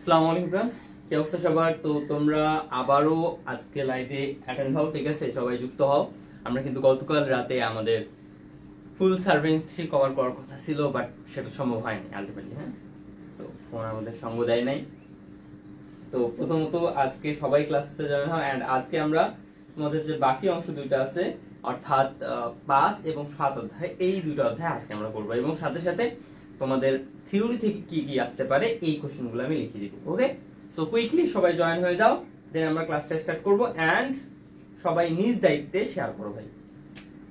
আসসালামু আলাইকুম। কি অবস্থা সবার? তো তোমরা আবারও আজকে লাইভে অ্যাটেন্ড হও, ঠিক আছে? সবাই যুক্ত হও। আমরা কিন্তু গতকাল রাতে আমাদের ফুল সার্ভেন্সি কভার করার কথা ছিল, বাট সেটা সম্ভব হয়নি আলটিমেটলি। হ্যাঁ, তো ফোন আমাদের সঙ্গ দেয় নাই। তো প্রথমত আজকে সবাই ক্লাসে জয়েন হও, এন্ড আজকে আমরা তোমাদের যে বাকি অংশ দুইটা আছে, অর্থাৎ 5 এবং 7 অধ্যায়, এই দুটো অধ্যায় আজকে আমরা করবো, এবং সাথে সাথে তোমাদের থিওরি থেকে কি কি আসতে পারে এই কোশ্চেনগুলো আমি লিখে দিব। ওকে, সো কুইকলি সবাই জয়েন হয়ে যাও, দেন আমরা ক্লাসটা স্টার্ট করবো। এন্ড সবাই নিজ দায়িত্বে শেয়ার করো। ভাই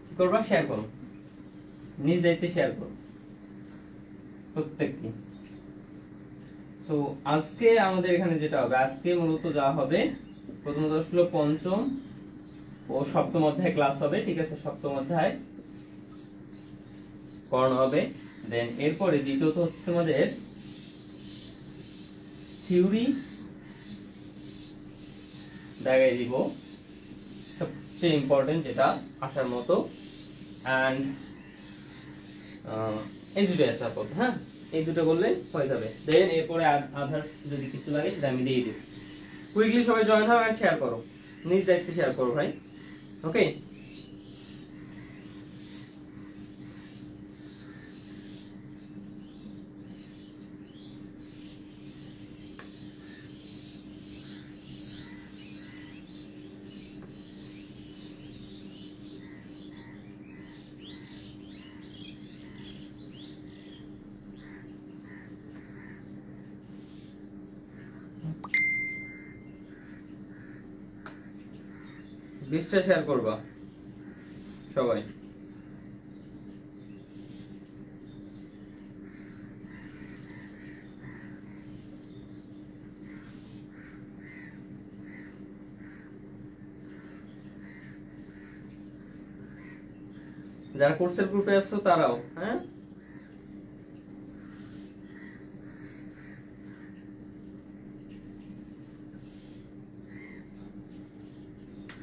কি করবা? শেয়ার করো, নিজ দায়িত্বে শেয়ার করো প্রত্যেককে। তো আজকে আমাদের এখানে যেটা হবে, আজকে মূলত যা হবে, প্রথমত আসলে পঞ্চম ও সপ্তম অধ্যায় ক্লাস হবে, ঠিক আছে? সপ্তম অধ্যায় পড়ানো হবে। দেন এরপরে দ্বিতীয়ত হচ্ছে তোমাদের থিওরি দেখাই দিব, সবচেয়ে ইম্পর্টেন্ট যেটা আসার মতো। এন্ড এই দুটো আছে আপাতত। হ্যাঁ, এই দুটো করলে হয়ে যাবে। দেন এরপরে আদার্স যদি কিছু লাগে সেটা আমি দিয়ে দিব। কুইকলি সবাই জয়েন হও এন্ড শেয়ার করো, নিজ দায়িত্বে শেয়ার করো ভাই। ওকে, লিস্টটা শেয়ার করবা সবাই। যারা কোর্সের গ্রুপে আছো তারাও। হ্যাঁ,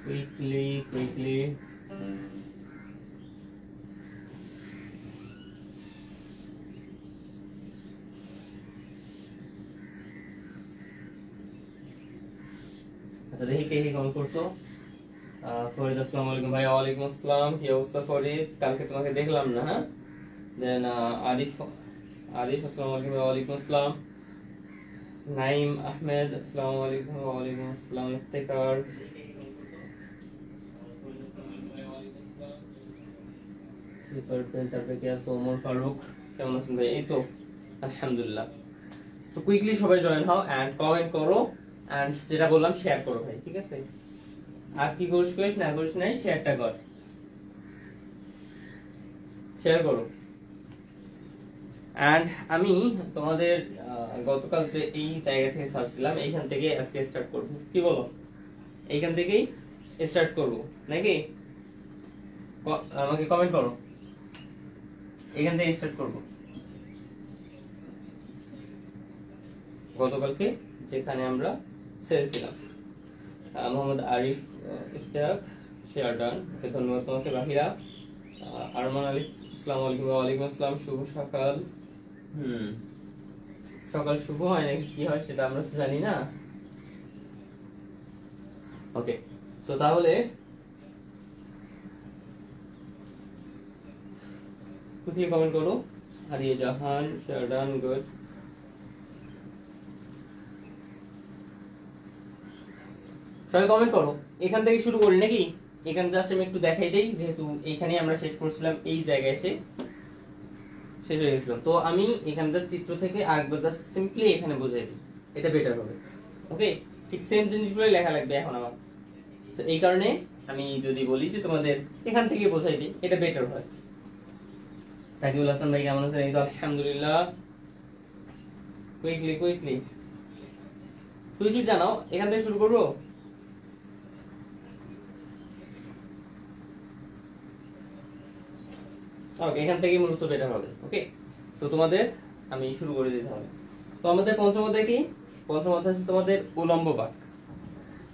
কুইকলি কুইকলি আচ্ছা, দেখি কে কে কমেন্ট করছো। ফরিদ, আসসালামু আলাইকুম ভাই। ওয়ালাইকুম আসসালাম। কি অবস্থা ফরিদ? কালকে তোমাকে দেখলাম না। হ্যাঁ, দেন আরিফ, আরিফ আসসালামু আলাইকুম। ওয়ালাইকুম আসসালাম। নাইম আহমেদ, আসসালামু আলাইকুম। ওয়ালাইকুম আসসালাম। ইফতেখার, তারপরে কে আছে? ওমর ফারুক, কেমন আছেন ভাই? এই তো আলহামদুলিল্লাহ। তো কুইকলি সবাই জয়েন হও এন্ড কমেন্ট করো, এন্ড যেটা বললাম শেয়ার করো ভাই, ঠিক আছে? আর কি করিস না করিস নাই, শেয়ারটা কর, শেয়ার করো। এন্ড আমি তোমাদের গতকাল যে এই জায়গা থেকে ছাড়ছিলাম, এইখান থেকে আজকে স্টার্ট করব। কি বলো? এইখান থেকেই স্টার্ট করব নাকি? আমাকে কমেন্ট করো, এখান থেকে স্টার্ট করব। গতকালকে যেখানে আমরা ছেড়েছিলাম। মোহাম্মদ আরিফ, ইশতিয়াক, শেয়ার ডান, ধন্যবাদ তোমাকে। বাহিরা, আরমান আলী, আসসালামু আলাইকুম। ওয়ালাইকুম আসসালাম। শুভ সকাল। সকাল শুভ হয় নাকি কি হয় সেটা আমরা তো জানি না। ওকে, তো তাহলে কোথায় কমেন্ট করো। হারিয়ে জাহান, শেয়ার ডান, গুড। সবাই কমেন্ট করো। এখান থেকে শুরু করি নাকি? এখানে জাস্ট আমি একটু দেখাই দেই, যেহেতু এইখানে আমরা শেষ করছিলাম, এই জায়গায় এসে শেষ হয়ে গেছিলাম। তো আমি এখানকার চিত্র থেকে আরেকবার জাস্ট সিম্পলি এখানে বুঝাই দিই, এটা বেটার হবে। ওকে, ঠিক সেম জিনিসগুলো লেখা লাগবে এখন আমার। তো এই কারণে আমি যদি বলি যে তোমাদের এখান থেকে বোঝাই দিই, এটা বেটার হয়। সাকিবুল হাসান ভাই কেমন আছেন? এই তো আলহামদুলিল্লাহ। কুইকলি কুইকলি তুই কি জানাও, এখান থেকে শুরু করবো। ওকে, এখান থেকে মূলত বেটার হবে। ওকে, তো তোমাদের আমি শুরু করে দিতে হবে। তো আমাদের পঞ্চম অধ্যায় কি? পঞ্চম অধ্যায় হচ্ছে তোমাদের উলম্ব বাক।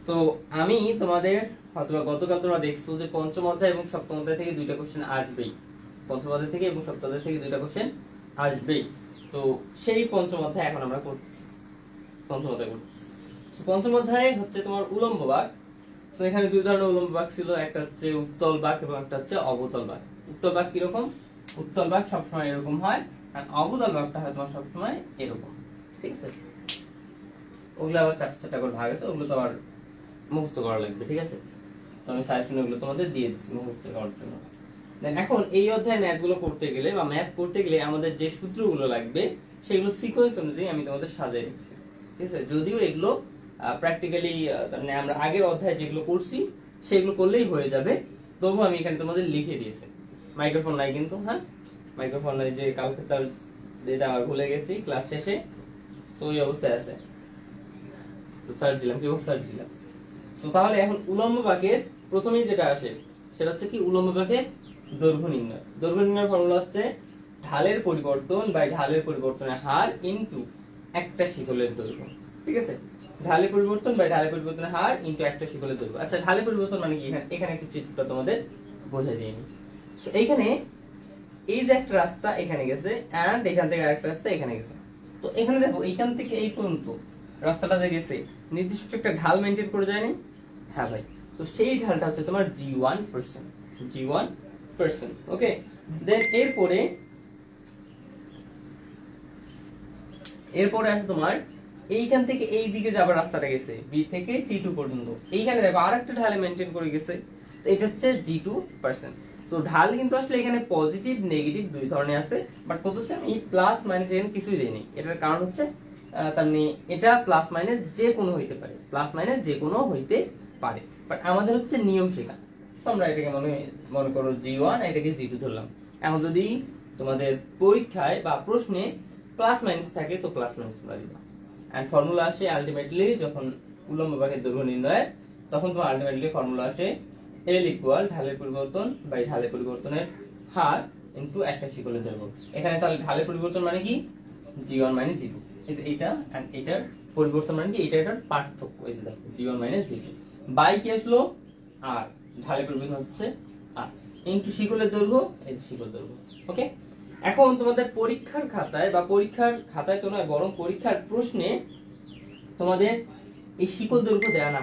তো আমি তোমাদের হয়তো গতকাল তোমরা দেখছো যে পঞ্চম অধ্যায় এবং সপ্তম অধ্যায় থেকে দুইটা কোশ্চেন আসবেই। পঞ্চম অধ্যায় থেকে এবং সপ্তম অধ্যায় থেকে দুইটা কোশ্চেন আসবেই। তো সেই পঞ্চম অধ্যায় এখন আমরা করছি। তো পঞ্চম অধ্যায় করছি। পঞ্চম অধ্যায়ে হচ্ছে তোমার উলম্ব বাঁক। তো এখানে দুই ধরনের উলম্ব বাঁক ছিল, একটা হচ্ছে উত্তল বাঁক এবং একটা হচ্ছে অবতল বাঁক। উত্তল বাঁক কিরকম? উত্তল বাঁক সবসময় এরকম হয়, আর অবতল বাঁকটা হয় তোমার সবসময় এরকম। ঠিক আছে, ওগুলো আবার চারটা চারটা করে ভাগ আছে, ওগুলো তো আবার মুখস্থ করা লাগবে। ঠিক আছে, তো আমি সাজেশন ওগুলো তোমাদের দিয়ে দিচ্ছি মুখস্থ করার জন্য। এখন এই অধ্যায় ম্যাথ গুলো করতে গেলে বা ম্যাথ করতে গেলে আমাদের যে সূত্রগুলো লাগবে সেগুলো সিকোয়েন্স অনুযায়ী আমি তোমাদের সাজিয়ে রেখেছি। ঠিক আছে, যদিও এগুলো প্র্যাকটিক্যালি মানে আমরা আগের অধ্যায়ে যেগুলো করছি সেগুলো করলেই হয়ে যাবে, তবু আমি এখানে তোমাদের লিখে দিয়েছি। মাইক্রোফোন নাই কিন্তু, হ্যাঁ মাইক্রোফোন নাই, যে কালকে চার্জ দিতে আবার ভুলে গেছি ক্লাস শেষে, তো ওই অবস্থায় আছে, তো সার্চ দিলাম, কি সার্চ দিলাম। তো তাহলে এখন উলম্ব বাঁকের প্রথমেই যেটা আসে সেটা হচ্ছে কি, উলম্ব বাঁকের দৈর্ঘ্য নির্ণয়। দৈর্ঘ্য নির্ণয়ের ফর্মুলা হচ্ছে ঢালের পরিবর্তন বাই ঢালের পরিবর্তনের হার ইনটু একটা শিকলের দৈর্ঘ্য। ঠিক আছে, ঢালের পরিবর্তন বাই ঢালের পরিবর্তনের হার ইনটু একটা শিকলের দৈর্ঘ্য। আচ্ছা, ঢালের পরিবর্তন মানে কি? এখানে একটা চিত্রটা তোমাদের বোঝাই দিইনি। এইখানে এই যে একটা রাস্তা এখানে গেছে, এন্ড এখান থেকে আরেকটা রাস্তা এখানে গেছে। তো এখানে দেখো এইখান থেকে এই পর্যন্ত রাস্তাটা যে গেছে নির্দিষ্ট একটা ঢাল মেনটেন করে যায়নি? হ্যাঁ ভাই, তো সেই ঢালটা হচ্ছে তোমার g1%। g1%, ওকে। দেন এরপরে আছে তোমার এইখান থেকে এই দিকে যাবার রাস্তাটা গেছে বি থেকে t2 পর্যন্ত, এইখানে দেখো আরেকটা ঢালে মেনটেন করে গেছে, তো এটা হচ্ছে g2%। তো ঢাল কিন্তু আসলে এখানে পজিটিভ নেগেটিভ দুই ধরনের আছে, বাট কত হচ্ছে আমি প্লাস মাইনাস এখানে কিছুই দেইনি। এটার কারণ হচ্ছে তার মানে এটা প্লাস মাইনাস যে কোনো হইতে পারে, প্লাস মাইনাস যে কোনো হইতে পারে, বাট আমাদের হচ্ছে নিয়ম শেখা। তো আমরা এটাকে মনে করো g1, এটাকে g2 ধরলাম। এখন যদি তোমাদের পরীক্ষায় বা প্রশ্নে প্লাস মাইনাস থাকে তো প্লাস মাইনাস তোমরা দিবা, এন্ড ফর্মুলা আসে আলটিমেটলি যখন উলম্ব বাঁকের দৈর্ঘ্য নির্ণয়, তখন তোমার আলটিমেটলি ফর্মুলা আসে L ইকুয়াল ঢালের পরিবর্তন বাই ঢালের পরিবর্তনের হার ইনটু একটা শিকলের দৈর্ঘ্য। এখানে তাহলে ঢালের পরিবর্তন মানে কি? g1 minus g2। এই যে এইটা এন্ড এইটার পরিবর্তন মানে কি? এটার পার্থক্য, এই যে দেখো g1 মাইনাস g2 বাই কি আসলো r, ঢালের পরিবর্তন হচ্ছে r ইনটু শিকলের দৈর্ঘ্য, এই যে শিকল দৈর্ঘ্য। ওকে, এখন তোমাদের পরীক্ষার খাতায় তো নয়, বরং পরীক্ষার প্রশ্নে তোমাদের এই শিকল দৈর্ঘ্য দেয়া না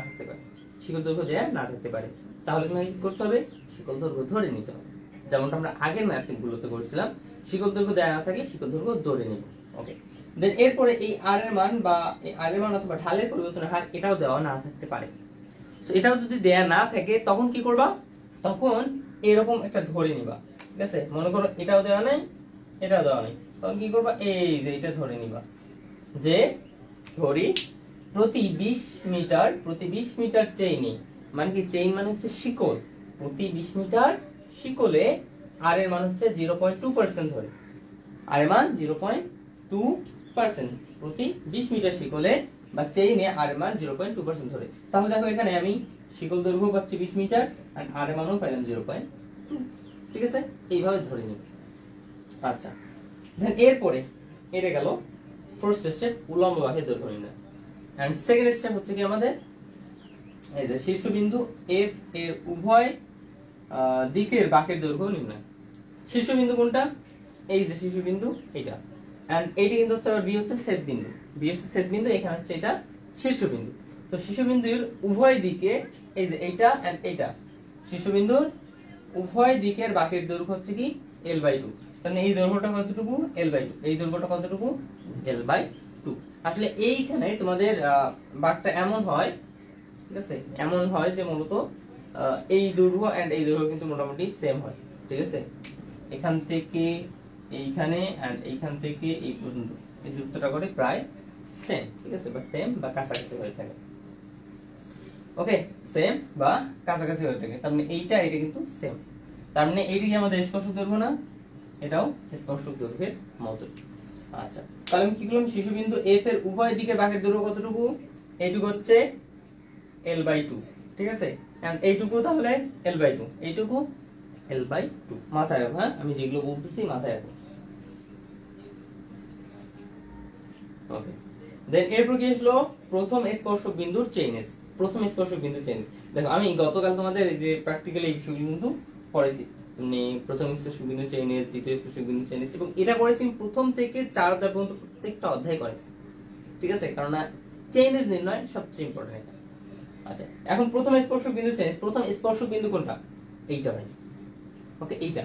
থাকতে পারে, তাহলে তোমাকে কি করতে হবে? শিকল দৈর্ঘ্য ধরে নিতে হবে, যেমনটা আমরা আগের ম্যাথিং গুলোতে করেছিলাম। শিকল দৈর্ঘ্য দেয়া না থাকলে শিকল দৈর্ঘ্য ধরে নিব। ওকে, দেন এরপরে এই r এর মান বা এই r এর মান অথবা ঢালের পরিবর্তনের হার এটাও দেওয়া না থাকতে পারে। তো এটাও যদি দেয়া না থাকে তখন কি করবা? তখন এরকম একটা ধরে নিবা। ঠিক আছে, মনে করো এটাও দেওয়া নাই, এটাও দেওয়া নাই, তখন কি করবা? এই যে এটা ধরে নিবা যে ধরি প্রতি 20 মিটার চেইনে, মানে কি চেইন মানে হচ্ছে শিকল, প্রতি 20 মিটার শিকলে আর এর মান হচ্ছে 0.2% ধরে, আর এর মান 0.2%, প্রতি 20 মিটার শিকলে বা চেইনে আর এর মান 0.2% ধরে। তাহলে দেখো এখানে আমি শিকল দৈর্ঘ্য পাচ্ছি 20 মিটার আর আর এর মানও পাইলাম 0.2। ঠিক আছে, এইভাবে ধরে নিব। আচ্ছা, দেন এরপরে এটা গেল ফার্স্ট স্টেপ, উলম্ব বাঁকের দৈর্ঘ্য নির্ণয়। এন্ড সেকেন্ড স্টেপ হচ্ছে কি আমাদের এই যে শীর্ষবিন্দু F এর উভয় দিকের বাঁকের দৈর্ঘ্য নির্ণয়। শীর্ষবিন্দু কোনটা? এই যে শীর্ষবিন্দু এটা, এন্ড এইটা কিন্তু হচ্ছে B হচ্ছে ছেদ বিন্দু, এখানে হচ্ছে এটা শীর্ষবিন্দু। তো শীর্ষবিন্দুর উভয় দিকে এই যে এইটা এন্ড এইটা, শীর্ষবিন্দুর উভয় দিকের বাঁকের দৈর্ঘ্য হচ্ছে কি L/2। তাহলে এই দৈর্ঘ্যটা কতটুকু? L/2। এই দৈর্ঘ্যটা কতটুকু? L/2। আসলে এইখানে তোমাদের বাঁকটা এমন হয়, ঠিক আছে, এমন হয় যে মূলত এই দৈর্ঘ্য এন্ড এই দৈর্ঘ্য কিন্তু মোটামুটি সেম হয়। ঠিক আছে, এখান থেকে এইখানে এন্ড এইখান থেকে এই পর্যন্ত এই দূরত্বটা করে প্রায় সেম। ঠিক আছে, বা সেম বা কাছাকাছি হয়ে থাকে। ওকে, সেম বা কাছাকাছি হয়ে থাকে, তার মানে এইটা এটা কিন্তু সেম, তার মানে এইটা কি আমাদের স্পর্শক দৈর্ঘ্য না? এটাও স্পর্শক দৈর্ঘ্যের মতো। আচ্ছা, তাহলে আমি কি করলাম? শীর্ষবিন্দু F এর উভয় দিকের বাঁকের দৈর্ঘ্য কতটুকু? এইটুকু হচ্ছে L/2। ঠিক আছে, এন্ড এইটুকু তাহলে L/2, এইটুকু L/2। মাথায় রাখো, হ্যাঁ আমি যেগুলো বলতেছি মাথায় রাখো। ওকে, দেন এরপর কি আসলো? প্রথম স্পর্শক বিন্দুর চেইনেস। দেখো আমি গতকাল তোমাদের এই যে প্র্যাকটিক্যালি এই বিষয়গুলো কিন্তু পড়েছি, মানে প্রথম স্পর্শক বিন্দু চেইনেস, দ্বিতীয় স্পর্শক বিন্দু চেইনেস, এবং এটা করেছি প্রথম থেকে 4 অধ্যায় পর্যন্ত প্রত্যেকটা অধ্যায় করেছি। ঠিক আছে, কারণ চেঞ্জেস নির্ণয় সবচেয়ে ইম্পর্টেন্ট। আচ্ছা, এখন প্রথম স্পর্শক বিন্দু চেঞ্জ, প্রথম স্পর্শক বিন্দু কোনটা? এইটা ভাই, ওকে এইটা।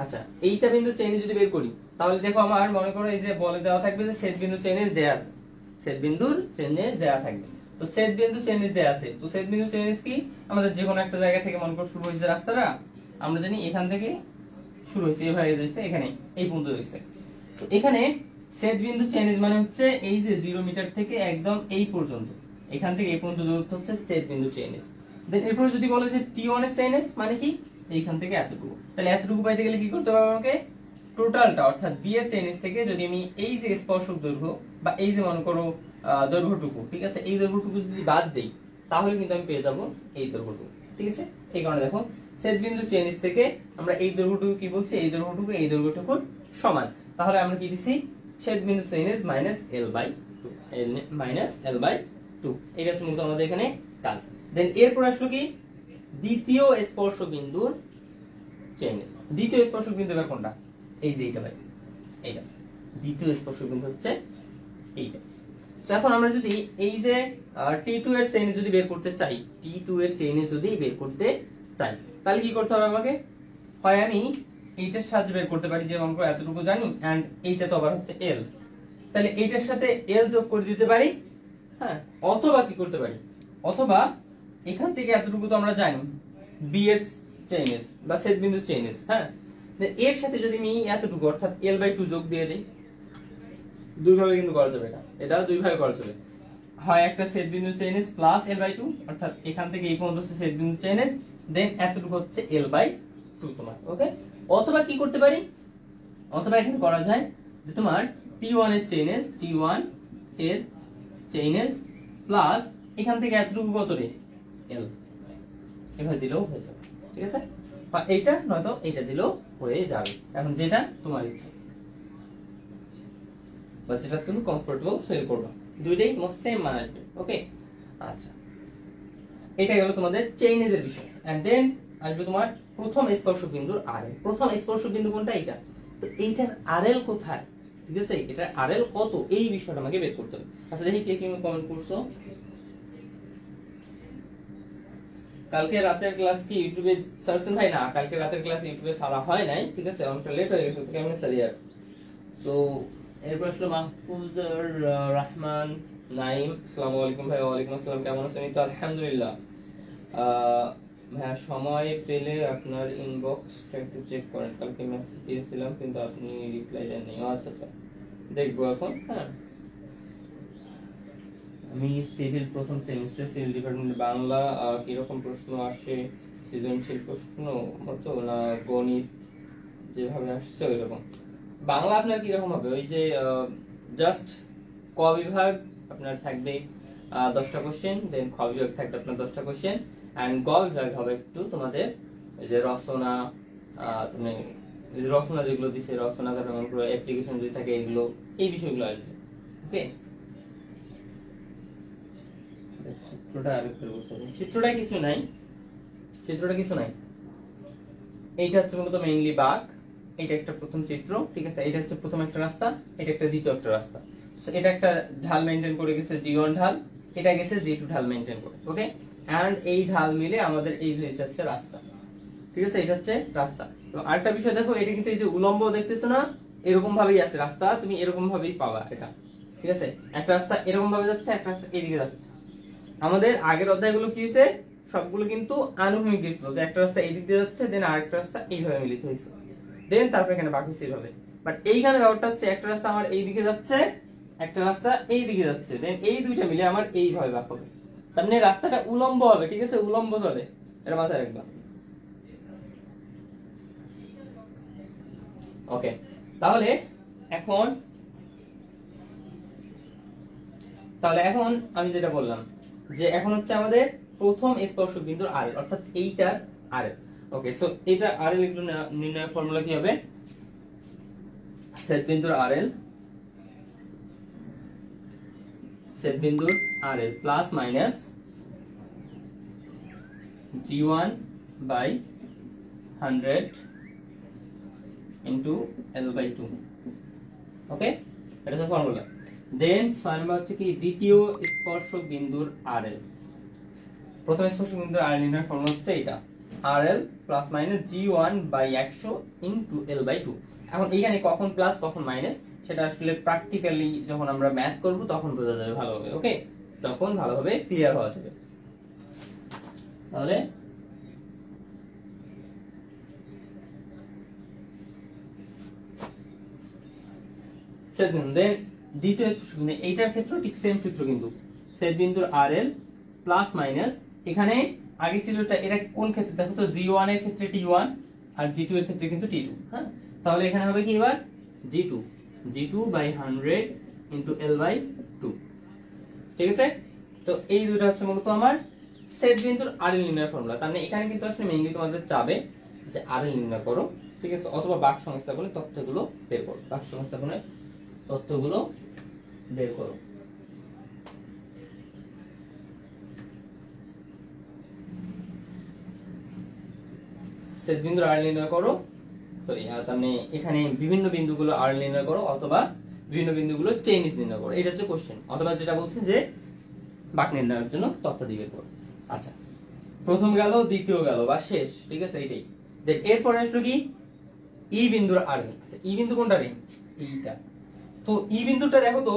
আচ্ছা, এইটা বিন্দু চেঞ্জ যদি বের করি তাহলে দেখো আমার মনে করো এই যে বলে দেওয়া থাকবে যে সেট বিন্দু চেঞ্জ দেয়া আছে, সেট বিন্দুর চেঞ্জ দেয়া থাকবে। তো সেট বিন্দু চেঞ্জ দেয়া আছে, তো সেট বিন্দু চেঞ্জ কি আমাদের যে কোনো একটা জায়গা থেকে মনে করো শুরু হয়েছে রাস্তাটা, আমরা জানি এখান থেকে শুরু হয়েছে, এভাবে হয়েছে এখানে এই পর্যন্ত হয়েছে। তো এখানে সেট বিন্দু চেঞ্জ মানে হচ্ছে এই যে 0 মিটার থেকে একদম এই পর্যন্ত, এখান থেকে এই পর্যন্ত দূরত্ব হচ্ছে সেট বিন্দু চেঞ্জ। দেন এরপর যদি বলে যে T1 এর চেঞ্জ মানে কি এইখান থেকে এতটুকু, তাহলে এতটুকু পাইতে গেলে কি করতে হবে আমাকে? টোটালটা অর্থাৎ বি এর চেঞ্জ থেকে যদি আমি এই যে স্পর্শক দৈর্ঘ্য বা এই যে মনে করো দৈর্ঘ্যটুকু, ঠিক আছে, এই দৈর্ঘ্যটুকু যদি বাদ দেই তাহলে কিন্তু আমি পেয়ে যাব এই দৈর্ঘ্যটুকু, ঠিক আছে। এই কারণে দেখো সেট বিন্দু চেঞ্জ থেকে আমরা এই দৈর্ঘ্যটুকু কি বলছি, এই দৈর্ঘ্যটুকু এই দৈর্ঘ্যটুকুর সমান। তাহলে আমরা কি দিছি? সেট বিন্দু change minus L/2, minus L/2, এটা হচ্ছে মূলত আমাদের এখানে কাজ। দেন এরপর আসলো কি দ্বিতীয় স্পর্শ বিন্দুর চেঞ্জ। দ্বিতীয় স্পর্শক বিন্দু কোনটা? এই যে এইটা ভাই, এইটা দ্বিতীয় স্পর্শক বিন্দু হচ্ছে এইটা। তো এখন আমরা যদি এই যে T2 এর চেইন যদি বের করতে চাই, T2 এর চেইন যদি বের করতে চাই তাহলে কি করতে হবে আমাকে? হয় আমি এইটার সাহায্যে বের করতে পারি, যে আমরা এতটুকু জানি, এন্ড এইটা তো আবার হচ্ছে L, তাহলে এইটার সাথে L যোগ করে দিতে পারি, হ্যাঁ। অথবা কি করতে পারি? অথবা এখান থেকে এতটুকু তো আমরা জানি বি এর চেইন বা সেট বিন্দু চেইন, হ্যাঁ। এর সাথে যদি আমি এতটুকু অর্থাৎ L/2 যোগ দিয়ে দেই, দুই ভাবে কিন্তু করা যাবে, এটাও দুই ভাবে করা যাবে। হয় একটা সেট বিন্দু চেইন প্লাস L/2 অর্থাৎ এখান থেকে এই পর্যন্ত সেট বিন্দু চেইন, দেন এতটুকু হচ্ছে L/2 তোমার, ওকে। অথবা কি করতে পারি? অথবা এখানে করা যায় যে তোমার T1 এর চেইন, T1 এর চেইন প্লাস এখান থেকে এতটুকু কত রে L, এভাবে দিলেও হয়ে যাবে, ঠিক আছে। বা এইটা নয়তো এইটা দিলেও হয়ে যাবে, এখন যেটা তোমার ইচ্ছা বা যেটা তুমি কমফোর্টেবল ফিল করবে, দুইটাই তোমার সেম মান আসবে, ওকে। আচ্ছা, এটা গেল তোমাদের চেইনেজের বিষয়। এন্ড দেন আসবে তোমার প্রথম স্পর্শক বিন্দুর আরএল। প্রথম স্পর্শক বিন্দু কোনটা? এইটা। তো এইটার আরএল কোথায়, ঠিক আছে, এটার আরএল কত, এই বিষয়টা আমাকে বের করতে হবে। আচ্ছা দেখি কে কি কমেন্ট করছো। কালকে রাতের ক্লাস কি ইউটিউবে সার্চেন ভাই? না, কালকে রাতের ক্লাস ইউটিউবে ছাড়া হয় নাই, ঠিক আছে, অনেকটা লেট হয়ে গেছে, তো কেমনে সারি আর। সো এরপর আসলে মাহফুজুর রহমান নাইম, আসসালামু আলাইকুম ভাই। ওয়ালাইকুম আসসালাম, কেমন আছেন? তো আলহামদুলিল্লাহ। ভাইয়া সময় পেলে আপনার ইনবক্সটা একটু চেক করেন, কালকে মেসেজ দিয়েছিলাম কিন্তু আপনি রিপ্লাই দেননি। আচ্ছা আচ্ছা, দেখবো এখন, হ্যাঁ। আমি সিভিল প্রথম সেমিস্টার, সিভিল ডিপার্টমেন্ট, বাংলা কিরকম প্রশ্ন আসে? সৃজনশীল প্রশ্ন মতো না গণিত যেভাবে আসছে ওই রকম? বাংলা আপনার কিরকম হবে? ওই যে জাস্ট ক বিভাগ আপনার থাকবে 10টা কোশ্চেন, দেন খ বিভাগ থাকবে আপনার 10টা কোশ্চেন, এন্ড গ বিভাগ হবে একটু তোমাদের ওই যে রচনা, তুমি রচনা যেগুলো দিছে রচনা, তারপর মনে করো অ্যাপ্লিকেশন যদি থাকে এগুলো, এই বিষয়গুলো আসবে, ওকে। চিত্রটা আরেকটু বুঝতে হবে, চিত্রটা কিছু নাই, চিত্রটা কিছু নাই। এইটা হচ্ছে মূলত মেইনলি বাঘ, এটা একটা প্রথম চিত্র, ঠিক আছে। এটা হচ্ছে প্রথম একটা রাস্তা, এটা একটা দ্বিতীয় একটা রাস্তা। এটা একটা ঢাল মেইনটেইন করে গেছে G1 ঢাল, এটা গেছে G2 ঢাল মেইনটেইন করে, ওকে। এন্ড এই ঢাল মিলে আমাদের এই যে এটা হচ্ছে রাস্তা, ঠিক আছে, এটা হচ্ছে রাস্তা। তো আরেকটা বিষয় দেখো, এটা কিন্তু এই যে উলম্ব দেখতেছো না, এরকম ভাবেই আছে রাস্তা, তুমি এরকম ভাবেই পাবা এটা, ঠিক আছে। একটা রাস্তা এরকম ভাবে যাচ্ছে, একটা রাস্তা এদিকে যাচ্ছে। আমাদের আগের অধ্যায়গুলো কি হয়েছে, সবগুলো কিন্তু আনুভূমিক ছিল, যে একটা রাস্তা এই দিক দিয়ে যাচ্ছে, দেন আরেকটা রাস্তা এইভাবে মিলিত হয়েছে, দেন তারপর এখানে বাকি সেইভাবে। বাট এইখানে ব্যাপারটা হচ্ছে একটা রাস্তা আমার এই দিকে যাচ্ছে, একটা রাস্তা এই দিকে যাচ্ছে, দেন এই দুইটা মিলে আমার এইভাবে বাক হবে, তার মানে রাস্তাটা উলম্ব হবে, ঠিক আছে, উলম্ব ধরে, এটা মাথায় রাখবা, ওকে। তাহলে এখন আমি যেটা বললাম যে এখন হচ্ছে আমাদের প্রথম স্পর্শক বিন্দুর আরএল, অর্থাৎ এইটার আরএল, ওকে। সো এটা আরএল এগুলো নির্ণয়ের ফর্মুলা কি হবে? সেট বিন্দুর আরএল, সেট বিন্দুর RL plus minus G1 by 100 into L/2, okay. এটা হচ্ছে ফর্মুলা। দেন 6 নাম্বার হচ্ছে কি দ্বিতীয় স্পর্শক বিন্দুর আরএল। প্রথম স্পর্শক বিন্দুর আরএল নির্ণয়ের ফর্মুলা হচ্ছে এটা, RL plus minus g1/100 into l/2। এখন এখানে কখন প্লাস কখন মাইনাস সেটা আসলে প্র্যাকটিক্যালি যখন আমরা ম্যাথ করব তখন বোঝা যাবে ভালোভাবে। ওকে, তখন ভালোভাবে ক্লিয়ার হওয়া যাবে। তাহলে দেন দ্বিতীয় স্পর্শক বিন্দু, এইটার ক্ষেত্রে ঠিক সেম সূত্র কিন্তু ছেদ বিন্দুর আরএল প্লাস মাইনাস, এখানে আগে ছিল এটা কোন ক্ষেত্রে দেখো তো, g1 এর ক্ষেত্রে t1 আর g2 এর ক্ষেত্রে কিন্তু t2। হ্যাঁ, তাহলে এখানে হবে কি এবার g2/100 ইনটু l/2। ঠিক আছে, তো এই দুটো হচ্ছে মূলত আমার ছেদ বিন্দুর আরএল নির্ণয়ের ফর্মুলা। তার মানে এখানে কিন্তু আসলে মেইনলি তোমাদের চাবে যে আরএল নির্ণয় করো, ঠিক আছে, অথবা বাক সংস্থাপনের তথ্যগুলো বের করো, বাক সংস্থাপনের তথ্যগুলো বের করো। ছেদ বিন্দুর আরএল নির্ণয় করো, সরি তার মানে এখানে বিভিন্ন বিন্দুগুলো আরএল নির্ণয় করো অথবা বিভিন্ন বিন্দুগুলো চেইনিস নির্ণয় করো, এটা হচ্ছে কোশ্চেন। অথবা যেটা বলছে যে বাক নির্ণয়ের জন্য তথ্য দিবে করো। আচ্ছা, প্রথম গেল, দ্বিতীয় গেল বা শেষ, ঠিক আছে, এইটাই। দেন এরপরে আসলো কি ই বিন্দুর আরএল। আচ্ছা, ই বিন্দু কোনটা রে? এইটা। তো ই বিন্দুটা দেখো তো,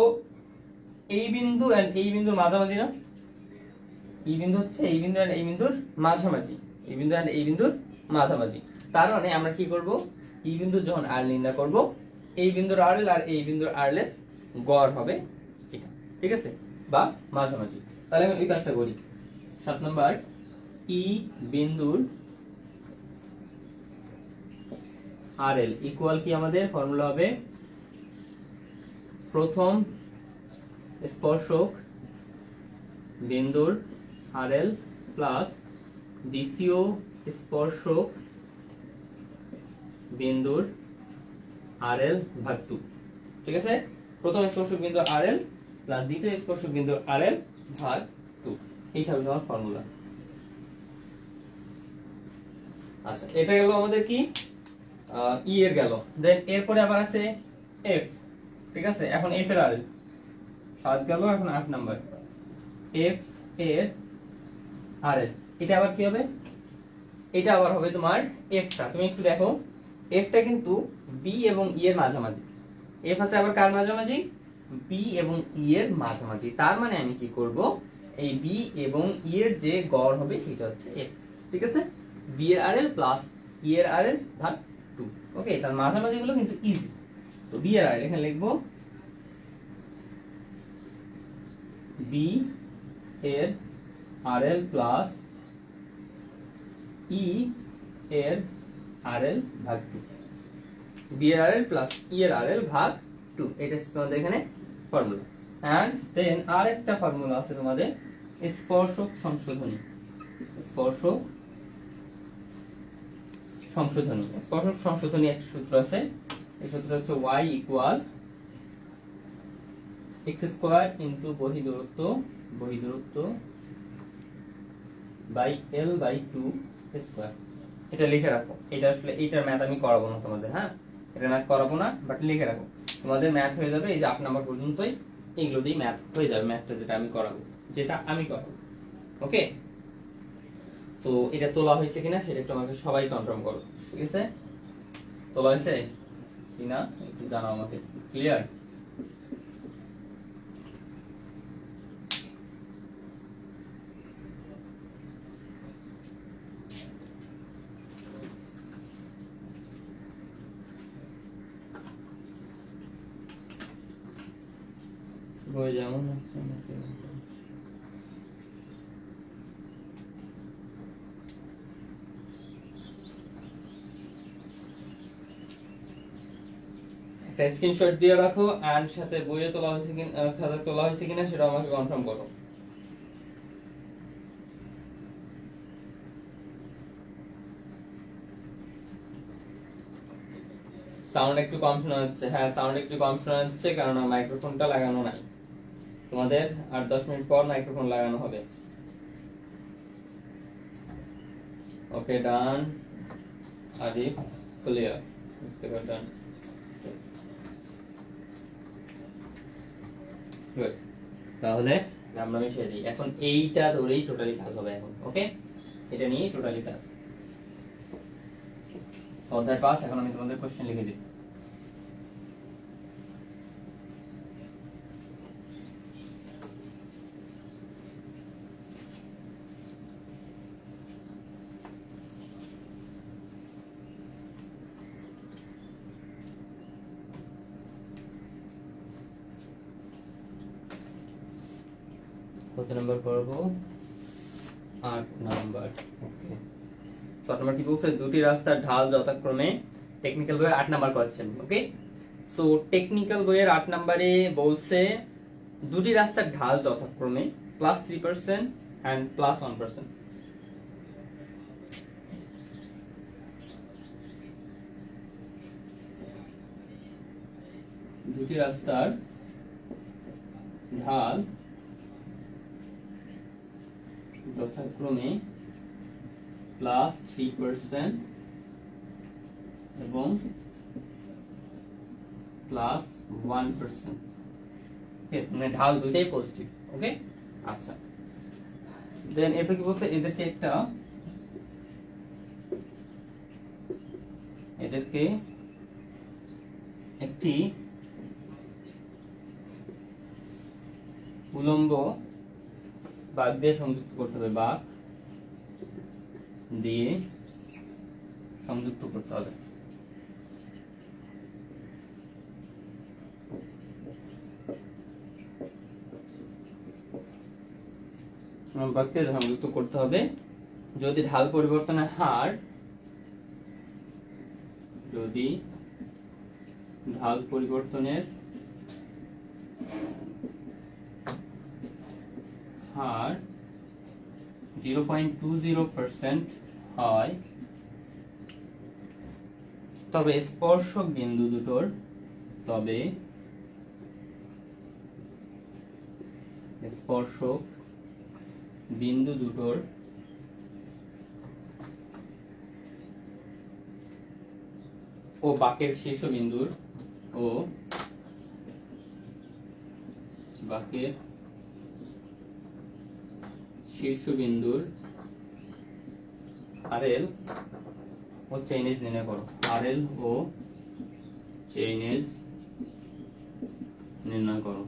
এই বিন্দু এন্ড এই বিন্দুর মাঝামাঝি না? ই বিন্দু হচ্ছে এই বিন্দু এন্ড এই বিন্দুর মাঝামাঝি, এই বিন্দু এন্ড এই বিন্দুর মাঝামাঝি। তার মানে আমরা কি করব, ই বিন্দু যখন আরএল নির্ণয় করব, এই বিন্দুর আরএল আর এই বিন্দুর আরএল এর গড় হবে এটা, ঠিক আছে, বা মাঝামাঝি। তাহলে আমি এই কাজটা করি। 7 নাম্বার, ই বিন্দুর আরএল ইকুয়াল কি আমাদের ফর্মুলা হবে প্রথম স্পর্শক বিন্দুর আরএল প্লাস দ্বিতীয় স্পর্শক বিন্দুর আরএল ভাগ 2। ঠিক আছে, প্রথম স্পর্শক বিন্দুর আরএল প্লাস দ্বিতীয় স্পর্শক বিন্দুর আরএল ভাগ 2, এইটা হলো আমার ফর্মুলা। আচ্ছা, এটা গেল আমাদের কি ই এর গেল। দেন এরপরে আবার আছে এফ। ঠিক আছে, এখন এফ এর আরএল 7 গেল, এখন 8 নাম্বার এফ এর আরএল। এটা আবার কি হবে? এটা আবার হবে তোমার এফটা, তুমি একটু দেখো, এফটা কিন্তু বি এবং ই এর মাঝামাঝি। এফ আছে আবার কার মাঝামাঝি? বি এবং ই এর মাঝামাঝি। তার মানে আমি কি করব, এই বি এবং ই এর যে গড় হবে সেটা হচ্ছে এফ। ঠিক আছে, বি এর আরএল প্লাস ই এর আরএল ভাগ 2। ওকে, তার মাঝামাঝি গুলো কিন্তু ইজি। তো বি এর আরএল এখানে লিখবো বি এর আরএল প্লাস ই এর আরএল ভাগ 2, বি এর আরএল প্লাস ই এর আরএল ভাগ 2, এটা হচ্ছে তোমাদের এখানে ফর্মুলা। এন্ড দেন আরেকটা ফর্মুলা আছে তোমাদের স্পর্শক সংশোধনী। স্পর্শক সংশোধনী, স্পর্শক সংশোধনী একটা সূত্র আছে, এই সূত্র হচ্ছে y ইকুয়াল x² ইনটু বহিঃদূরত্ব বাই l/2 স্কয়ার। এটা লিখে রাখো, এটা আসলে এইটার ম্যাথ আমি করাবো না তোমাদের, হ্যাঁ, এটা ম্যাথ করাবো না, বাট লিখে রাখো, তোমাদের ম্যাথ হয়ে যাবে এই যে 8 নাম্বার পর্যন্তই, এগুলো দিয়ে ম্যাথ হয়ে যাবে, ম্যাথটা যেটা আমি করাবো। ওকে, তো এটা তোলা হয়েছে কিনা সেটা একটু আমাকে সবাই কনফার্ম করো। ঠিক আছে, তোলা হয়েছে কিনা একটু জানাও আমাকে। ক্লিয়ার? বই যেমন আছে একটা স্ক্রিনশট দিয়ে রাখো, এন্ড সাথে বইয়ে তোলা হয়েছে কিনা সেটা আমাকে কনফার্ম করো। সাউন্ড একটু কম শোনা যাচ্ছে, হ্যাঁ সাউন্ড একটু কম শোনা যাচ্ছে কারণ মাইক্রোফোনটা লাগানো নাই। তোমাদের 8-10 মিনিট পর মাইক্রোফোন লাগানো হবে। ওকে, ডান। আরিফ ক্লিয়ার, ডান। গুড। তাহলে আমরা মিশিয়ে দিই। এখন এইটা ধরেই টোটালি কাজ হবে এখন। ওকে, এটা নিয়ে টোটালি কাজ। অধ্যায় 5 এখন আমি তোমাদের কোশ্চেন লিখে দিই। কত নাম্বার করব? 8 নাম্বার। ওকে, তো 8 নাম্বার কি বলছে? দুটি রাস্তার ঢাল যথাক্রমে, টেকনিক্যাল বইয়ের 8 নাম্বার কোশ্চেন। ওকে, সো টেকনিক্যাল বইয়ের 8 নাম্বারে বলছে দুটি রাস্তার ঢাল যথাক্রমে +3% এন্ড +1%। দুটি রাস্তার ঢাল যথাক্রমে +3% এবং +1%। মানে ঢাল দুইটাই পজিটিভ। ওকে, আচ্ছা, দেন এরপর কি বলছে? এদেরকে একটি উলম্ব বাঁক দিয়ে সংযুক্ত করতে হবে। বাঁক দিয়ে সংযুক্ত করতে হবে। বাঁক দিয়ে সংযুক্ত করতে হবে যদি ঢাল পরিবর্তনের হার, যদি ঢাল পরিবর্তনের হার 0.20% হয়, তবে স্পর্শক বিন্দু দুটোর ও বাঁকের শীর্ষবিন্দুর RL ও চেইনেজ নির্ণয় করো। RL ও চেইনেজ নির্ণয় করো।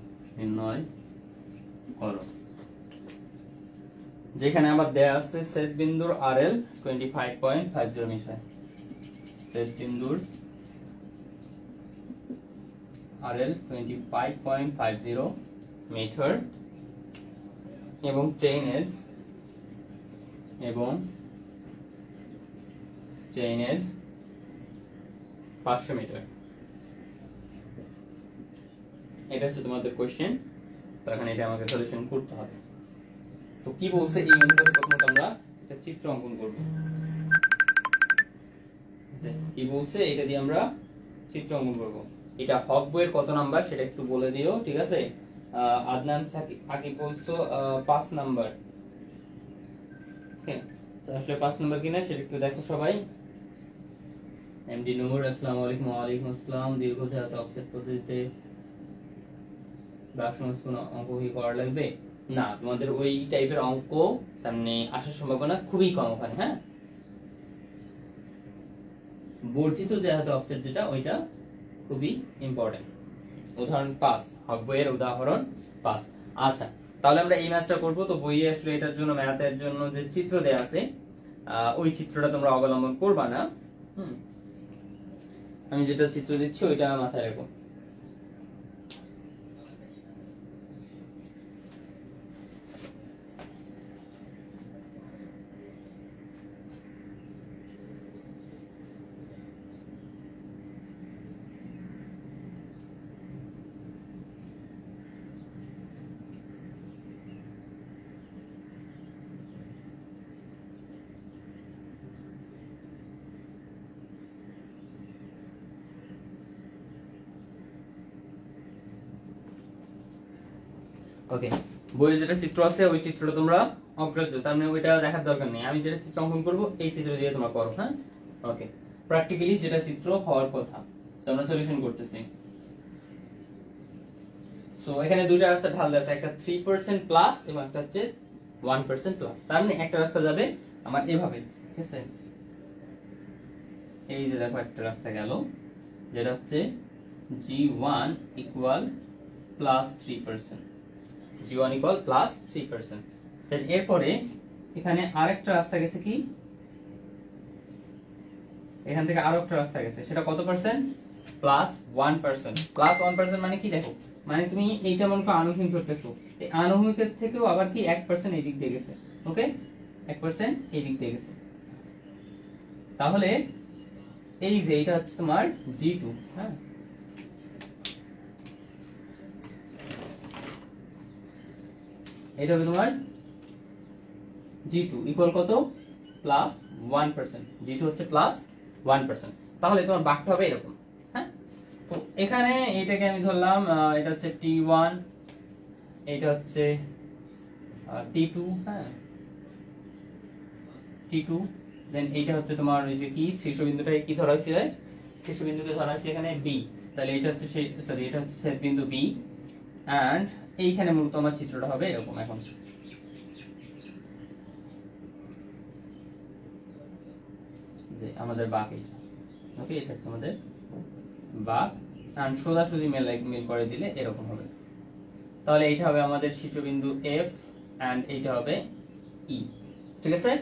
যেখানে আবার দেয়া আছে সেট বিন্দুর RL 25.50 মিটার। সেট বিন্দুর RL 25.50 মিটার এবং চেইনেজ 500 মিটার। এটা হচ্ছে তোমাদের কোশ্চেন। তো এখন এটা আমাকে সলিউশন করতে হবে। তো কি বলছে? এই অনুপাতে প্রথমত আমরা একটা চিত্র অঙ্কন করব। কি বলছে? এটা দিয়ে আমরা চিত্র অঙ্কন করব। এটা হক বইয়ের কত নাম্বার সেটা একটু বলে দিও, ঠিক আছে? আদনান আকিব বলছো 5 নাম্বার। ওকে, তো আসলে 5 নাম্বার কিনা সেটা একটু দেখো সবাই। এমডি নূর, আসসালামু আলাইকুম। ওয়া আলাইকুম আসসালাম। দীর্ঘজাত অফসেট পদ্ধতিতে বা সমস্ত অঙ্ক কি করা লাগবে? না, তোমাদের ওই টাইপের অঙ্ক সামনে আসার সম্ভাবনা খুবই কম ওখানে। হ্যাঁ, বর্ধিত যেহেতু অফসেট যেটা ওইটা খুবই ইম্পর্টেন্ট। উদাহরণ 5, হক বইয়ের উদাহরণ 5। আচ্ছা, তাহলে আমরা এই ম্যাথটা করব। তো বইয়ে আসলে এটার জন্য, ম্যাথের জন্য যে চিত্র দেয়া আছে ওই চিত্রটা তোমরা অবলম্বন করবা না। আমি যেটা চিত্র দিচ্ছি ওইটা মাথায় রাখো। ওকে, বইয়ে যেটা চিত্র আছে ওই চিত্রটা তোমরা অগ্রাহ্য, তার মানে ওইটা দেখার দরকার নেই। আমি যেটা চিত্র অঙ্কন করব এই চিত্র দিয়ে তোমরা করো। হ্যাঁ, ওকে, প্র্যাকটিক্যালি যেটা চিত্র হওয়ার কথা আমরা সলিউশন করতেছি। সো এখানে দুইটা রাস্তা ঢাল দেওয়া আছে, একটা 3% প্লাস এবং একটা হচ্ছে 1% প্লাস। তার মানে একটা রাস্তা যাবে আমার এভাবে, ঠিক আছে? এই যে দেখো একটা রাস্তা গেল, যেটা হচ্ছে G1 equal plus 3%, G1 equal plus 3%। তাহলে এরপরে এখানে আরেকটা রাস্তা গেছে কি, এখান থেকে আরো একটা রাস্তা গেছে, সেটা কত পার্সেন্ট? প্লাস 1%। প্লাস 1% মানে কি দেখো, মানে তুমি এইটা মনে করো আনুভূমিক করতেছো, এই আনুভূমিকের থেকেও আবার কি 1% এই দিক দিয়ে গেছে, ওকে? 1% এই দিক দিয়ে গেছে। তাহলে এই যে এটা হচ্ছে তোমার G2, হ্যাঁ, এটা হবে তোমার G2 ইকুয়াল কত? প্লাস 1%। G2 হচ্ছে প্লাস 1%। তাহলে তোমার বাঁকটা হবে এরকম, হ্যাঁ? তো এখানে এটাকে আমি ধরলাম এটা হচ্ছে T1, এটা হচ্ছে T2, হ্যাঁ, T2, দেন এইটা হচ্ছে তোমার ওই যে কি শীর্ষবিন্দুটা কি ধরা হয়েছে, শীর্ষবিন্দুকে ধরা হয়েছে এখানে B। তাহলে এটা হচ্ছে সরি এটা হচ্ছে ছেদ বিন্দু B, এন্ড এইখানে মূলত আমার চিত্রটা হবে এরকম। এখন যে আমাদের বাঁক এইটা, ওকে, এটা হচ্ছে আমাদের বাঁক, এন্ড সোজাসুজি মিল করে দিলে এরকম হবে। তাহলে এইটা হবে আমাদের শীর্ষবিন্দু F, এন্ড এইটা হবে E, ঠিক আছে?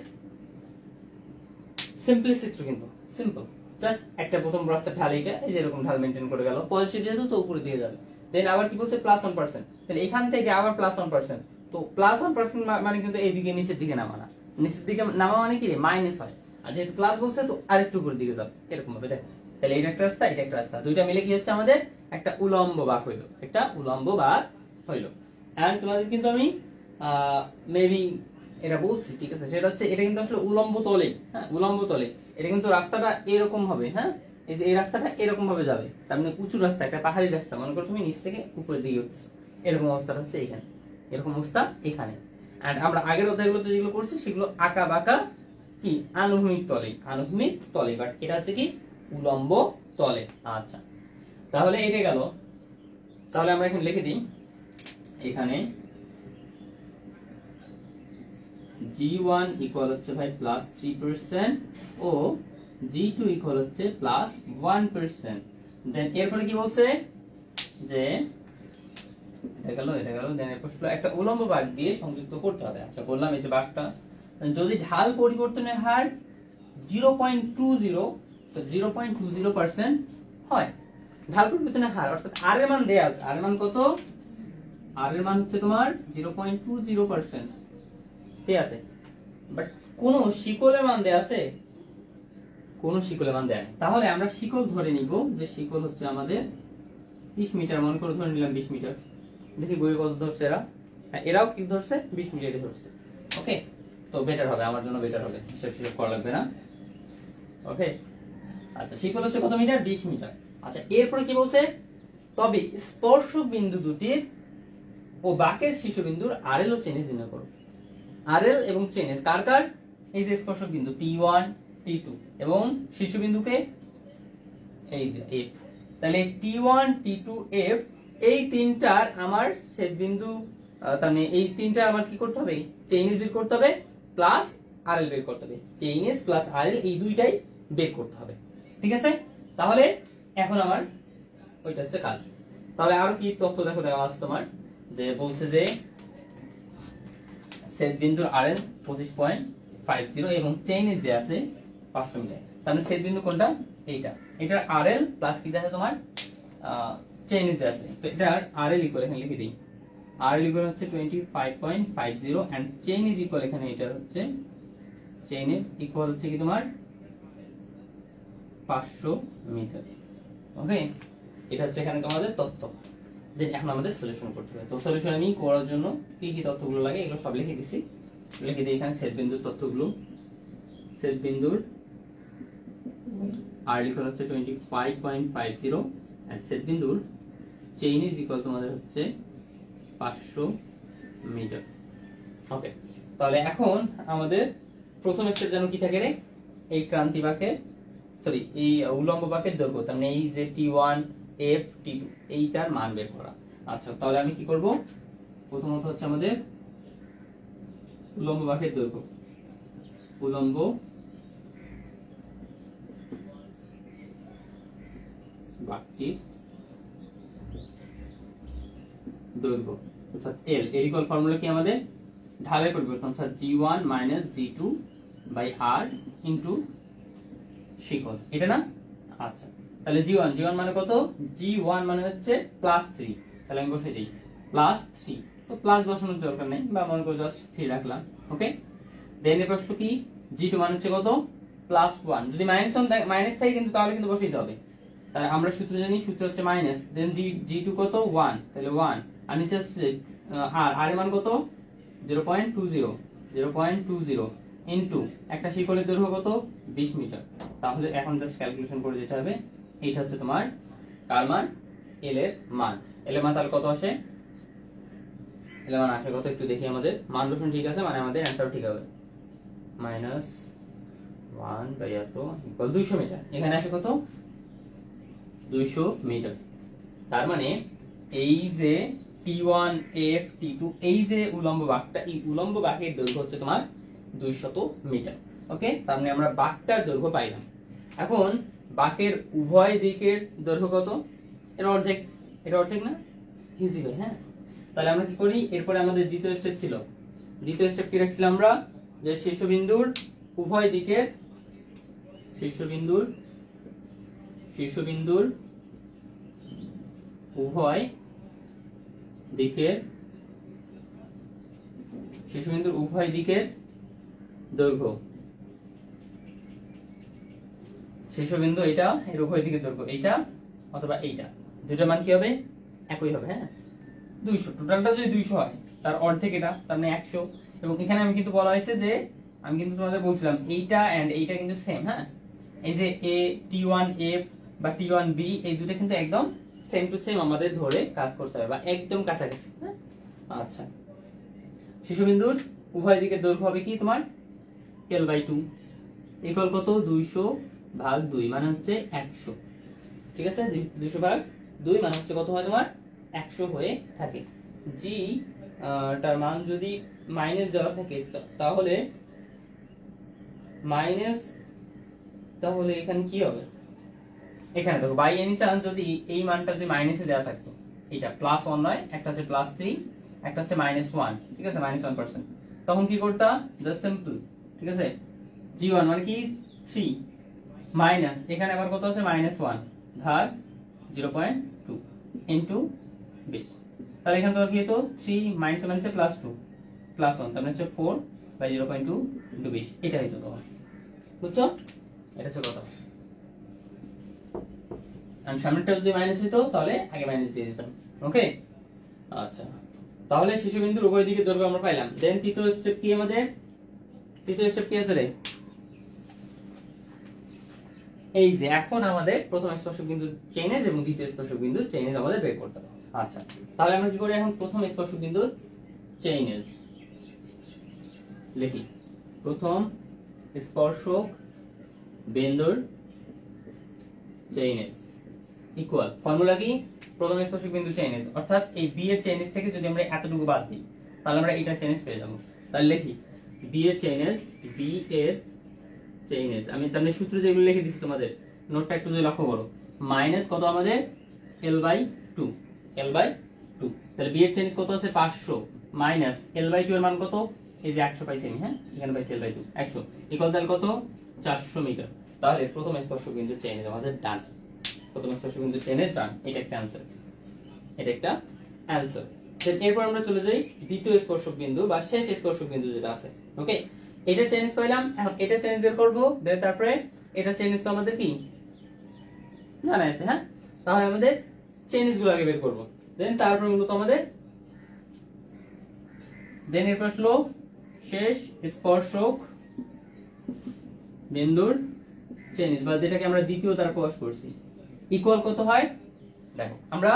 সিম্পল চিত্র, কিন্তু সিম্পল, জাস্ট একটা প্রথম রাস্তা ঢাল, এইটা এই যে এরকম ঢাল মেইনটেইন করে গেল, পজিটিভ যেহেতু তো উপরে দিয়ে যাবে। দেন আবার কি বলছে? প্লাস 1%। তাহলে এখান থেকে আবার প্লাস 1%, তো প্লাস 1% মানে কিন্তু এইদিকে নিচের দিকে নামা না, নিচের দিকে নামা মানে কি মাইনাস হয়, আর যেহেতু প্লাস বলছে তো আরেকটু উপরের দিকে যাবে, এরকম ভাবে দেখো। তাহলে এটা একটা রাস্তা, এটা একটা রাস্তা, দুইটা মিলে কি হচ্ছে আমাদের একটা উলম্ব বাঁক হইলো, একটা উলম্ব বাঁক হইলো। এন্ড তোমাদের কিন্তু আমি মেবি এটা বলছি, ঠিক আছে? সেটা হচ্ছে এটা কিন্তু আসলে উলম্ব তলে, হ্যাঁ, উলম্ব তলে এটা কিন্তু রাস্তাটা এরকম হবে, হ্যাঁ, এই যে এই রাস্তাটা এরকম ভাবে যাবে, তার মানে উঁচু রাস্তা, একটা পাহাড়ি রাস্তা, মনে করো তুমি নিচ থেকে উপরের দিকে উঠছো, এরকম অবস্থাটা হচ্ছে এখানে, এরকম অবস্থা এখানে। এন্ড আমরা আগের অধ্যায়গুলোতে যেগুলো করছি সেগুলো আঁকা বাঁকা কি আনুভূমিক তলে, আনুভূমিক তলে, বাট এটা হচ্ছে কি উলম্ব তলে। আচ্ছা, তাহলে এটা গেল। তাহলে আমরা এখন লিখে দিই এখানে G1 ইকুয়াল হচ্ছে ভাই প্লাস 3% ও G2 ইকুয়াল হচ্ছে প্লাস 1%। দেন এরপরে কি বলছে যে এটা গেল দেন এরপর একটা উলম্ব বাঁক দিয়ে সংযুক্ত করতে হবে। আচ্ছা, বললাম এই যে বাঁকটা যদি ঢাল পরিবর্তনের হার 0.20, তো 0.20% হয় ঢাল পরিবর্তনের হার, অর্থাৎ আর এর মান দেয়া আছে, আর এর মান কত? আর এর মান হচ্ছে তোমার 0.20%, ঠিক আছে? বাট কোন শিকলের মান দেয়া আছে? কোন শিকলের মান দেয়া নেই। তাহলে আমরা শিকল ধরে নিব যে শিকল হচ্ছে আমাদের 30 মিটার, মনে করে ধরে নিলাম 20 মিটার। দেখি বইয়ে কত ধরছে এরা, হ্যাঁ এরাও কি ধরছে 20 মিটারই ধরছে, ওকে? তো বেটার হবে, আমার জন্য বেটার হবে, হিসাব করা লাগবে না, ওকে? আচ্ছা, শিকল হচ্ছে কত মিটার? 20 মিটার। আচ্ছা, এরপরে কি বলছে? তবে স্পর্শক বিন্দু দুটির ও বাঁকের শীর্ষবিন্দুর আরএল ও চেনেস নির্ণয় করো। আরএল এবং চেনেস কার কার? এই যে স্পর্শক বিন্দু T1, T2 এবং শীর্ষবিন্দুকে এই যে F। তাহলে T1, T2, F এই তিনটার আমার ছেদবিন্দু, তার মানে এই তিনটা আমার কি করতে হবে? চেইনিস বের করতে হবে প্লাস আরএল বের করতে হবে, চেইনিস প্লাস আরএল এই দুইটাই বের করতে হবে, ঠিক আছে? তাহলে এখন আমার ওইটা হচ্ছে কাজ। তাহলে আরো কি তথ্য দেখো দেওয়া আছে তোমার, যে বলছে যে ছেদবিন্দুর আরএল 25.50 এবং চেইনিস দেয়া আছে 500 মিটার। তাহলে ছেদবিন্দু কোনটা? এইটা, এটার আরএল প্লাস কি দেখো তোমার চেইনিস দেয়া আছে, তো এটা আরএল ইকুয়াল এখানে লিখে দিই, আরএল ইকুয়াল হচ্ছে 25.50 এন্ড চেইনিস ইকুয়াল এখানে এটা হচ্ছে চেইনিস ইকুয়াল হচ্ছে কি তোমার 500 মিটার, ওকে? এটা হচ্ছে এখানে তোমাদের তথ্য। দেন এখন আমাদের সলিউশন করতে হবে। তো সলিউশন আমি করার জন্য কি কি তথ্যগুলো লাগে এগুলো সব লিখে দিছি, লিখে দিই এখানে ছেদবিন্দুর তথ্যগুলো। ছেদবিন্দুর আর ইকুয়াল হচ্ছে 25.50 এন্ড ছেদবিন্দুর চেইন ইজ ইকুয়াল তোমাদের হচ্ছে 500 মিটার, ওকে? তাহলে এখন আমাদের প্রথম স্টেপ যেন কি থাকে রে? এই ক্রান্তি বাঁকের এই উলম্ব বাঁকের দৈর্ঘ্য, তার মানে এই যে T1, F, T2 এইটার মান বের করা। আচ্ছা তাহলে আমি কি করব, প্রথমত হচ্ছে আমাদের উলম্ব বাঁকের দৈর্ঘ্য, উলম্ব বাঁকটির দৈর্ঘ্য অর্থাৎ এল, এর ইকুয়াল ফর্মুলা কি আমাদের ঢালের পরিবর্তন অর্থাৎ g1 g2 r ইনটু শিকল, এটা না? আচ্ছা তাহলে g1 মানে কত, g1 মানে হচ্ছে +3, তাহলে আমি বসে দিই +3, তো প্লাস বসানোর দরকার নেই বা মনে করো জাস্ট 3 রাখলাম। ওকে, দেন এর প্রশ্ন কি, g2 মানে হচ্ছে কত +1, যদি মাইনাস থাকে কিন্তু তাহলে কিন্তু বসাইতে হবে, তাই আমরা সূত্র জানি, সূত্র হচ্ছে মাইনাস, দেন g2 কত 1, তাহলে 1, আর নিচে হচ্ছে আর এর মান কত 0.20 ইনটু একটা শিকলের দৈর্ঘ্য কত 20 মিটার। তাহলে এখন জাস্ট ক্যালকুলেশন করে যেতে হবে, এইটা হচ্ছে তোমার কার মান, এল এর মান। এল এর মান তাহলে কত আসে, এল এর মান আসে কত একটু দেখি, আমাদের মান বসানো ঠিক আছে মানে আমাদের অ্যানসার ঠিক হবে, -1/2 200 মিটার, এখানে আসে কত 200 মিটার। তার মানে এই যে T1 F T2 এই যে উলম্ব বাঁকটা, এই উলম্ব বাঁকের দৈর্ঘ্য হচ্ছে তোমার 200 মিটার। ওকে, তার মানে আমরা বাঁকটার দৈর্ঘ্য পাইলাম। এখন বাঁকের উভয় দিকের দৈর্ঘ্য কত, এর অর্ধেক, এর অর্ধেক না, ইজি হয়। হ্যাঁ, তাহলে আমরা কি করি, এরপরে আমাদের দ্বিতীয় স্টেপ ছিল, দ্বিতীয় স্টেপ কি রাখছিলাম আমরা, যে শীর্ষবিন্দুর উভয় দিকের, শীর্ষবিন্দুর উভয় দিকের, শীর্ষবিন্দুর উভয় দিকের দৈর্ঘ্য, শীর্ষবিন্দু এটা, এর উভয় দিকের দৈর্ঘ্য এইটা অথবা এইটা, দুইটার মান কি হবে, একই হবে। হ্যাঁ, 200, টোটালটা যদি 200 হয় তার অর্ধেক এটা, তার মানে 100। এবং এখানে আমি কিন্তু বলা হয়েছে যে, আমি কিন্তু তোমাদের বলছিলাম এইটা এন্ড এইটা কিন্তু সেম। হ্যাঁ, এই যে এ T1F বা T1B এই দুটো কিন্তু একদম সেম টু সেম আমাদের ধরে কাজ করতে হবে বা একদম কাছাকাছি। হ্যাঁ, আচ্ছা, শীর্ষবিন্দুর উভয় দিকের দৈর্ঘ্য হবে কি তোমার L/2 ইকুয়াল কত, 200/2 মানে হচ্ছে 100। ঠিক আছে, 200/2 মানে হচ্ছে কত হয় তোমার 100 হয়ে থাকে। জি তার মান যদি মাইনাস দেওয়া থাকে তাহলে মাইনাস, তাহলে এখানে কি হবে, এখানে দেখো বাই এনি চান্স যদি এই মানটা যদি মাইনাসে দেওয়া থাকতো, এটা +1 নয়, একটা হচ্ছে +3, একটা হচ্ছে -1, ঠিক আছে, -1%, তখন কি করতাম, জাস্ট সিম্পল, ঠিক আছে, g1 মানে কি 3 মাইনাস, এখানে আবার কত আছে -1 ভাগ 0.2 ইনটু 20, তাহলে এখানে তো কি হতো 3 মাইনাস মাইনাসে +2 +1, তার মানে হচ্ছে 4/0.2 ইনটু 20, এটা হইতো তখন, বুঝছো, এটা হচ্ছে কথা। আর সামনেরটা যদি মাইনাস হইতো তাহলে আগে মাইনাস দিয়ে দিতাম। ওকে, আচ্ছা, তাহলে শীর্ষবিন্দুর উভয় দিকের দৈর্ঘ্য আমরা পাইলাম। দেন তৃতীয় স্টেপ কি আমাদের, তৃতীয় স্টেপ কি আছে রে, এই যে এখন আমাদের প্রথম স্পর্শক বিন্দু চেইনেজ এবং দ্বিতীয় স্পর্শক বিন্দু চেইনেজ আমাদের বের করতে হবে। আচ্ছা, তাহলে আমরা কি করি, এখন প্রথম স্পর্শক বিন্দুর চেইনেজ লিখি, প্রথম স্পর্শক বিন্দুর চেইনেজ ইকুয়াল ফর্মুলা কি, প্রথম স্পর্শক বিন্দু চেইনেজ অর্থাৎ এই বি এর চেইনেজ থেকে যদি আমরা এতটুকু বাদ দিই তাহলে আমরা এটা চেইনেজ পেয়ে যাব। তাহলে লিখি বি এর চেইনেজ, বি এর চেইনেজ, আমি তাহলে সূত্র যেগুলো লিখে দিচ্ছি তোমাদের নোটটা একটু যদি লক্ষ্য করো, মাইনাস কত আমাদের L/2, L/2, তাহলে বি এর চেইনেজ কত আছে 500 মাইনাস L/2 এর মান কত, এই যে 100 পাইছি আমি, হ্যাঁ এখানে পাইছি L/2 100 ইকুয়াল তাহলে কত 400 মিটার। তাহলে প্রথম স্পর্শক বিন্দু চেইনেজ আমাদের ডান, প্রথম স্পর্শক বিন্দু চেইনেজ ডান, এটা একটা অ্যানসার, এটা একটা অ্যানসার। দেন এরপর আমরা চলে যাই দ্বিতীয় স্পর্শক বিন্দু বা শেষ স্পর্শক বিন্দু যেটা আছে। ওকে, এটা চেইনেজ পাইলাম, এখন এটা চেইনেজ বের করব, দেন তারপরে এটা চেইনেজ তো আমাদের কি জানা আছে। হ্যাঁ, তাহলে আমাদের চেইনেজ গুলো আগে বের করব, দেন তারপর মূলত আমাদের দেন এর প্রশ্ন শেষ স্পর্শক বিন্দুর চেইনেজ বা যেটাকে আমরা দ্বিতীয় দ্বারা প্রকাশ করছি ইকুয়াল কত হয়। দেখো আমরা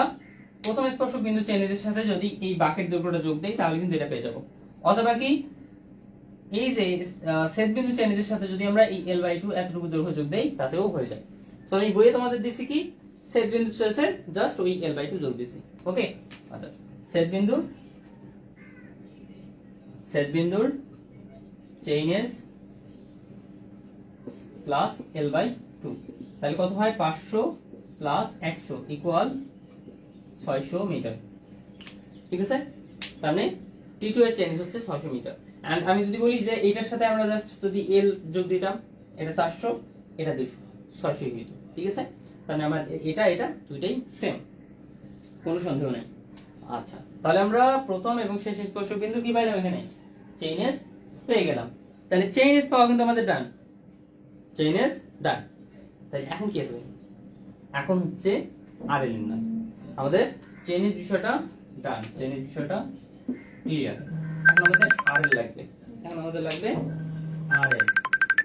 প্রথম স্পর্শক বিন্দু চেইনেজের সাথে যদি এই বাঁকের দৈর্ঘ্যটা যোগ দেই তাহলে কিন্তু এটা পেয়ে যাব, অথবা কি এই যে ছেদ বিন্দু চেইনেজের সাথে যদি আমরা এই L/2 এতটুকু দৈর্ঘ্য যোগ দেই তাতেও হয়ে যায়। তো এই বইয়ে তোমাদের দিছি কি ছেদ বিন্দু শেষে জাস্ট ওই l/2 যোগ দিছি। ওকে, আচ্ছা ছেদ বিন্দুর চেইন এজ প্লাস l/2, তাহলে কত হয় 500 প্লাস 100 ইকুয়াল 600 মিটার। ঠিক আছে, তার মানে T2 এর চেইন এজ হচ্ছে 600 মিটার। এন্ড আমি যদি বলি যে এটার সাথে আমরা জাস্ট যদি l যোগ দিতাম, এটা 400 এটা 200 600 হইত। ঠিক আছে, তাহলে আমার এটা দুইটাই সেম, কোনো সন্দেহ নেই। আচ্ছা, তাহলে আমরা প্রথম এবং শেষ স্পর্শক বিন্দু কি পাইলাম, এখানে চেইন এজ পেয়ে গেলাম। তাহলে চেইন এজ পাওয়া কিন্তু আমাদের ডান, চেইন এজ ডান। তাহলে এখন কি আসবে, এখন হচ্ছে আরএল নির্ণয়। আমাদের চেইন এজ বিষয়টা ডান, চেইন এজ বিষয়টা ক্লিয়ার। এখন আমাদের আরএল লাগবে, এখন আমাদের লাগবে আরএল।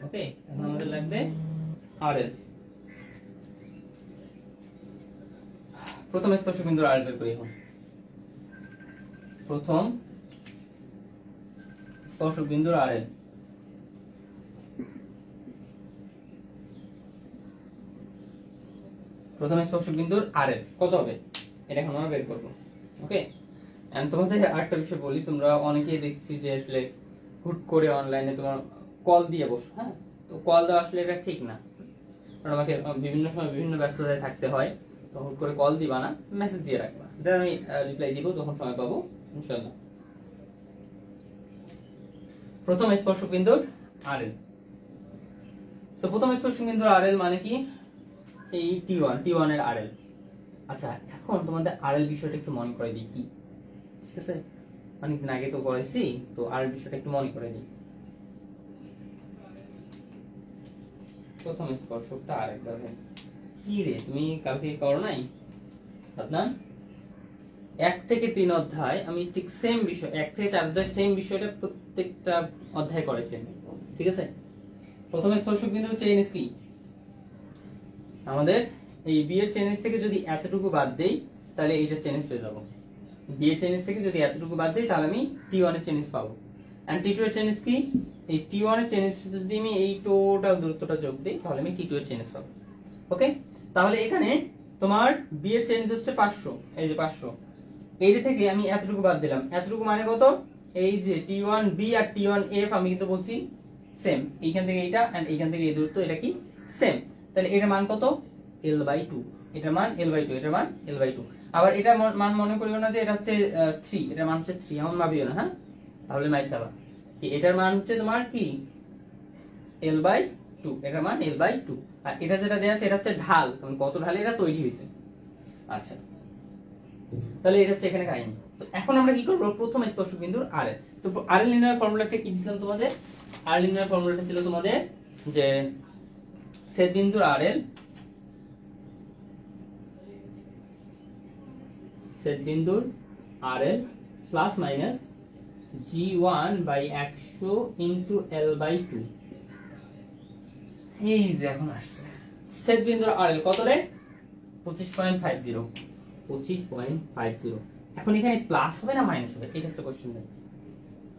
ওকে, এখন আমাদের লাগবে আরএল। প্রথম স্পর্শক বিন্দুর আরএল বের করি। এখন প্রথম স্পর্শক বিন্দুর আরএল, প্রথম স্পর্শক বিন্দুর আরএল কত হবে এটা এখন আমরা বের করব। ওকে, এন্ড তোমাদের আরেকটা বিষয় বলি, তোমরা অনেকেই দেখছি যে আসলে হুট করে অনলাইনে তোমার কল দিয়ে বসো। হ্যাঁ, তো কল দেওয়া আসলে এটা ঠিক না, কারণ আমাকে বিভিন্ন সময় বিভিন্ন ব্যস্ততায় থাকতে হয়। তো হুট করে কল দিবা না, মেসেজ দিয়ে রাখবা, এটা আমি রিপ্লাই দিব যখন সময় পাবো ইনশাআল্লাহ। প্রথম স্পর্শক বিন্দুর আরএল, তো প্রথম স্পর্শক বিন্দুর আরএল মানে কি, এই T1 এর আরএল। আচ্ছা, এখন তোমাদের আরএল বিষয়টা একটু মনে করে দিই কি, ঠিক আছে, অনেকদিন আগে তো করেছি, তো আরএল বিষয়টা একটু মনে করে দিই। প্রথম স্পর্শকটা আরেকবার কি রে, তুমি কালকে করো নাই না? 1 থেকে 3 অধ্যায় আমি ঠিক সেম বিষয়, 1 থেকে 4 অধ্যায় সেম বিষয়টা প্রত্যেকটা অধ্যায় করেছি। ঠিক আছে, প্রথম স্পর্শক বিন্দু চেইন এজ কি, আমাদের এই বি এর চেইন এজ থেকে যদি এতটুকু বাদ দেই তাহলে এইটা চেইন এজ পেয়ে যাবো। বি এর চেইন এজ থেকে যদি এতটুকু বাদ দেই তাহলে আমি T1 এর চেইন এজ পাবো। এন্ড T2 এর চেইন এজ কি, এই T1 এর চেইন এজ যদি আমি এই টোটাল দূরত্বটা যোগ দিই তাহলে আমি T2 এর চেইন এজ পাবো। ওকে, তাহলে এখানে তোমার বি এর চেইন এজ হচ্ছে 500, এই যে 500, এইটা থেকে আমি এতটুকু বাদ দিলাম, এতটুকু মানে কত, এই যে T1B আর T1F আমি কিন্তু বলছি সেম, এইখান থেকে এইটা এন্ড এইখান থেকে এই দূরত্ব এটা কি সেম, তাহলে এটার মান কত l/2, এটার মান l/2, এটার মান l/2। আবার এটা মান মনে করিও না যে এটা হচ্ছে 3, এটার মান হচ্ছে 3 এমন ভাবিও না। হ্যাঁ, তাহলে মাইল খাবা কি, এটার মান হচ্ছে তোমার কি l/2, এটার মান l/2। আর এটা যেটা দেয়া আছে এটা হচ্ছে ঢাল, কারণ কত ঢালে এটা তৈরি হয়েছে। আচ্ছা, তাহলে এটা হচ্ছে এখানে কাহিনী। তো এখন আমরা কি করব, প্রথম স্পর্শক বিন্দুর আরএল। তো আরএল নির্ণয়ের ফর্মুলাটা কি দিছিলাম তোমাদের, আরএল নির্ণয়ের ফর্মুলাটা ছিল তোমাদের যে ছেদ বিন্দুর আরএল, ছেদ বিন্দুর RL plus minus G1/100 into l/2। এই যে এখন আসছে ছেদ বিন্দুর আরএল কত রে, 25.50, 25.50। এখন এখানে প্লাস হবে না মাইনাস হবে, এটা হচ্ছে কোশ্চেন।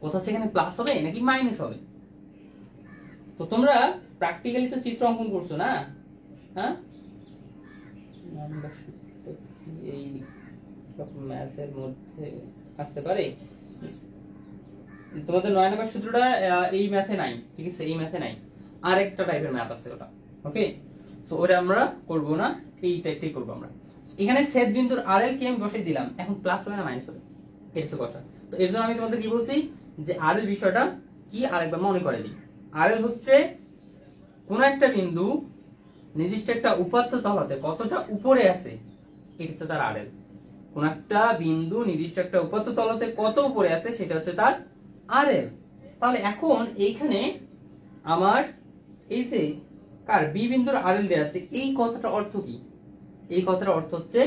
কথা হচ্ছে এখানে প্লাস হবে নাকি মাইনাস হবে। তো তোমরা প্র্যাকটিক্যালি তো চিত্র অঙ্কন করছো না, হ্যাঁ, এই ম্যাথের মধ্যে আসতে পারে, তোমাদের 9 নম্বর সূত্রটা এই ম্যাথে নাই। ঠিক আছে, এই ম্যাথে নাই, আরেকটা টাইপের ম্যাথ আছে ওটা। ওকে, সো ওটা আমরা করব না, এই টাইপটাই করব আমরা। এখানে ছেদ বিন্দুর আরএল কি আমি বসাই দিলাম, এখন প্লাস হবে না মাইনাস হবে, এটা হচ্ছে কথা। তো এর জন্য আমি তোমাদের কি বলছি যে আরএল বিষয়টা কি আরেকবার মনে করে দিই। আরএল হচ্ছে কোন একটা বিন্দু নির্দিষ্ট একটা উপাত্ত তলতে কতটা উপরে আছে, এটা হচ্ছে তার আরএল। কোন একটা বিন্দু নির্দিষ্ট একটা উপাত্ত তলতে কত উপরে আছে সেটা হচ্ছে তার আরএল। তাহলে এখন এইখানে আমার এই যে কার বি বিন্দুর আরএল দেয়া আছে, এই কথাটা অর্থ কি, এই কথাটার অর্থ হচ্ছে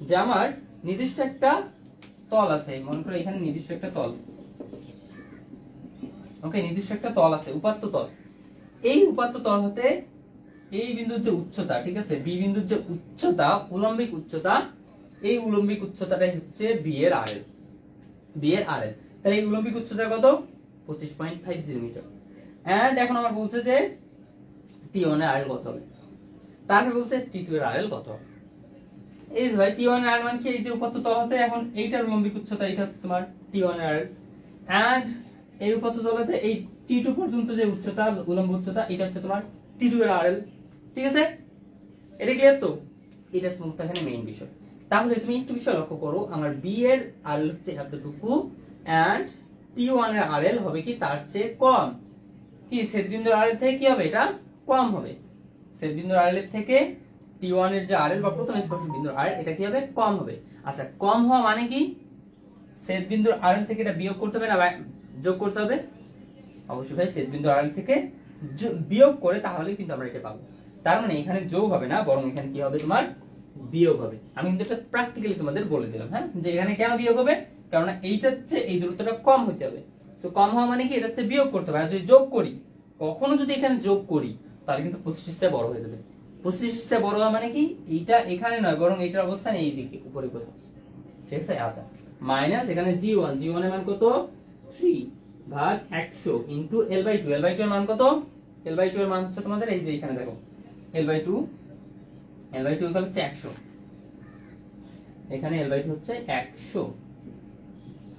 যে আমার নির্দিষ্ট একটা তল আছে, মনে করো এখানে নির্দিষ্ট একটা তল, ওকে, নির্দিষ্ট একটা তল আছে, উপাত্ত তল। এই উপাত্ত তল হতে এই বিন্দুর যে উচ্চতা, ঠিক আছে, বি বিন্দুর যে উচ্চতা, উলম্বিক উচ্চতা, এই উলম্বিক উচ্চতাটাই হচ্ছে বি এর আরএল, বি এর আরএল। তাহলে এই উলম্বিক উচ্চতা কত, 25.50 মিটার। এন্ড এখন আমার বলছে যে T1 এর আরএল কত হবে, তারপরে বলছে T2 এর আরএল কত হবে। এই যে ভাই T1 এর মান কি, এই যে উপাত্ত তলাতে এখন এইটার লম্বিক উচ্চতা, এটা হচ্ছে তোমার T1 এর এন্ড এই উপাত্ত তলাতে এই T2 পর্যন্ত যে উচ্চতা, উলম্ব উচ্চতা, এটা হচ্ছে তোমার T2 এর RL। ঠিক আছে, এটা ক্লিয়ার তো? এটা হচ্ছে এখানে মেইন বিষয়। তাহলে তুমি একটু বিষয় লক্ষ্য করো, আমার B এর RL হচ্ছে এতটুকু এন্ড T1 এর RL হবে কি তার চেয়ে কম। কি ছেদবিন্দুর RL থেকে কি হবে, এটা কম হবে। ছেদবিন্দুর RL এর থেকে T1 এর যে RL বা প্রথম স্পর্শক বিন্দুর RL, এটা কি হবে, কম হবে। আচ্ছা, কম হওয়া মানে কি? ছেদবিন্দুর RL থেকে এটা বিয়োগ করতে হবে না যোগ করতে হবে? অবশ্যই ভাই, ছেদবিন্দুর RL থেকে বিয়োগ করে তাহলে কিন্তু আমরা এটা পাবো। তার মানে এখানে যোগ হবে না, বরং এখানে কি হবে, তোমার বিয়োগ হবে। আমি কিন্তু এটা প্র্যাকটিক্যালি তোমাদের বলে দিলাম, হ্যাঁ, যে এখানে কেন বিয়োগ হবে, কারণ এইটার চেয়ে এই দূরত্বটা কম হতে হবে। সো কম হওয়া মানে কি, এটা চেয়ে বিয়োগ করতে হবে। আর যদি যোগ করি, কখনো যদি এখানে যোগ করি, তাহলে কিন্তু 25 চেয়ে বড় হয়ে যাবে। 25 চেয়ে বড় হওয়া মানে কি, এইটা এখানে নয়, বরং এইটার অবস্থান এই দিকে, উপরে কোথাও। ঠিক আছে, আচ্ছা, মাইনাস এখানে G1, G1 এর মান কত, 3 ভাগ 100 ইনটু L/2, L/2 এর মান কত, L/2 এর মান হচ্ছে তোমাদের এই যে এখানে দেখো, L/2 ইকুয়াল হচ্ছে 100, এখানে L/2 হচ্ছে 100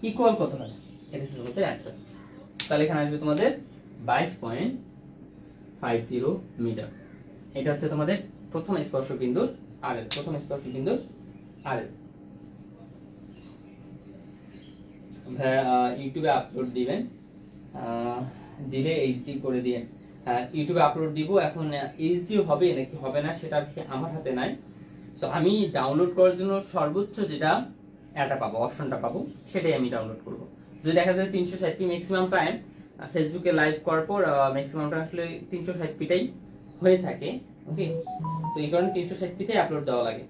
ইকুয়াল কত হয়, এটা হচ্ছে তোমাদের অ্যানসার। তাহলে এখানে আসবে তোমাদের 22.50 মিটার। এটা হচ্ছে তোমাদের প্রথম স্পর্শক বিন্দুর RL, প্রথম স্পর্শক বিন্দুর RL। ইউটিউবে আপলোড দিবেন, দিলে এইচডি করে দিয়ে ইউটিউবে আপলোড দিব। এখন এইচডি হবে নাকি হবে না সেটা আমার হাতে নাই। সো আমি ডাউনলোড করার জন্য সর্বোচ্চ যেটা এটা পাবো, অপশনটা পাবো, সেটাই আমি ডাউনলোড করব। যদি দেখা যায় 360p ম্যাক্সিমাম টাইম ফেসবুকে লাইভ করার পর ম্যাক্সিমাম টাইম আসলে 360pটাই হয়ে থাকে। ওকে, তো এই কারণে 360pতে আপলোড দেওয়া লাগে।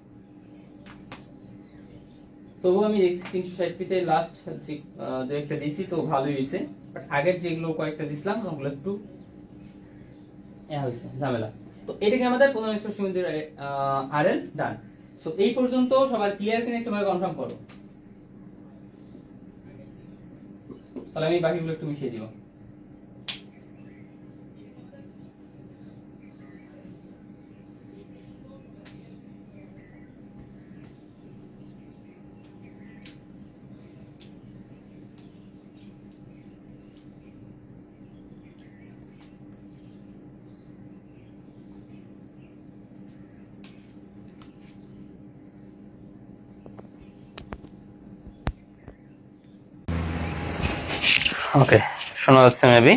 তবু আমি দেখছি 360pতে লাস্ট যে একটা দিছি তো ভালোই হয়েছে, বাট আগের যেগুলো কয়েকটা দিছিলাম ওগুলো একটু হয়েছে ঝামেলা। তো এটাকে আমাদের প্রথম স্পর্শক বিন্দুর RL ডান। সো এই পর্যন্ত সবার ক্লিয়ার কিনা একটু কনফার্ম করো, তাহলে আমি বাকিগুলো একটু মিশিয়ে দিব। ওকে, শোনা যাচ্ছে মেবি?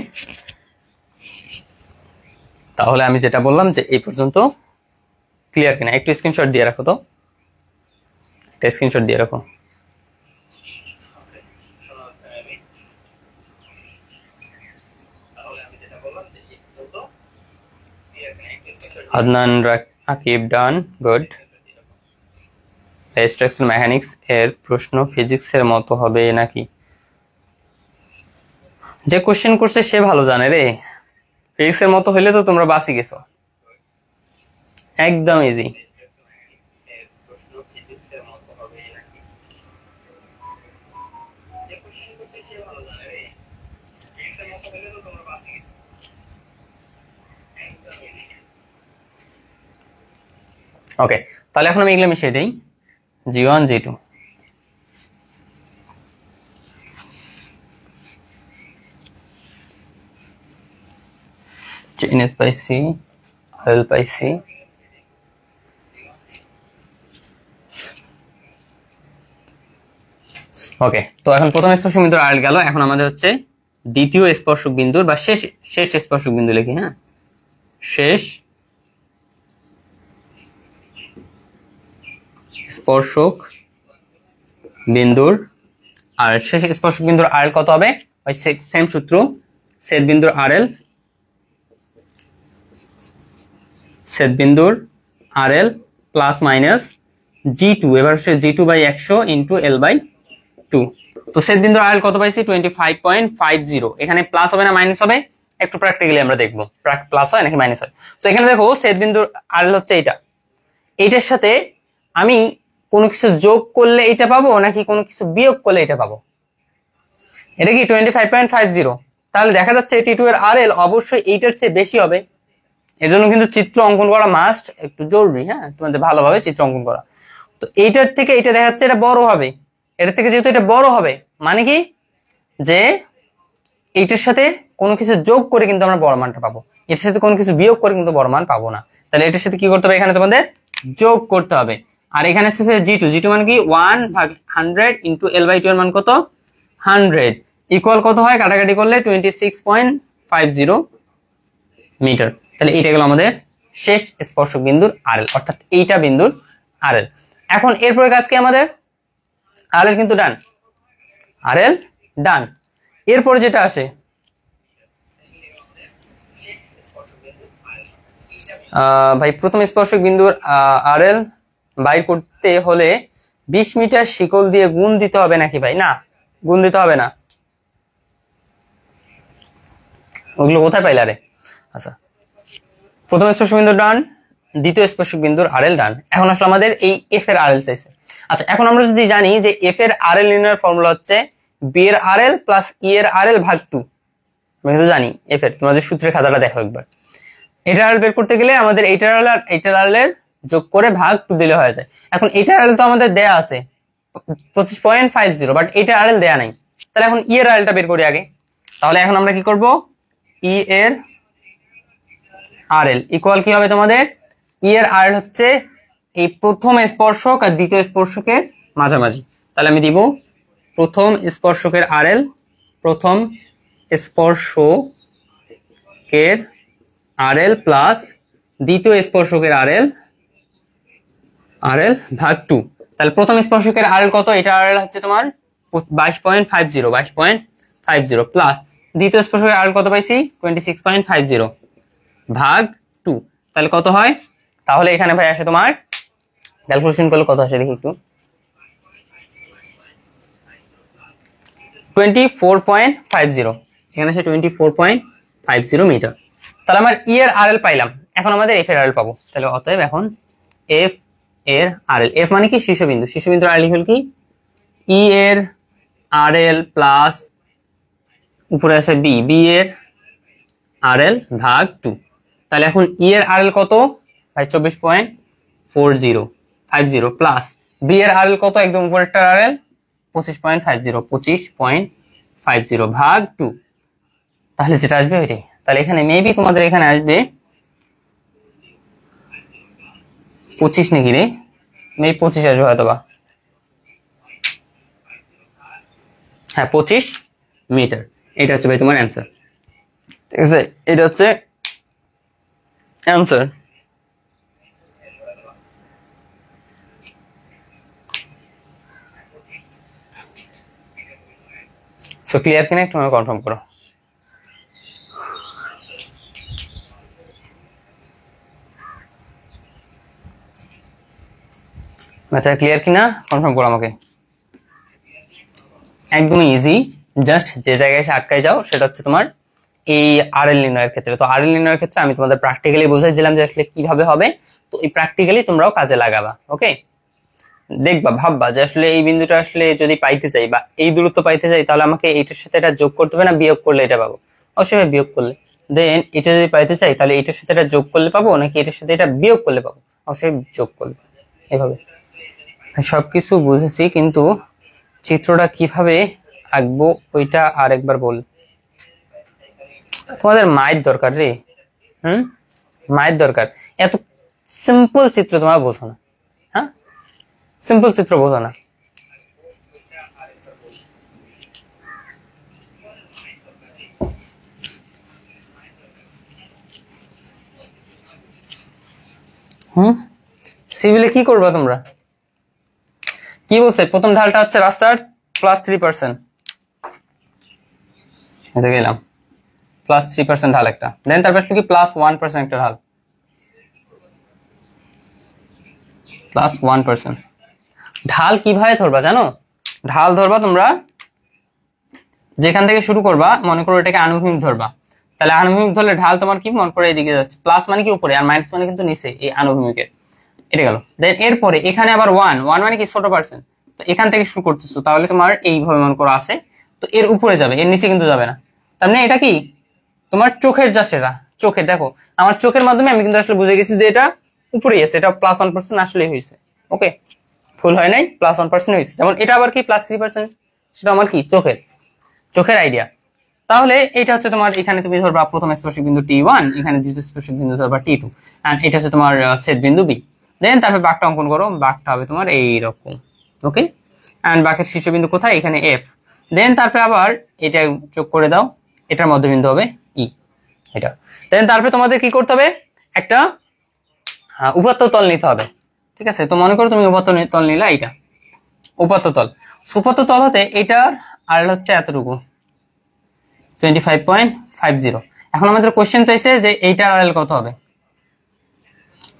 তাহলে আমি যেটা বললাম যে এই পর্যন্ত ক্লিয়ার কিনা একটু স্ক্রিনশট দিয়ে রাখো তো, একটা স্ক্রিনশট দিয়ে রাখো। আদনান আকিব ডান, গুড। স্ট্রাকচার মেকানিক্স এর প্রশ্ন ফিজিক্সের মতো হবে নাকি? যে কোশ্চেন করছে সে ভালো জানে রে, ফিজিক্সের মতো হইলে তো তোমরা বাঁচি গেছো, একদম ইজি। ওকে, তাহলে এখন আমি এগুলো মিশিয়ে দিই, G1 G2, NS by C, RL by C, ওকে। তো এখন প্রথম স্পর্শক বিন্দুর RL গেল, এখন আমাদের হচ্ছে দ্বিতীয় স্পর্শক বিন্দুর বা শেষ স্পর্শক বিন্দু লিখি, হ্যাঁ, শেষ স্পর্শক বিন্দুর আর শেষ স্পর্শক বিন্দুর RL কত হবে, ওই সেম সূত্র, ছেদ বিন্দুর RL, ছেদ বিন্দুর RL প্লাস মাইনাস G2, এবার হচ্ছে G2 বাই 100 ইন্টু L/2। তো ছেদ বিন্দুর RL কত পাইছি, 25.50। এখানে প্লাস হবে না মাইনাস হবে, একটু প্র্যাকটিক্যালি আমরা দেখবো প্লাস হয় নাকি মাইনাস হয়। তো এখানে দেখো ছেদ বিন্দুর RL হচ্ছে এইটার সাথে আমি কোনো কিছু যোগ করলে এটা পাবো নাকি কোনো কিছু বিয়োগ করলে এটা পাবো, এটা কি 25.50। তাহলে দেখা যাচ্ছে T2 এর RL অবশ্যই এইটার চেয়ে বেশি হবে। এর জন্য কিন্তু চিত্র অঙ্কন করা মাস্ট, একটু জরুরি, হ্যাঁ, তোমাদের ভালোভাবে চিত্র অঙ্কন করা। তো এইটার থেকে এটা দেখা যাচ্ছে এটা বড় হবে, এটার থেকে যেহেতু এটা বড় হবে মানে কি যে এইটার সাথে কোনো কিছু যোগ করে কিন্তু আমরা বড় মানটা পাবো, এটার সাথে কোনো কিছু বিয়োগ করে কিন্তু বড় মান পাবো না। তাহলে এটার সাথে কি করতে হবে, এখানে তোমাদের যোগ করতে হবে। আর এখানে আছে জি টু মানে কি 1/100 ইন্টু L/2 এর মান কত 100 ইকুয়াল কত হয়, কাটাকাটি করলে 26.50 মিটার। তাহলে এটা গেল আমাদের শেষ স্পর্শক বিন্দুর আরএল, অর্থাৎ এইটা বিন্দুর আরএল। এখন এরপরে কাজ কি আমাদের, আরএল কিন্তু ডান, আরএল ডান। এরপরে যেটা আসে ভাই প্রথম স্পর্শক বিন্দুর আরএল বাইর করতে হলে 20 মিটার শিকল দিয়ে গুণ দিতে হবে নাকি ভাই? না, গুণ দিতে হবে না। ওগুলো কোথায় পাইলা রে? আচ্ছা, প্রথম স্পর্শক বিন্দুর ডান, দ্বিতীয় স্পর্শক বিন্দুর আরএল ডান। এখন আসলে আমাদের এই এফ এর আরএল চাইছে। আচ্ছা, এখন আমরা যদি জানি যে এফ এর আরএল নির্ণয়ের ফর্মুলা হচ্ছে বি এর আরএল প্লাস ই এর আরএল ভাগ 2, আমরা কিন্তু জানি এফ এর, তোমরা যে সূত্রের খাতাটা দেখো একবার। এটার আরএল বের করতে গেলে আমাদের এইটার আরএল আর এইটার আরএল এর যোগ করে ভাগ 2 দিলে হয়ে যায়। এখন এইটার আরএল তো আমাদের দেয়া আছে 25.50, বাট এইটার আরএল দেয়া নাই। তাহলে এখন ই এর আরএলটা বের করি আগে। তাহলে এখন আমরা কি করব, ই এর আরএল ইকুয়াল কি হবে তোমাদের, ই এর আরএল হচ্ছে এই প্রথম স্পর্শক আর দ্বিতীয় স্পর্শকের মাঝামাঝি। তাহলে আমি দিব প্রথম স্পর্শকের আরএল, প্রথম স্পর্শকের আরএল প্লাস দ্বিতীয় স্পর্শকের আরএল, আরএল ভাগ 2। তাহলে প্রথম স্পর্শকের আরএল কত, এটা আরএল হচ্ছে তোমার 22.50 প্লাস দ্বিতীয় স্পর্শকের আরএল কত পাইছি 26.50 ভাগ 2। তাহলে কত হয়, তাহলে এখানে ভাই আসে তোমার ক্যালকুলেশন করলে কত আসে দেখি একটু, 24.50, এখানে আসে 24.50 মিটার। তাহলে আমার ই এর আরএল পাইলাম, এখন আমাদের এফ এর আরএল পাবো। তাহলে অতএব এখন এফ এর আরএল, এফ মানে কি শীর্ষবিন্দু, শীর্ষবিন্দুর আরএল লিখল কি ই এর আরএল প্লাস উপরে আছে বি, বি এর আরএল ভাগ 2। তাহলে এখন ই এর আরএল কত ভাই 24.4050 প্লাস বি এর আরএল কত, একদম উপরেরটার আরএল 25.50 ভাগ 2। তাহলে যেটা আসবে ওইটাই। তাহলে এখানে মেবি তোমাদের এখানে আসবে 25 নাকি রে, মেবি 25 আসবে হয়তো বা, হ্যাঁ 25 মিটার। এটা হচ্ছে ভাই তোমার অ্যান্সার, ঠিক আছে, এটা হচ্ছে অ্যান্সার। সো ক্লিয়ার কিনা একটু আমাকে কনফার্ম করো। ম্যাথটা ক্লিয়ার কিনা কনফার্ম করো আমাকে। একদমই ইজি, জাস্ট যে জায়গায় এসে আটকায় যাও সেটা হচ্ছে তোমার এই আরএল নির্ণয়ের ক্ষেত্রে। তো আরএল নির্ণয়ের ক্ষেত্রে আমি তোমাদের প্র্যাকটিক্যালি বুঝাই দিলাম যে আসলে কিভাবে হবে, তো এই প্র্যাকটিক্যালি তোমরাও কাজে লাগাবা। ওকে, দেখবা ভাববা যে আসলে এই বিন্দুটা আসলে যদি পাইতে চাই বা এই দূরত্ব পাইতে চাই, তাহলে আমাকে এইটার সাথে এটা যোগ করতে হবে না বিয়োগ করলে এটা পাবো? অবশ্যই বিয়োগ করলে। দেন এটা যদি পাইতে চাই তাহলে এটার সাথে এটা যোগ করলে পাবো নাকি এটার সাথে এটা বিয়োগ করলে পাবো? অবশ্যই যোগ করলে। এভাবে সবকিছু বুঝেছি, কিন্তু চিত্রটা কিভাবে আঁকবো ওইটা আর একবার বল। তোমাদের মায়ের দরকার রে, মায়ের দরকার। এত সিম্পল চিত্র তোমরা বোঝো না, হ্যাঁ সিম্পল চিত্র বোঝো না। সিভিলে কি করবা তোমরা, কি বলছে প্রথম ঢালটা হচ্ছে রাস্তার +3%, গেলাম +3% ঢাল একটা, দেন তারপর কি +1% একটা ঢাল, +1%। ঢাল কিভাবে ধরবা জানো, ঢাল ধরবা তোমরা যেখান থেকে শুরু করবা, মনে করো এটাকে আনুভূমিক ধরবা। তাহলে আনুভূমিক ধরলে ঢাল তোমার কি মনে করো এইদিকে যাচ্ছে, প্লাস মানে কি উপরে আর মাইনাস মানে কিন্তু নিচে, এই আনুভূমিকের। এটা গেল। দেন এরপরে এখানে আবার 1 মানে কি ছোট পার্সেন্ট, তো এখান থেকে শুরু করতেছো, তাহলে তোমার এইভাবে মনে করো আছে, তো এর উপরে যাবে, এর নিচে কিন্তু যাবে না। তার মানে এটা কি তোমার চোখের, জাস্ট এটা চোখের, দেখো আমার চোখের মাধ্যমে আমি কিন্তু আসলে বুঝে গেছি যে এটা উপরেই আছে, এটা +1% আসলেই হয়েছে। ওকে, ফুল হয় নাই, +1% হয়েছে। যেমন এটা আবার কি +3%, সেটা আমার কি চোখের আইডিয়া। তাহলে এটা হচ্ছে তোমার, এখানে তুমি ধরবা প্রথম স্পর্শক বিন্দু T1, এখানে দ্বিতীয় স্পর্শক বিন্দু ধরবা T2, এন্ড এটা হচ্ছে তোমার ছেদ বিন্দু B। দেন তারপর বাঁকটা অঙ্কন করো, বাঁকটা হবে তোমার এইরকম। ওকে, এন্ড বাঁকের শীর্ষবিন্দু কোথায়? এখানে F। দেন তারপরে আবার এটা যোগ করে দাও, এটার মধ্যবিন্দু হবে E, এটা। দেন তারপরে তোমাদের কি করতে হবে? একটা উপাত্ত তল নিতে হবে, ঠিক আছে? তো মনে করো তুমি উপাত্ত তল নিলা, এইটা উপাত্ত তল। উপাত্ত তল হতে এটার আর হচ্ছে এতটুকু 25.50। এখন আমাদের কোশ্চেন চাইছে যে এইটার আরএল কত হবে,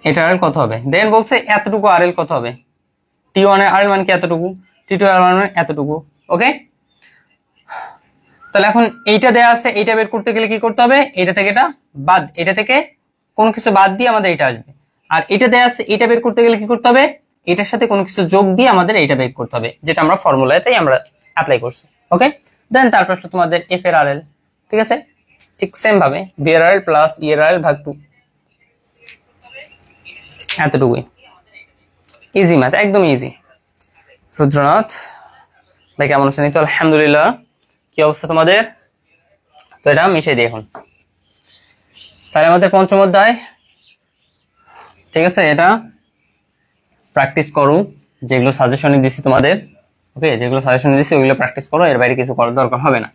এটার আরএল কত হবে। দেন বলছে এতটুকু আরএল কত হবে, T1 এর আরএল মানে কি এতটুকু, T2 এর আরএল মানে এতটুকু। ওকে, তাহলে এখন এইটা দেয়া আছে, এইটা বের করতে গেলে কি করতে হবে? এটা থেকে এটা বাদ, এটা থেকে কোনো কিছু বাদ দিয়ে আমাদের এটা আসবে। আর এটা দেয়া আছে, এটা বের করতে গেলে কি করতে হবে? এটার সাথে কোনো কিছু যোগ দিয়ে আমাদের এটা বের করতে হবে, যেটা আমরা ফর্মুলাতেই আমরা অ্যাপ্লাই করছি। ওকে, দেন তারপর তোমাদের এফ এর আরএল, ঠিক আছে? ঠিক সেম ভাবে বি এর আরএল প্লাস ই এর আরএল ভাগ 2, এতটুকুই। ইজি ম্যাথ, একদম ইজি। রুদ্রনাথ ভাই কেমন আছেন? তো আলহামদুলিল্লাহ। কি অবস্থা তোমাদের? তো এটা মিশিয়ে দিই এখন। তাহলে আমাদের পঞ্চম অধ্যায়, ঠিক আছে? এটা প্র্যাকটিস করো, যেগুলো সাজেশনে দিছি তোমাদের। ওকে, যেগুলো সাজেশনে দিছি ওইগুলো প্র্যাকটিস করো, এর বাইরে কিছু করার দরকার হবে না।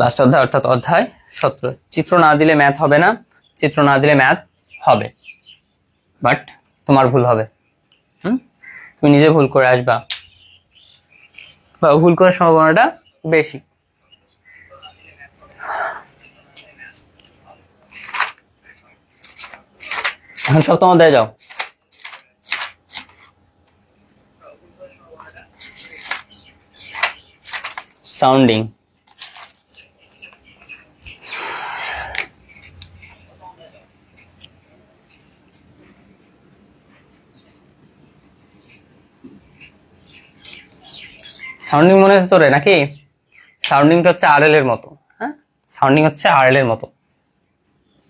লাস্ট অধ্যায় অর্থাৎ অধ্যায় 17। চিত্র না দিলে ম্যাথ হবে না, চিত্র না দিলে ম্যাথ হবে, বাট তোমার ভুল হবে। তুমি নিজে ভুল করে আসবা, বা ভুল করার সম্ভাবনাটা বেশি। এখন সপ্তম অধ্যায়ে যাও। সাউন্ডিং। সাউন্ডিং মনে হচ্ছে তোরে নাকি? সাউন্ডিংটা হচ্ছে আরএল এর মতো। হ্যাঁ, সাউন্ডিং হচ্ছে আরএল এর মতো।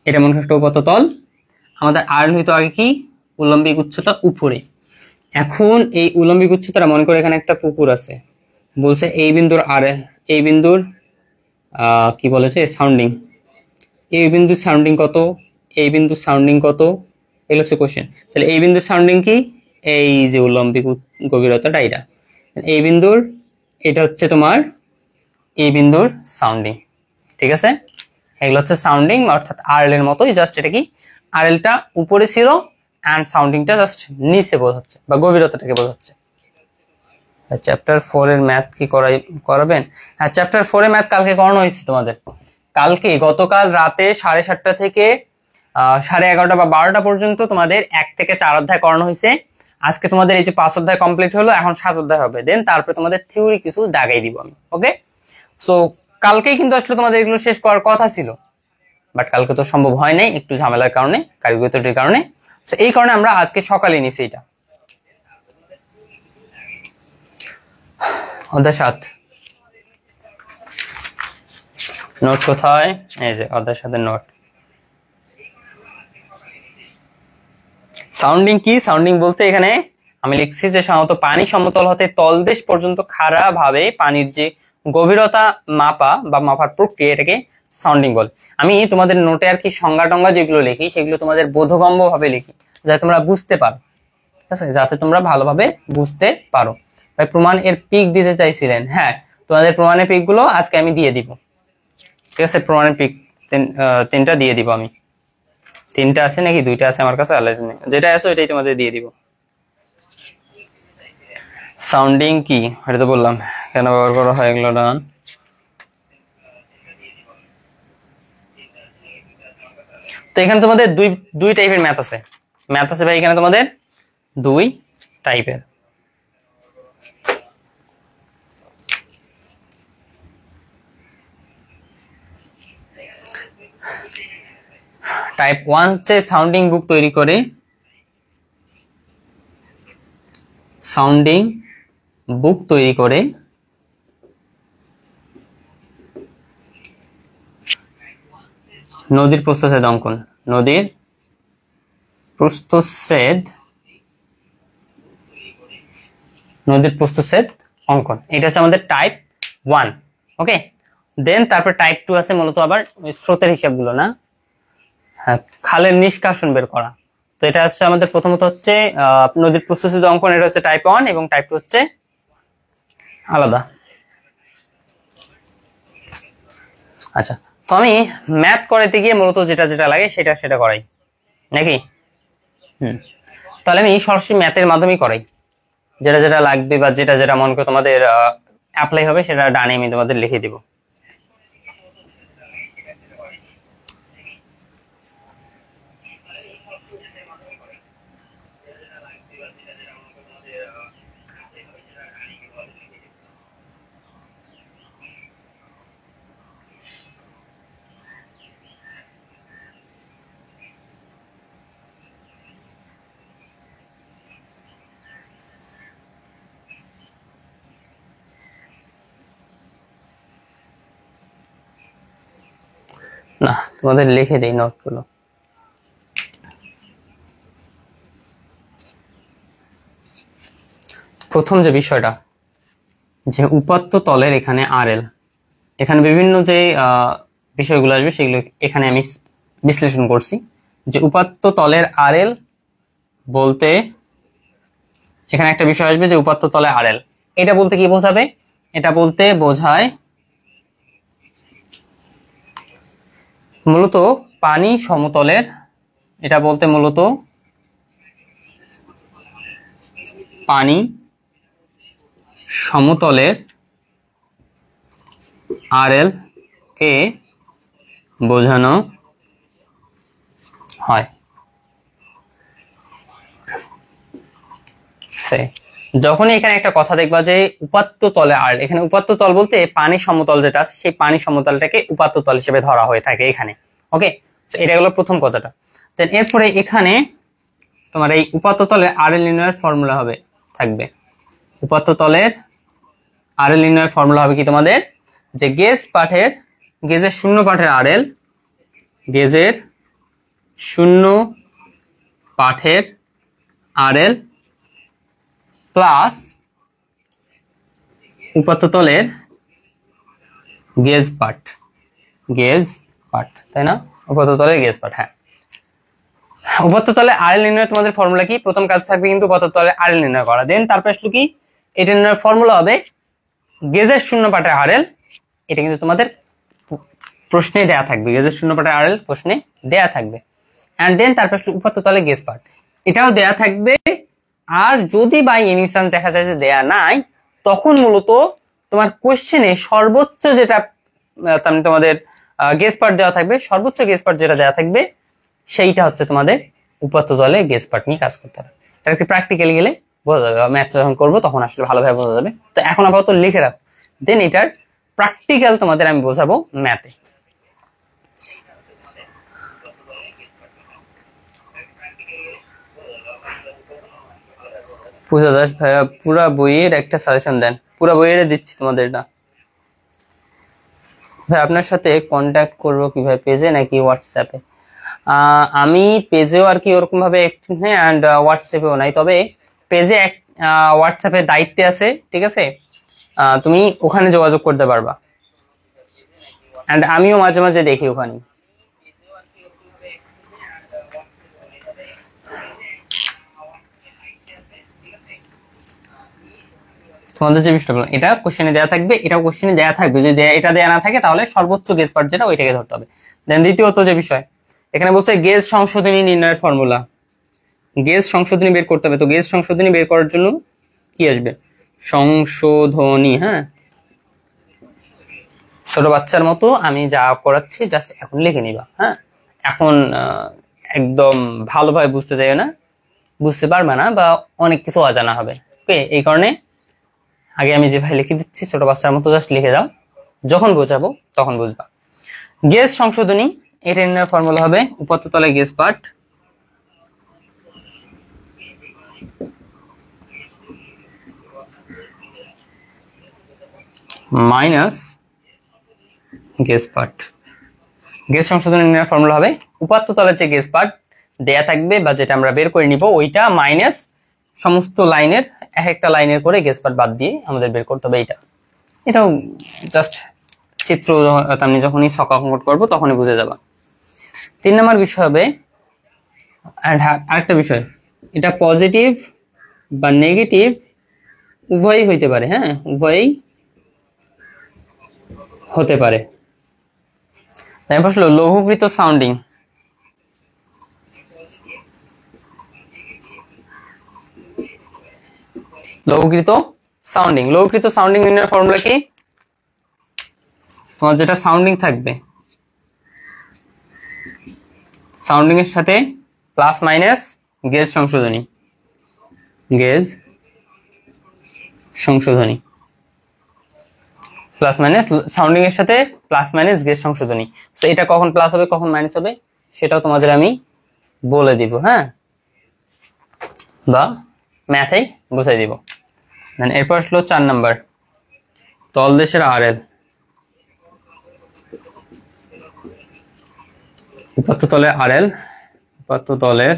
এটা মনে করো কত তল, আমাদের আরএল হইতো আগে কি উলম্বিক উচ্চতা উপরে। এখন এই উলম্বিক উচ্চতাটা মনে করো এখানে একটা পুকুর আছে, বলছে এই বিন্দুর আরএল, এই বিন্দুর কি বলেছে সাউন্ডিং, এই বিন্দুর সাউন্ডিং কত, এই বিন্দুর সাউন্ডিং কত, এগুলো হচ্ছে কোশ্চেন। তাহলে এই বিন্দুর সাউন্ডিং কি, এই যে উলম্বিক গভীরতাটা এটা, এই বিন্দুর এটা হচ্ছে তোমার এই বিন্দুর সাউন্ডিং, ঠিক আছে? এগুলো হচ্ছে সাউন্ডিং, অর্থাৎ আরএল এর মতোই, জাস্ট এটা কি আরএলটা উপরে ছিল এন্ড সাউন্ডিংটা জাস্ট নিচে বোঝাচ্ছে বা গভীরতাটাকে বোঝাচ্ছে। চ্যাপ্টার 4 এর ম্যাথ কি করাবেন? হ্যাঁ, চ্যাপ্টার 4 এর ম্যাথ কালকে করানো হয়েছে তোমাদের। কালকে গতকাল রাতে 7:30 থেকে 11:30 বা 12টা পর্যন্ত তোমাদের 1 থেকে 4 অধ্যায় করানো হয়েছে। আজকে তোমাদের এই যে 5 অধ্যায় কমপ্লিট হলো, এখন 7 অধ্যায় হবে। দেন তারপরে তোমাদের থিওরি কিছু দাগাই দিব আমি। ওকে, সো কালকেই কিন্তু আসলে তোমাদের এগুলো শেষ করার কথা ছিল, বাট কালকে তো সম্ভব হয় নাই, একটু ঝামেলার কারণে, কারিগরি ত্রুটির কারণে। সো এই কারণে আমরা আজকে সকালে নিছি এটা। অধ্যায় 7 নোট কোথায়? এই যে অধ্যায় 7 এর নোট। সাউন্ডিং কি? সাউন্ডিং বলতে এখানে আমি লিখছি যে সাধারণত পানি সমতল হতে তলদেশ পর্যন্ত খাড়া ভাবে পানির যে গভীরতা মাপা বা মাপার প্রক্রিয়া, এটাকে সাউন্ডিং বলে। আমি তোমাদের নোটে আর কি সংজ্ঞা টঙ্গা যেগুলো লিখি সেগুলো তোমাদের বোধগম্য ভাবে লিখি, যাতে তোমরা বুঝতে পারো, ঠিক আছে? যাতে তোমরা ভালোভাবে বুঝতে পারো। ভাই প্রমাণ এর পিক দিতে চাইছিলেন, হ্যাঁ তোমাদের প্রমাণের পিক গুলো আজকে আমি দিয়ে দিব, ঠিক আছে? প্রমাণের পিক 3টা দিয়ে দিব আমি। 3টা আছে নাকি 2টা আছে আমার কাছে, আলাদা নেই, যেটা আছে ওইটাই তোমাদের দিয়ে দিব। সাউন্ডিং কি এটা তো বললাম, কেন ব্যবহার করা হয় এগুলো না। তো এখানে তোমাদের দুই টাইপের ম্যাথ আছে ভাই, এখানে তোমাদের 2 টাইপের। টাইপ 1 হচ্ছে সাউন্ডিং বুক তৈরি করে, সাউন্ডিং বুক তৈরি করে নদীর প্রস্থচ্ছেদ অঙ্কন, নদীর প্রস্থচ্ছেদ, নদীর প্রস্থচ্ছেদ অঙ্কন, এটা হচ্ছে আমাদের টাইপ 1। ওকে, দেন তারপর টাইপ 2 আছে মূলত আবার স্রোতের হিসাবগুলো না, হ্যাঁ, খালের নিষ্কাশন বের করা। তো এটা হচ্ছে আমাদের প্রথমত হচ্ছে নদীর প্রস্থচ্ছেদ অঙ্কন, এটা হচ্ছে টাইপ 1 এবং টাইপ 2 হচ্ছে আলাদা। আচ্ছা, তো আমি ম্যাথ করাইতে গিয়ে মূলত যেটা যেটা লাগে সেটা সেটা করাই নাকি? তাহলে আমি সরাসরি ম্যাথের মাধ্যমেই করাই, যেটা যেটা লাগবে বা যেটা যেটা মনে করে তোমাদের অ্যাপ্লাই হবে সেটা ডানে আমি তোমাদের লিখে দিব। না, তোমাদের লিখে দেই নোটগুলো। প্রথম যে বিষয়টা, যে উপাত্ত তলের এখানে আরএল, এখানে বিভিন্ন যে বিষয়গুলো আসবে সেগুলো এখানে আমি বিশ্লেষণ করছি। যে উপাত্ত তলের আরএল বলতে এখানে একটা বিষয় আসবে যে উপাত্ত তলে আরএল, এটা বলতে কি বোঝাবে? এটা বলতে বোঝায় মূলত পানি সমতলের, এটা বলতে মূলত পানি সমতলের আরএল কে বোঝানো হয়। যখনই এখানে একটা কথা দেখবা যে উপাত্ত তলে আর, এখানে উপাত্ত তল বলতে পানি সমতল যেটা আছে সেই পানি সমতলটাকে উপাত্ত তল হিসেবে ধরা হয়ে থাকে এখানে। ওকে, এটা হলো প্রথম কথাটা। দেন এরপরে এখানে তোমার এই উপাত্ত তলের আরএল নির্ণয়ের ফর্মুলা হবে থাকবে। উপাত্ত তলের আরএল নির্ণয়ের ফর্মুলা হবে কি তোমাদের, যে গেজের শূন্য পাঠের আরএল, গেজের শূন্য পাঠের আরএল প্লাস উপাত্ত তলের গেজ পাঠ, তাই না? উপাত্ত তলের গেজ পাঠ, হ্যাঁ। উপাত্ত তলে আরএল নির্ণয় তোমাদের ফর্মুলা কি? প্রথম কাজ থাকবে কিন্তু উপাত্ত তলে আরএল নির্ণয় করা। দেন তারপর আসলো কি, এটা নির্ণয়ের ফর্মুলা হবে গেজের শূন্য পাঠের আরএল, এটা কিন্তু তোমাদের প্রশ্নে দেয়া থাকবে, গেজের শূন্য পাঠের আরএল প্রশ্নে দেয়া থাকবে। এন্ড দেন তারপর আসলো উপাত্ত তলে গেজ পাঠ, এটাও দেয়া থাকবে। আর যদি বাই এনি চান্স দেখা যায় যে দেয়া নাই, তখন মূলত তোমার কোশ্চেনে সর্বোচ্চ যেটা তোমাদের গেজ পার্ট দেওয়া থাকবে, সর্বোচ্চ গেজ পার্ট যেটা দেওয়া থাকবে সেইটা হচ্ছে তোমাদের উপাত্ত তলে গেজ পার্ট নিয়ে কাজ করতে হবে। এটা একটু প্র্যাকটিক্যালি গেলে বোঝা যাবে, ম্যাথ যখন করবো তখন আসলে ভালোভাবে বোঝা যাবে। তো এখন আপাতত লিখে রাখো, দেন এটার প্র্যাকটিক্যাল তোমাদের আমি বোঝাবো ম্যাথে। পূজা দাস ভাইয়া পুরা বইয়ের একটা সাজেশন দেন। পুরা বইয়ের দিচ্ছি তোমাদের এটা। ভাই আপনার সাথে কন্ট্যাক্ট করবো কিভাবে, পেজে নাকি হোয়াটসঅ্যাপে? আমি পেজেও আর কি ওরকম ভাবে অ্যাক্টিভ নেই, অ্যান্ড হোয়াটসঅ্যাপেও নাই। তবে পেজে হোয়াটসঅ্যাপে দায়িত্বে আছে, ঠিক আছে? তুমি ওখানে যোগাযোগ করতে পারবা, অ্যান্ড আমিও মাঝে মাঝে দেখি ওখানে। তোমাদের যে বিষয়গুলো এটা কোশ্চেনে দেওয়া থাকবে, এটাও কোশ্চেনে দেওয়া থাকবে। যদি এটা দেওয়া না থাকে তাহলে সর্বোচ্চ গেজ পার্ট যেটা ওইটাকে ধরতে হবে। দেন দ্বিতীয়ত যে বিষয় এখানে বলছে গেজ সংশোধনী নির্ণয়ের ফর্মুলা, গেজ সংশোধনী বের করতে হবে। তো গেজ সংশোধনী বের করার জন্য কি আসবে? সংশোধনী, হ্যাঁ। ছোট বাচ্চার মতো আমি যা করাচ্ছি জাস্ট এখন লিখে নিবা, হ্যাঁ। এখন একদম ভালোভাবে বুঝতে চাইও না, বুঝতে পারবে না বা অনেক কিছু অজানা হবে। ওকে, এই কারণে আগে আমি যেভাবে লিখে দিচ্ছি ছোট বাচ্চার মতো জাস্ট লিখে দাও, যখন বোঝাবো তখন বুঝবা। গেজ সংশোধনী, এটা নির্ণয়ের ফর্মুলা হবে উপাত্ত তলে gauge part minus gauge part. Gauge সংশোধনী নির্ণয়ের ফর্মুলা হবে উপাত্ত তলের যে গেজ পার্ট দেয়া থাকবে বা যেটা আমরা বের করে নিব ওইটা মাইনাস সমস্ত লাইনের এক একটা লাইনের করে গেজ পার্ট বাদ দিয়ে আমাদের বের করতে হবে এটাও জাস্ট চিত্র আমি যখনই ছক অঙ্কন করবো তখনই বুঝে যাবা। 3 নম্বর বিষয় হবে আরেকটা বিষয়, এটা পজিটিভ বা নেগেটিভ উভয়ই হইতে পারে, হ্যাঁ উভয়ই হতে পারে। তারপর আসলো লঘুকৃত সাউন্ডিং। লঘুকৃত সাউন্ডিং নির্ণয়ের ফর্মুলা কি? তোমার যেটা সাউন্ডিং থাকবে, সাউন্ডিং এর সাথে প্লাস মাইনাস গেজ সংশোধনী প্লাস মাইনাস সাউন্ডিং এর সাথে প্লাস মাইনাস গেজ সংশোধনী। তো এটা কখন প্লাস হবে কখন মাইনাস হবে সেটাও তোমাদের আমি বলে দিব, হ্যাঁ বা ম্যাথেই বুঝাই দিব। এরপর আসলো 4 নাম্বার তলদেশের আরএল। উপাত্ত তলের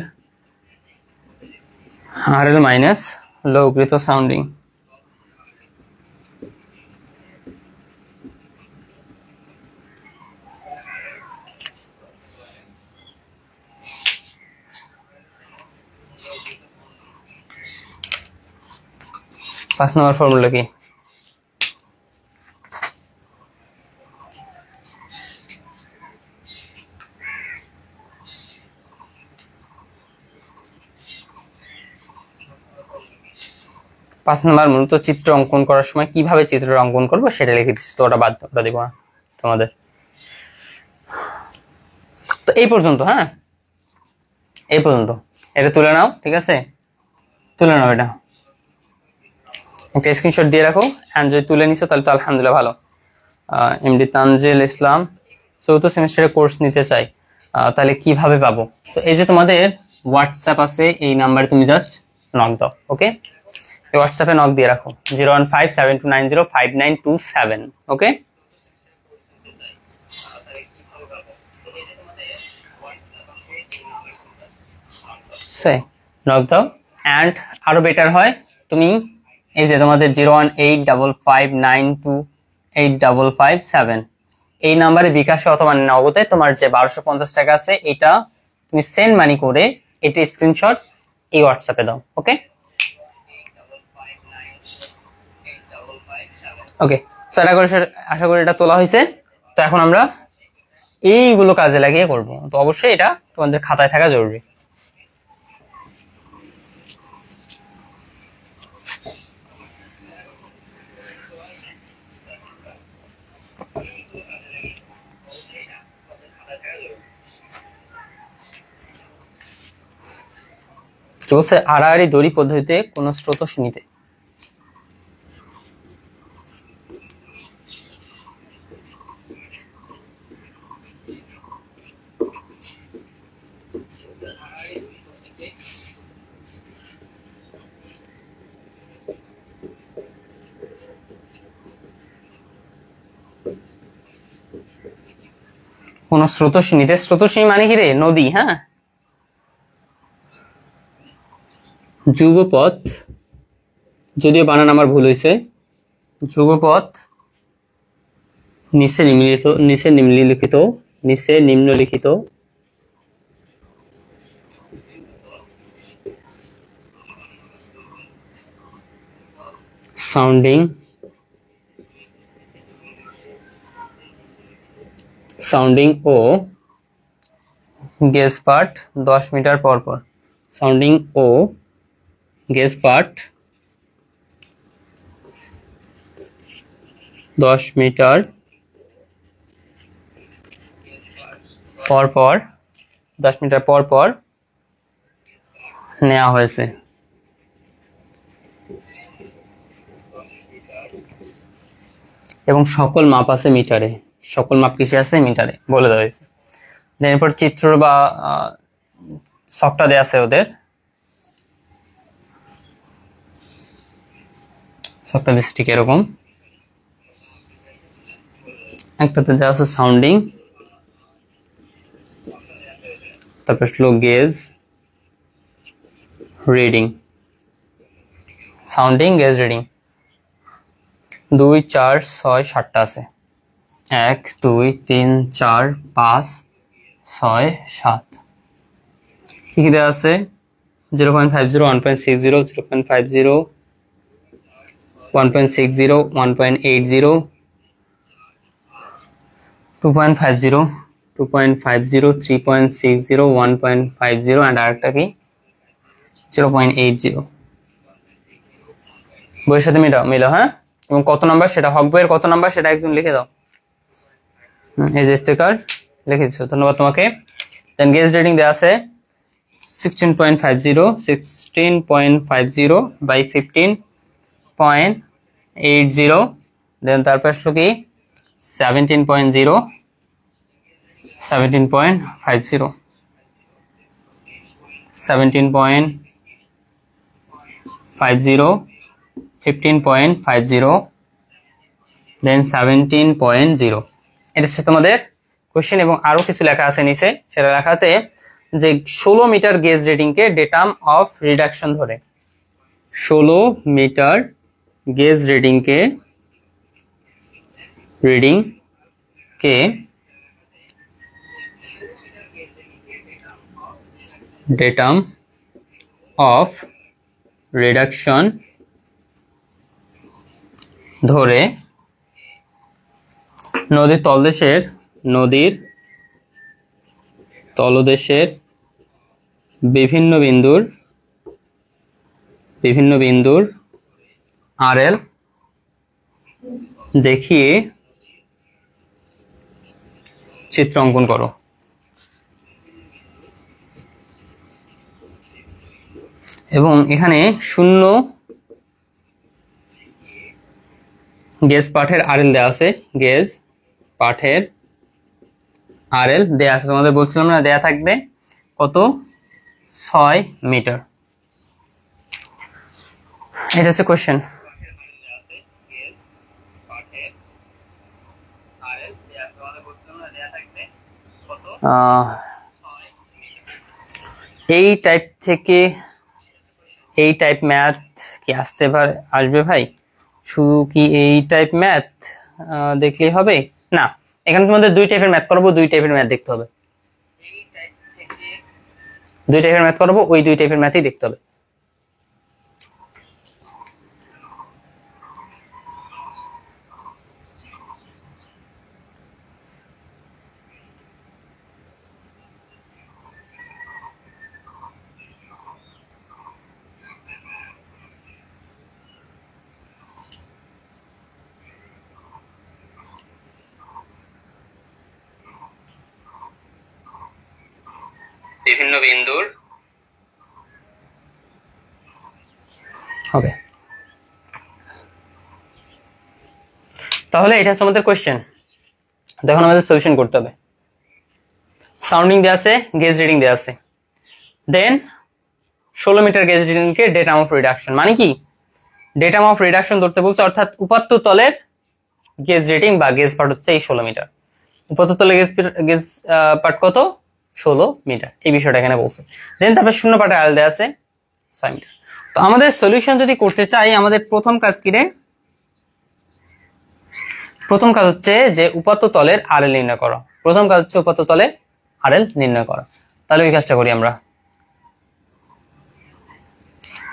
আরএল মাইনাস লঘুকৃত সাউন্ডিং। পাঁচ নম্বর ফর্মুলা কি? পাঁচ নম্বর মূলত চিত্র অঙ্কন করার সময় কিভাবে চিত্র অঙ্কন করবো সেটা লিখে দিচ্ছি, তো ওটা বাদ দিব না তোমাদের। তো এই পর্যন্ত, হ্যাঁ এই পর্যন্ত এটা তুলে নাও, ঠিক আছে তুলে নাও, এটা একটা স্ক্রিনশট দিয়ে রাখো। এন্ড যদি তুলে নিছো তাহলে তো আলহামদুলিল্লাহ ভালো। এমডি তানজিল ইসলাম 4th সেমিস্টারে কোর্স নিতে চাই, তাহলে কিভাবে পাবো? তো এই যে তোমাদের হোয়াটসঅ্যাপ আছে, এই নাম্বারে তুমি জাস্ট নক দাও, ওকে এই হোয়াটসঅ্যাপে নক দিয়ে রাখো 01572905927, ওকে নক দাও। এন্ড আরো বেটার হয় তুমি এই যে তোমাদের 01855928557 এই নাম্বারে বিকাশে অথবা নগদে তোমার যে 1250 টাকা আছে এটা তুমি সেন্ড মানি করে এটা স্ক্রিনশট এই হোয়াটসঅ্যাপে দাও, ওকে ওকে। তো আশা করি এটা তোলা হয়েছে। তো এখন আমরা এইগুলো কাজে লাগিয়ে করব, তো অবশ্যই এটা তোমাদের খাতায় থাকা জরুরি। বলছে আড়াআড়ি দড়ি পদ্ধতিতে কোন স্রোতস্বিনীতে কোন স্রোতস্বিনী মানে কি রে? নদী, হ্যাঁ যুগপথ, যদিও বানান আমার ভুল হয়েছে, যুগপথ নিচে নিম্নলিখিত সাউন্ডিং ও গেজ পার্ট 10 মিটার পর পর, সাউন্ডিং ও গেজ পার্ট 10 মিটার পর পর নেওয়া হয়েছে। এবং সকল মাপ আছে মিটারে, সকল মাপ কিসে আছে? মিটারে বলে দেওয়া হয়েছে। এরপর চিত্র বা ছকটা দেয়া আছে ওদের, ছকটা দিচ্ছে ঠিক এরকম, একটাতে দেওয়া আছে সাউন্ডিং তারপর আসলো gauge reading, sounding, gauge reading. 2 4 6 7টা আছে, 1 2 3 4 5 6 7। কি কি দেওয়া আছে? 0.50 1.60 0.50 1.60 1.80 2.50 2.50 3.60 1.50 and আরেকটা কি 0.80। বইয়ের সাথে মিলো হ্যাঁ। এবং কত নাম্বার সেটা, হক বইয়ের কত নাম্বার সেটা একদম লিখে দাও। এই যে স্টিকার লিখে দিচ্ছ, ধন্যবাদ তোমাকে। দেন গেজ রিডিং দেওয়া আছে 16.50 by 15.80। দেন তারপর আসলো কি 17.0 17.50 17.50 15.50 দেন 17.0। এটা হচ্ছে তোমাদের কোশ্চেন। এবং আরো কিছু লেখা আছে নিচে, সেটা লেখা আছে যে 16 মিটার গেজ রিডিং কে ডেটাম অফ রিডাকশন ধরে, 16 মিটার গেজ রিডিং কে ডেটাম অফ রিডাকশন ধরে নদীর তলদেশের বিভিন্ন বিন্দুর আরএল দেখিয়ে চিত্র অঙ্কন করো। এবং এখানে শূন্য গেজ পাঠের আরএল দেওয়া আছে, গেজ পাঠের আরএল দেয়া আছে। তোমাদের বলছিলাম না দেয়া থাকবে কত, 6 মিটার। এটা হচ্ছে কোশ্চেন। এই টাইপ থেকে এই টাইপ ম্যাথ কি আসবে ভাই? শুধু কি এই টাইপ ম্যাথ দেখলেই হবে? না, এখানে তোমাদের 2 টাইপের ম্যাথ করাবো, 2 টাইপের ম্যাথ দেখতে হবে। 2 টাইপের ম্যাথ করাবো, ওই 2 টাইপের ম্যাথই দেখতে হবে। বিভিন্ন বিন্দুর হবে। তাহলে এটা হচ্ছে আমাদের কোশ্চেন। দেখুন আমাদের সলিউশন করতে হবে। সাউন্ডিং দেওয়া আছে, গেজ রিডিং দেওয়া আছে। দেন 16 মিটার গেজ রিডিং কে ডেটাম অফ রিডাকশন, মানে কি ডেটাম অফ রিডাকশন ধরতে বলছে, অর্থাৎ উপাত্ত তলের গেজ রিডিং বা গেজ পার্ট হচ্ছে এই 16 মিটার। উপাত্ত তলের গেজ পার্ট কত, 16 মিটার। এই বিষয়টা এখানে বলছে। দেন তারপর শূন্য পার্টের আরএল দেওয়া আছে 6 মিটার। তো আমাদের সলিউশন যদি করতে চাই, আমাদের প্রথম কাজ কি রে? প্রথম কাজ হচ্ছে যে উপাত্ত তলের আরএল নির্ণয় করা। প্রথম কাজ হচ্ছে উপাত্ত তলের আরএল নির্ণয় করা। তাহলে এই কাজটা করি আমরা।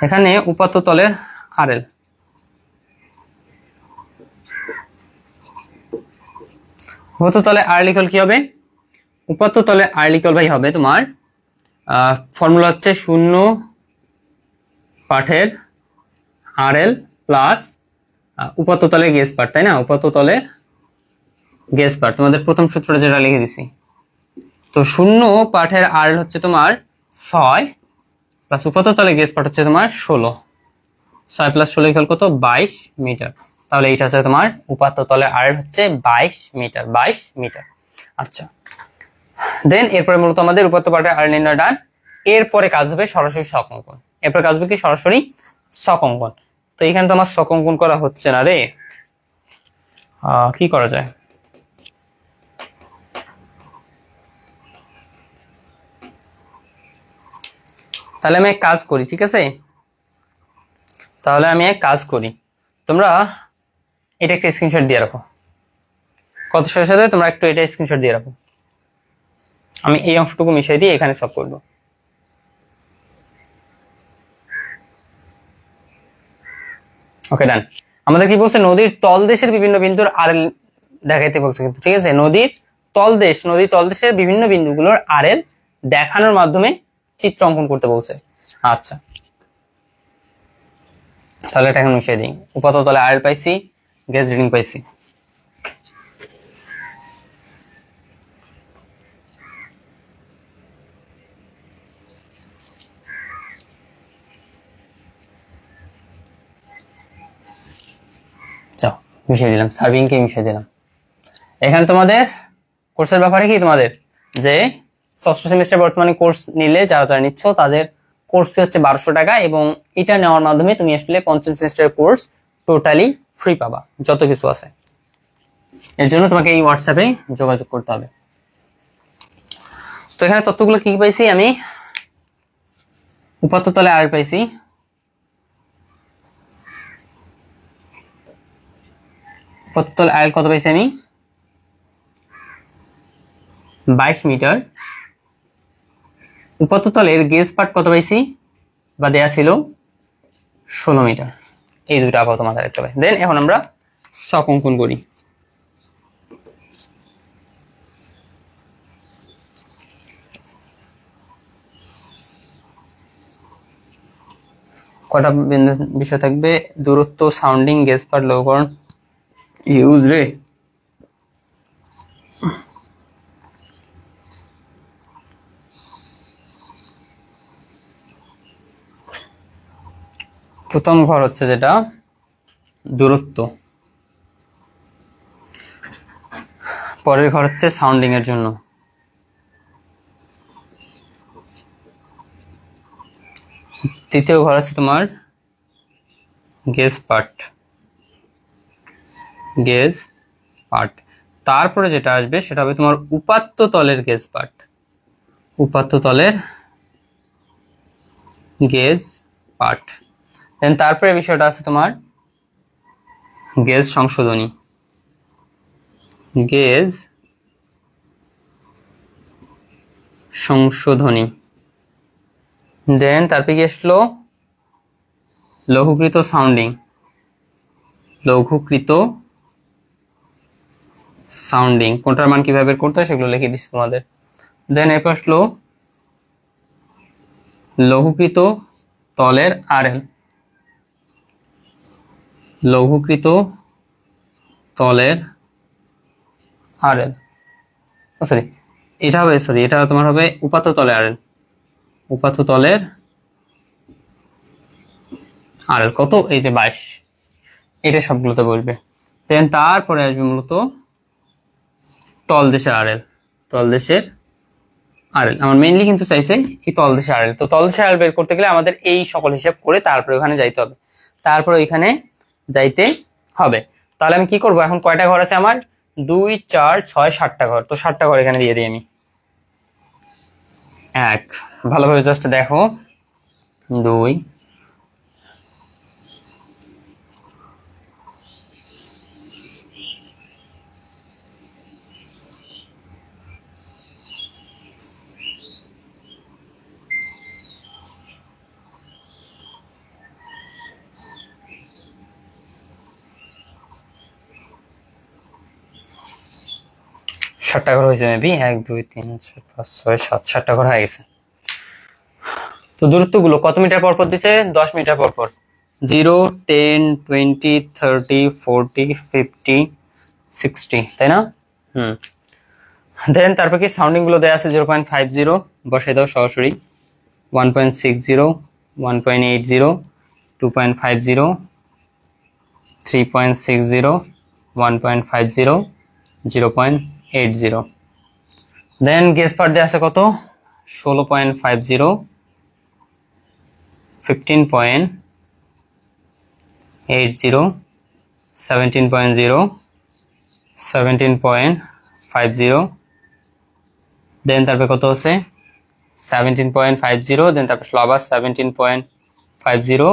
এখানে উপাত্ত তলের আরএল, উপাত্ত তলে আরএল ইকুয়াল কি হবে? উপাত্ত তলে আরএল ইকুয়াল ভাই হবে তোমার ফর্মুলা হচ্ছে 0 পাঠের আরএল প্লাস উপাত্ত তলে গেজ পার্ট, তাই না? উপাত্ত তলে গেজ পার্ট, তোমাদের প্রথম সূত্রটা যেটা লিখে দিছি। তো 0 পাঠের আরএল হচ্ছে তোমার 6 প্লাস উপাত্ত তলে গেজ পার্ট হচ্ছে তোমার 16। 6 প্লাস 16 ইকুয়াল কত, 22 মিটার। তাহলে এইটা হচ্ছে তোমার উপাত্ত তলে আরএল হচ্ছে 22 মিটার, 22 মিটার। আচ্ছা, দেন এরপরে মূলত আমাদের উপাত্ত পাঠের আরএল নির্ণয় ডান। এরপরে কাজ হবে সরাসরি ছক অঙ্কন। এরপরে কাজ হবে কি, সরাসরি ছক অঙ্কন। তো এখানে তো আমার ছক অঙ্কন করা হচ্ছে না রে, কি করা যায়? তাহলে আমি এক কাজ করি, ঠিক আছে? তাহলে আমি এক কাজ করি, তোমরা এটা একটা স্ক্রিনশট দিয়ে রাখো। কত সাথে সাথে তোমরা একটু এটা স্ক্রিনশট দিয়ে রাখো। আমি এই অংশটুকু মিশিয়ে দিয়ে এখানে সব করবো। ওকে, ডান। আমাদের কি বলছে, নদীর তলদেশের বিভিন্ন বিন্দুর আরএল দেখাইতে বলছে কিন্তু, ঠিক আছে? নদীর তলদেশের বিভিন্ন বিন্দুগুলোর আরএল দেখানোর মাধ্যমে চিত্র অঙ্কন করতে বলছে। আচ্ছা, তাহলে এটা এখন মিশিয়ে দিই। উপাত্ত তলে আরএল পাইছি, গেজ রিডিং পাইছি। মিশিয়ে দিলাম, সার্ভিং কে মিশিয়ে দিলাম। এখানে তোমাদের কোর্সের ব্যাপারে কি, তোমাদের যে ষষ্ঠ সেমিস্টার বর্তমানে কোর্স নিলে যারা নিচ্ছ তাদের কোর্স ফি হচ্ছে 1200 টাকা, এবং এটা নেওয়ার মাধ্যমে তুমি আসলে পঞ্চম সেমিস্টারের কোর্স টোটালি ফ্রি পাবা, যত কিছু আছে। এর জন্য তোমাকে এই হোয়াটসঅ্যাপে যোগাযোগ করতে হবে। তো এখানে তথ্যগুলো কি পাইছি আমি, উপাত্ত তলে আর পাইছি, উপাত্ত তলে আর কত পাইছি আমি, 22 মিটার। উপাত্ত তলের গেজ পার্ট কত পাইছি, বা দেয়া ছিল 16 মিটার। এই দুটো আপাতত মাথায় রাখতে হবে। দেন এখন আমরা ছক অঙ্কন করি। কটা বিষয় থাকবে, দূরত্ব, সাউন্ডিং, গেজ পার্ট, লঘুকরণ, ইউজ রে। প্রথম ঘর হচ্ছে যেটা দূরত্ব, পরের ঘর হচ্ছে সাউন্ডিং এর জন্য, তৃতীয় ঘর আছে তোমার গেজ পার্ট, তারপরে যেটা আসবে সেটা হবে তোমার উপাত্ত তলের গেজ পার্ট, উপাত্ত তলের গেজ পার্ট। দেন তারপরে বিষয়টা আছে তোমার গেজ সংশোধনী, গেজ সংশোধনী। দেন তারপরে কি আসলো, লঘুকৃত সাউন্ডিং, লঘুকৃত সাউন্ডিং, কোনটার মান কিভাবে বের করতে হয় সেগুলো লিখে দিচ্ছি তোমাদের। দেন এরপর আসলো লঘুকৃত তলের আরএল, লঘুকৃত তলের আরএল, সরি এটা হবে, এটা তোমার হবে উপাত্ত তলের আরএল, উপাত্ত তলের আরএল কত, এই যে 22, এটা সবগুলোতে বলবে। দেন তারপরে আসবে মূলত তলদেশের আরএল, তলদেশের আরএল আমার মেইনলি কিন্তু চাইছে কি তলদেশের আরএল। তো তলদেশের আরএল বের করতে গেলে আমাদের এই সকল হিসাব করে তারপরে ওখানে যাইতে হবে, তারপরে ওইখানে যাইতে হবে। তাহলে আমি কি করব, এখন কয়টা ঘর আছে আমার, 2 4 6 7টা ঘর। তো 7টা ঘর এখানে দিয়ে দিই আমি। এক, ভালোভাবে জাস্ট দেখো, 2, 7টা ঘর হয়েছে মেবি, 1 2 3 4 5 6 7, 7টা ঘর হয়ে গেছে। তো দূরত্বগুলো কত মিটার পর পর দিছে, 10 মিটার পর পর, 0 10 20 30 40 50 60, তাই না? দেন তারপর কি সাউন্ডিং গুলো দেয়া আছে, 0.50 বসে দাও সরাসরি, 1.60 1.80 2.50 3.60 1.50 0.80। দেন গেজ পার্ট দেয়া আছে কত, 16.50 15.80 17.0 17.50। দেন তারপরে কত আছে 17.50, দেন তারপর আসলো আবার 17.50,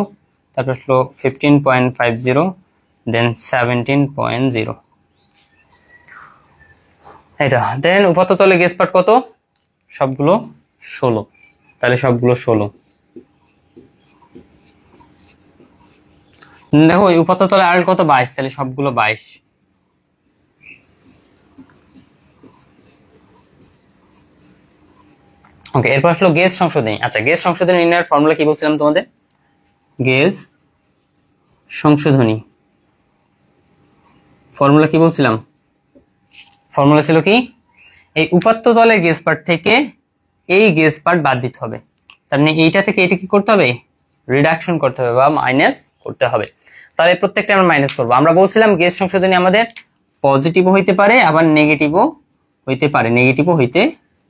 তারপর আসলো 15.50, দেন 17.0, এটা। দেন উপাত্ত তলে গেজ পার্ট কত? সবগুলো 16, তাহলে সবগুলো 16। দেখো এই উপাত্ত তলে আর কত? 22, তাহলে সবগুলো 22। ওকে, এরপর আসলো গেজ সংশোধনী। আচ্ছা, গেজ সংশোধনী নির্ণয়ের ফর্মুলা কি বলছিলাম তোমাদের? গেজ সংশোধনী ফর্মুলা কি বলছিলাম? ফর্মুলা ছিল কি? এই উপাত্ত তলের গেজ পার্ট থেকে এই গেজ পার্ট বাদ দিতে হবে। তার মানে এইটা থেকে এটা কি করতে হবে? রিডাকশন করতে হবে বা মাইনাস করতে হবে। তাহলে প্রত্যেকটা আমরা মাইনাস করবো। আমরা বলছিলাম গেজ সংশোধনী আমাদের পজিটিভও হইতে পারে, আবার নেগেটিভও হইতে পারে, নেগেটিভও হইতে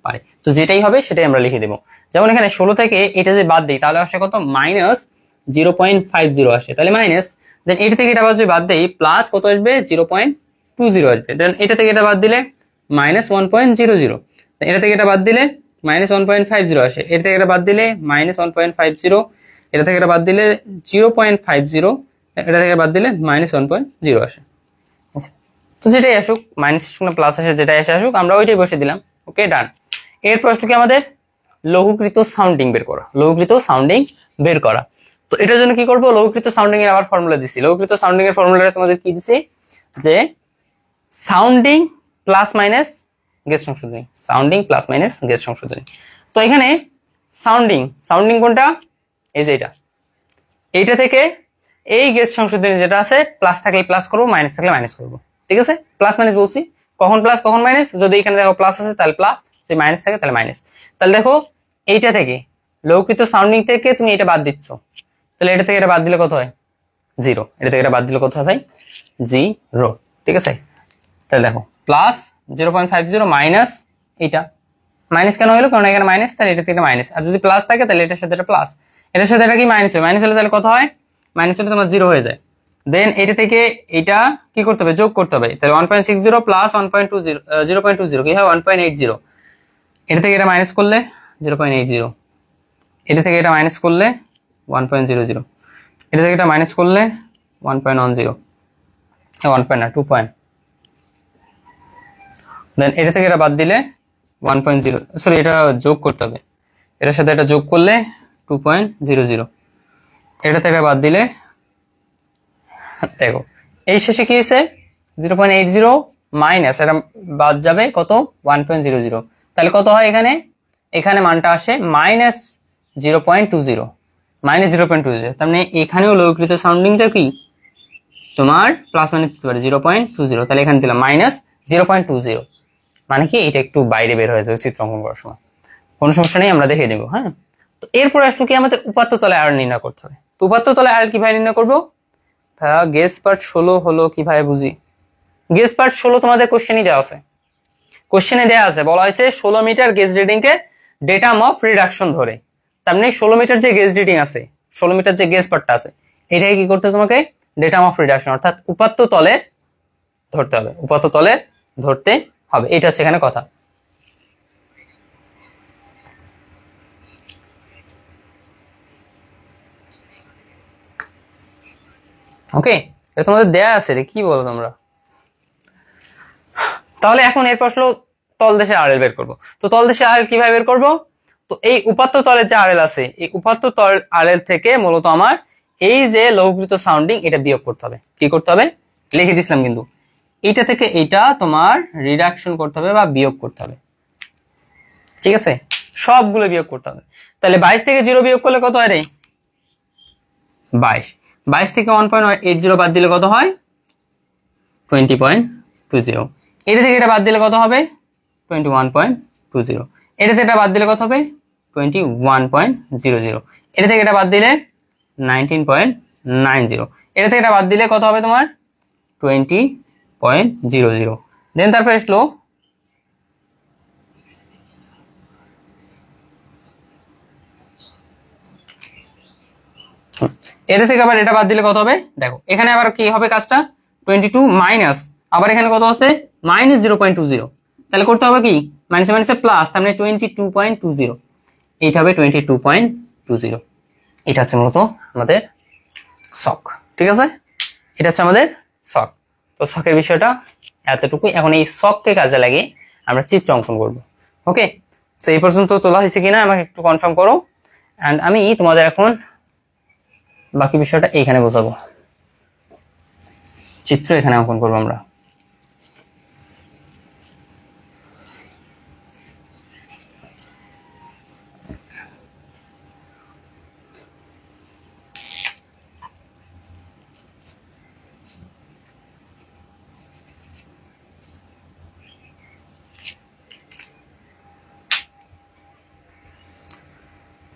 পারে। তো যেটাই হবে সেটাই আমরা লিখে দেবো। যেমন এখানে 16 থেকে এটা যদি বাদ দিই তাহলে আসে কত? -0.50 আসে, তাহলে মাইনাস। দেন এটা থেকে এটা যদি বাদ দেই প্লাস কত আসবে? 0.20 আসবে। দেন এটা থেকে এটা বাদ দিলে -1.00, এটা থেকে এটা বাদ দিলে -1.50 আসে, এটা থেকে এটা বাদ দিলে -1.50, এটা থেকে এটা বাদ দিলে 0.50, এটা থেকে বাদ দিলে -1.0 আসে। তো যেটাই আসুক, মাইনাস আসুক না প্লাস আসে, যেটাই আসুক আমরা ওইটাই বসে দিলাম। ওকে, ডান। এরপর আসলে কি আমাদের লঘুকৃত সাউন্ডিং বের করা। লঘুকৃত সাউন্ডিং বের করা, তো এটার জন্য কি করব? লঘুকৃত সাউন্ডিং এর আবার ফর্মুলা দিছি। লঘুকৃত সাউন্ডিং এর ফর্মুলাটা তোমাদের কি দিছি? যে সাউন্ডিং প্লাস মাইনাস গেজ সংশোধনী, সাউন্ডিং প্লাস মাইনাস গেজ সংশোধনী। তো এখানে সাউন্ডিং, সাউন্ডিং কোনটা? এই যে এটা, এইটা থেকে এই গেজ সংশোধনী যেটা আছে প্লাস থাকলে প্লাস করবো, মাইনাস থাকলে মাইনাস করবো। ঠিক আছে, প্লাস মাইনাস বলছি, কখন প্লাস কখন মাইনাস? যদি এখানে দেখো প্লাস আছে তাহলে প্লাস, যদি মাইনাস থাকে তাহলে মাইনাস। তাহলে দেখো এইটা থেকে লঘুকৃত সাউন্ডিং থেকে তুমি এটা বাদ দিচ্ছ, তাহলে এটা থেকে এটা বাদ দিলে কত হয়? 0। এটা থেকে এটা বাদ দিলে কত হয় ভাই? 0। ঠিক আছে, তাহলে দেখো প্লাস 0.50 মাইনাস, এইটা মাইনাস কেন হলো? কারণ এখানে মাইনাস, তাহলে এটা থেকে মাইনাস। আর যদি প্লাস থাকে তাহলে এটার সাথে এটা প্লাস, এটার সাথে এটা কি মাইনাস হয়? মাইনাস হলে তাহলে কত হয়? মাইনাস হলে তোমার 0 হয়ে যায়। দেন এটা থেকে এটা কি করতে হবে? যোগ করতে হবে। তাহলে 1.60 প্লাস 1.20, 0.20 কি হয়? 1.80। এটা থেকে এটা মাইনাস করলে 0.80, এটা থেকে এটা মাইনাস করলে 1.00, এটা থেকে এটা মাইনাস করলে 1.10, 2 দেন এটা থেকে এটা বাদ দিলে 1.0, সরি এটা যোগ করতে হবে, এটার সাথে এটা যোগ করলে 2.00, এটা থেকে বাদ দিলে দেখো এই শেষে কি হয়েছে? 0.80 মাইনাস এটা বাদ যাবে কত? 1.00, তাহলে কত হয় এখানে? এখানে মানটা আসে -0.20, -0.20। তার মানে এখানেও লঘুকৃত সাউন্ডিংটা কি তোমার প্লাস মাইনাস দিতে পারে 0.20, তাহলে এখানে দিলাম -0.20, মানে কি এটা একটু বাইরে বের হয়ে যাবে চিত্র অঙ্কন করার সময়, কোনো সমস্যা নেই, আমরা দেখে নেবো। হ্যাঁ, তো এরপর আসলে কি আমাদের উপাত্ত তলে আয়রন নির্ণয় করতে হবে। তো উপাত্ত তলে আয়রন কিভাবে নির্ণয় করবো? গেজ পার্ট 16 হলো কিভাবে বুঝি? গেজ পার্ট 16 তোমাদের কোশ্চেনই দেওয়া আছে, কোশ্চেনে দেওয়া আছে, বলা হয়েছে 16 মিটার গেজ রিডিং কে ডেটাম অফ রিডাকশন ধরে। তার মানে 16 মিটার যে গেজ রিডিং আছে, 16 মিটার যে গেজ পার্টটা আছে, এটাকে কি করতে হবে তোমাকে? ডেটাম অফ রিডাকশন, অর্থাৎ উপাত্ত তলে ধরতে হবে, উপাত্ত তলে ধরতে হবে, এটা হচ্ছে এখানে কথা। ওকে, এটা তোমাদের দেয়া আছে রে, কি বলো তোমরা? তাহলে এখন এরপর আসলো তলদেশে আরএল বের করব। তো তলদেশে আরএল কিভাবে বের করব? তো এই উপাত্ত তলের যে আরএল আছে, এই উপাত্ত তল আরএল থেকে মূলত আমার এই যে লঘুকৃত সাউন্ডিং এটা বিয়োগ করতে হবে। কি করতে হবে? লিখে দিছিলাম কিন্তু, এইটা থেকে এইটা তোমার রিডাকশন করতে হবে বা বিয়োগ করতে হবে। ঠিক আছে, সবগুলো বিয়োগ করতে হবে। তাহলে 22 থেকে 0 বিয়োগ করলে কত হয় রে? 22। 22 থেকে 1.80 বাদ দিলে কত হয়? 20.20। এটা থেকে এটা বাদ দিলে কত হবে? 21.20। এটা থেকে এটা বাদ দিলে কত হবে? 21.00। এটা থেকে এটা বাদ দিলে 19.90। এটা থেকে এটা বাদ দিলে কত হবে তোমার? 20.00। দেন তারপর আসলো এটা থেকে আবার এটা বাদ দিলে কত হবে? দেখো এখানে আবার কি হবে কাজটা? 22 মাইনাস, আবার এখানে কত আছে? -0.20। তাহলে করতে হবে কি? মাইনাস মাইনাসে প্লাস, তার মানে 22.20। এইটা হবে 22.20। এটা হচ্ছে মূলত আমাদের শক, ঠিক আছে? এটা হচ্ছে আমাদের শক। তো শকের বিষয়টা এতটুকুই। এখন এই শককে কাজে লাগিয়ে আমরা চিত্র অঙ্কন করব। ওকে, তো এই পর্যন্ত তোলা হয়েছে কিনা আমাকে একটু কনফার্ম করো, অ্যান্ড আমি তোমাদের এখন বাকি বিষয়টা এইখানে বোঝাবো। চিত্র এখানে অঙ্কন করবো আমরা।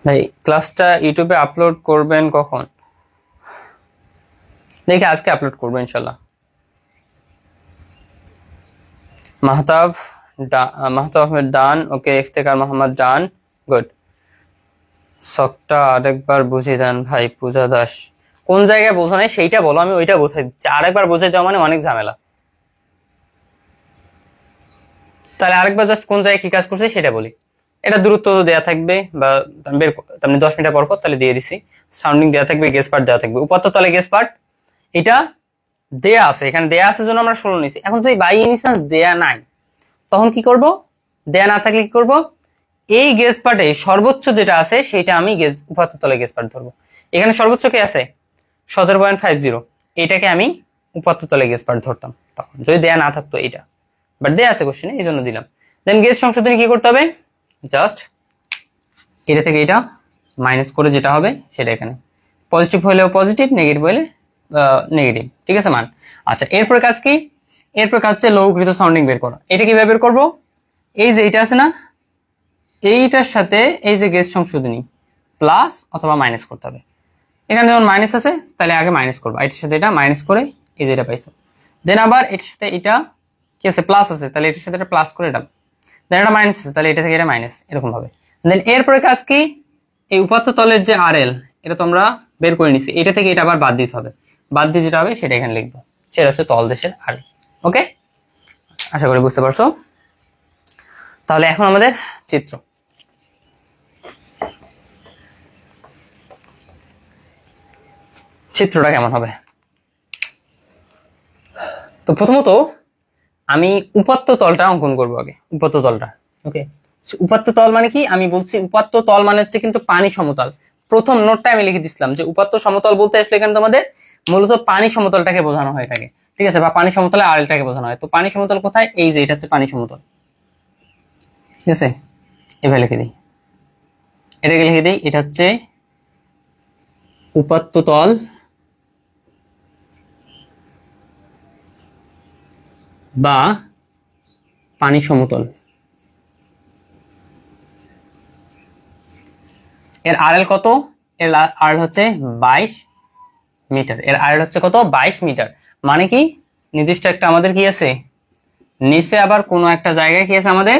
ভাই ক্লাসটা ইউটিউবে আপলোড করবেন কখন? দেখি আজকে আপলোড করবো ইনশাল্লাহ। মাহতাব আহমেদ ডান, ওকে। ইফতেখার মোহাম্মদ ডান, গুড। শকটা আরেকবার বুঝিয়ে দেন ভাই। পূজা দাস, কোন জায়গায় বোঝো নাই সেইটা বলো, আমি ওইটা বোঝাই দিচ্ছি। আরেকবার বোঝাই দেওয়া মানে অনেক ঝামেলা। তাহলে আরেকবার জাস্ট কোন জায়গায় কি কাজ করছে সেটা বলি। এটা দূরত্ব দেয়া থাকবে, বা বের তেমনি 10 মিটার পর পর, তাহলে দিয়ে দিছি। সাউন্ডিং দেয়া থাকবে, গেস পার্ট দেওয়া থাকবে, উপাত্ত তলে গেস পার্ট এটা দেয়া আছে, এখানে দেয়া আছে জন্য আমরা 16 নিছি। এখন যদি বাই এনি চান্স দেয়া নাই, তখন কি করব? দেয়া না থাকলে কি করব? এই গেস পার্টে সর্বোচ্চ যেটা আছে সেটা আমি উপাত্ত তলে গেস পার্ট ধরবো। এখানে সর্বোচ্চ কি আছে? 17.50, এটাকে আমি উপাত্ত তলে গেস পার্ট ধরতাম তখন, যদি দেয়া না থাকতো এটা। বাট দেয়া আছে কোশ্চেনে, এই জন্য দিলাম। দেন গেস সংশোধনী কি করতে হবে? জাস্ট এটা থেকে এটা মাইনাস করে যেটা হবে সেটা এখানে, পজিটিভ হলেও পজিটিভ, নেগেটিভ হলে নেগেটিভ, ঠিক আছে মান। আচ্ছা, এরপর কাজ কি? এরপর কাজ হচ্ছে লঘুকৃত সাউন্ডিং বের করা। এটা কিভাবে বের করবো? এই যে এটা আছে না, এইটার সাথে এই যে গেস সংশোধনী প্লাস অথবা মাইনাস করতে হবে। এখানে যেমন মাইনাস আছে, তাহলে আগে মাইনাস করবো, এটার সাথে এটা মাইনাস করে এই যে এটা পাইছো। দেন আবার এটার সাথে এটা কি আছে? প্লাস আছে, তাহলে এটার সাথে এটা প্লাস করে এটা, দেন এটা মাইনাস আছে, তাহলে এটা থেকে এটা মাইনাস, এরকম ভাবে। দেন এরপরে কাজ কি? এই উপাত্ত তলের যে আরএল, এটা তোমরা বের করে নিছি, এটা থেকে এটা আবার বাদ দিতে হবে। বাদ দিয়ে যেটা হবে সেটা এখানে লিখবো, সেটা হচ্ছে তলদেশের আরএল। ওকে, আশা করি বুঝতে পারছো। তাহলে এখন আমাদের চিত্র। চিত্রটা কেমন হবে? তো প্রথমত আমি উপাত্ত তলটা অঙ্কন করবো আগে, উপাত্ত তলটা। ওকে, উপাত্ত তল মানে কি? আমি বলছি উপাত্ত তল মানে হচ্ছে কিন্তু পানি সমতল। প্রথম নোটটা আমি লিখে দিচ্ছিলাম যে উপাত্ত সমতল বলতে আসলে এখানে তোমাদের মূলত পানি সমতলটাকে বোঝানো হয়ে থাকে, ঠিক আছে, বা পানি সমতলে আরএলটাকে বোঝানো হয়। তো পানি সমতল কোথায়? এই যে এটা হচ্ছে পানি সমতল, ঠিক আছে। এভাবে লিখে দিই, এটাকে লিখে দিই, এটা হচ্ছে উপাত্ত তল বা পানি সমতল। এর আরএল কত? এর আরএল হচ্ছে 22 মিটার। এর আরএল হচ্ছে কত? 22 মিটার। মানে কি? নির্দিষ্ট একটা আমাদের কি আছে, নিচে আবার কোনো একটা জায়গায় কি আছে আমাদের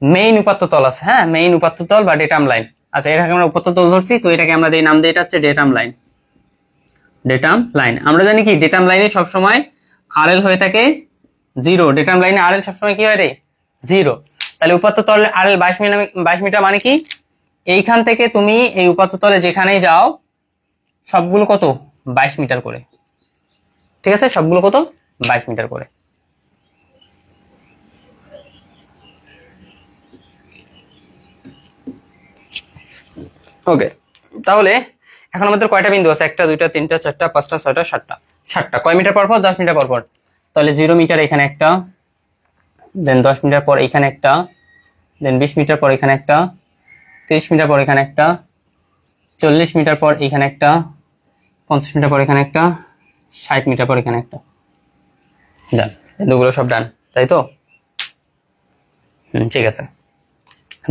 মেইন উপাত্ত তল আছে। হ্যাঁ, মেইন উপাত্ত তল বা ডেটাম লাইন। আচ্ছা, এটাকে আমরা উপাত্ত তল ধরছি, তো এটাকে আমরা এই নাম দিই, এটা হচ্ছে ডেটাম লাইন। ডেটাম লাইন আমরা জানি কি, ডেটাম লাইনে সবসময় আরএল হয়ে থাকে 0। ডেটাম লাইনে আরএল সবসময় কি হয় রে? 0। তাহলে উপাত্ত তলের আরএল 22 মিটার মানে কি? এইখান থেকে তুমি এই উপাত্ত তলে যেখানেই যাও সবগুলো কত? 22 মিটার করে, ঠিক আছে। সবগুলো কত? 22 মিটার করে। ওকে, তাহলে এখন আমাদের কয়টা বিন্দু আছে? 1 2 3 4 5 6 7 7টা। কয় মিটার পর পর? 10 মিটার পর পর। তাহলে 0 মিটার এখানে একটা, দেন 10 মিটার পর এখানে একটা, দেন 20 মিটার পর এখানে একটা, 30 মিটার পর এখানে একটা, 40 মিটার পর এখানে একটা, 50 মিটার পর এখানে একটা, 60 মিটার পর এখানে একটা। ডান, বিন্দুগুলো সব ডান, তাই তো? ঠিক আছে,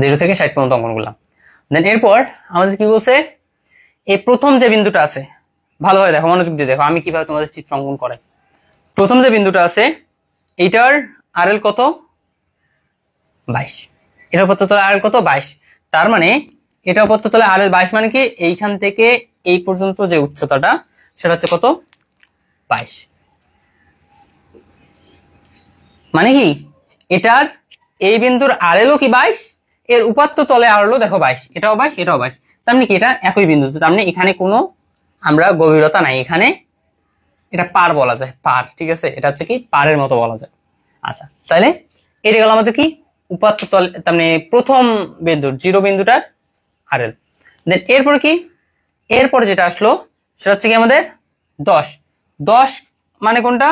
0 থেকে 60 পর্যন্ত অঙ্কন করলাম। দেন এরপর আমাদের কি বলছে? এই প্রথম যে বিন্দুটা আছে, ভালোভাবে দেখো, মনোযোগ দিয়ে দেখো আমি কিভাবে তোমাদের চিত্র অঙ্কন করাই। প্রথম যে বিন্দুটা আছে এইটার আরএল কত? 22। এটার উপাত্ত তলে আরএল কত? 22। তার মানে এটা উপাত্ত তলে আরএল 22 মানে কি, এইখান থেকে এই পর্যন্ত যে উচ্চতাটা সেটা হচ্ছে কত? 22। মানে কি, এটার এই বিন্দুর আরএলও কি 22, এর উপাত্ত তলে আর হলো দেখো 22, এটাও 22, এটাও 22, তার মানে কি এটা একই বিন্দু, তার মানে এখানে কোনো আমরা গভীরতা নাই, এখানে এটা পার বলা যায়, পার, ঠিক আছে, এটা হচ্ছে কি পারের মতো বলা যায়। আচ্ছা, তাহলে এটা গেল আমাদের কি উপাত্ত তল, তার মানে প্রথম বিন্দু জিরো বিন্দুটার আরএল। দেন এরপরে কি, এরপরে যেটা আসলো সেটা হচ্ছে কি আমাদের 10, 10 মানে কোনটা,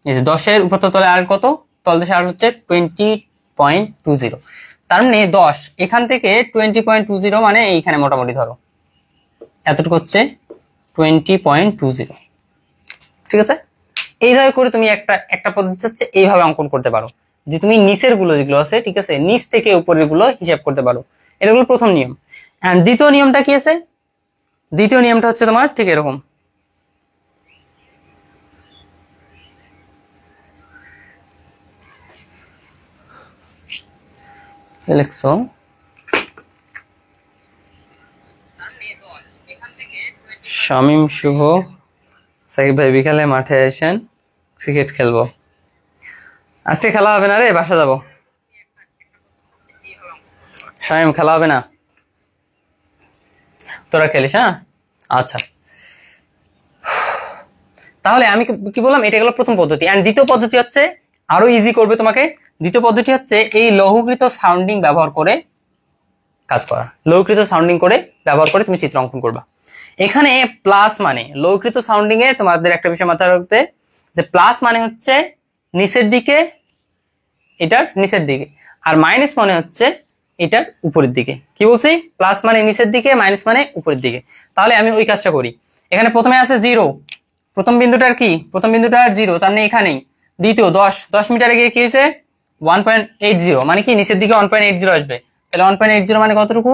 এই যে 10-এর উপাত্ত তলে আর কত, তলদেশে আর হচ্ছে 20.20, তার মানে 10 এখান থেকে 20.20 মানে এইখানে মোটামুটি ধরো এতটুকু হচ্ছে 20.20, ঠিক আছে। এইভাবে করে তুমি একটা একটা পদ্ধতি হচ্ছে এইভাবে অঙ্কন করতে পারো, যে তুমি নিচের গুলো যেগুলো আছে, ঠিক আছে, নিচ থেকে উপরের গুলো হিসাব করতে পারো, এটা হলো প্রথম নিয়ম। এন্ড দ্বিতীয় নিয়মটা কি আছে, দ্বিতীয় নিয়মটা হচ্ছে তোমার ঠিক এরকম, লিখছো শামীম শুভ সাকিব ভাই বিকালে মাঠে আসেন, ক্রিকেট খেলবো। আজকে খেলা হবে না রে, বাসা যাবো। শামীম খেলা হবে না, তোরা খেলিস, হ্যাঁ আচ্ছা। তাহলে আমি কি বললাম, এটা গেল প্রথম পদ্ধতি। এন্ড দ্বিতীয় পদ্ধতি হচ্ছে আরো ইজি করবে তোমাকে, দ্বিতীয় পদ্ধতি হচ্ছে এই লঘুকৃত সাউন্ডিং ব্যবহার করে কাজ করা, লঘুকৃত সাউন্ডিং করে ব্যবহার করে তুমি চিত্র অঙ্কন করবা। এখানে প্লাস মানে লঘুকৃত সাউন্ডিং এ তোমাদের একটা বিষয় মাথায় রাখবে, যে প্লাস মানে হচ্ছে নিচের দিকে, এটার নিচের দিকে, আর মাইনাস মানে হচ্ছে এটার উপরের দিকে। কি বলছি, প্লাস মানে নিচের দিকে, মাইনাস মানে উপরের দিকে। তাহলে আমি ওই কাজটা করি, এখানে প্রথমে আছে 0, প্রথম বিন্দুটার কি, প্রথম বিন্দুটার 0, তার মানে এখানেই। দ্বিতীয় 10 মিটারে গিয়ে কি হয়েছে 1.80, মানে কি নিচের দিকে 1.80 আসবে, তাহলে 1.80 মানে কতটুকু,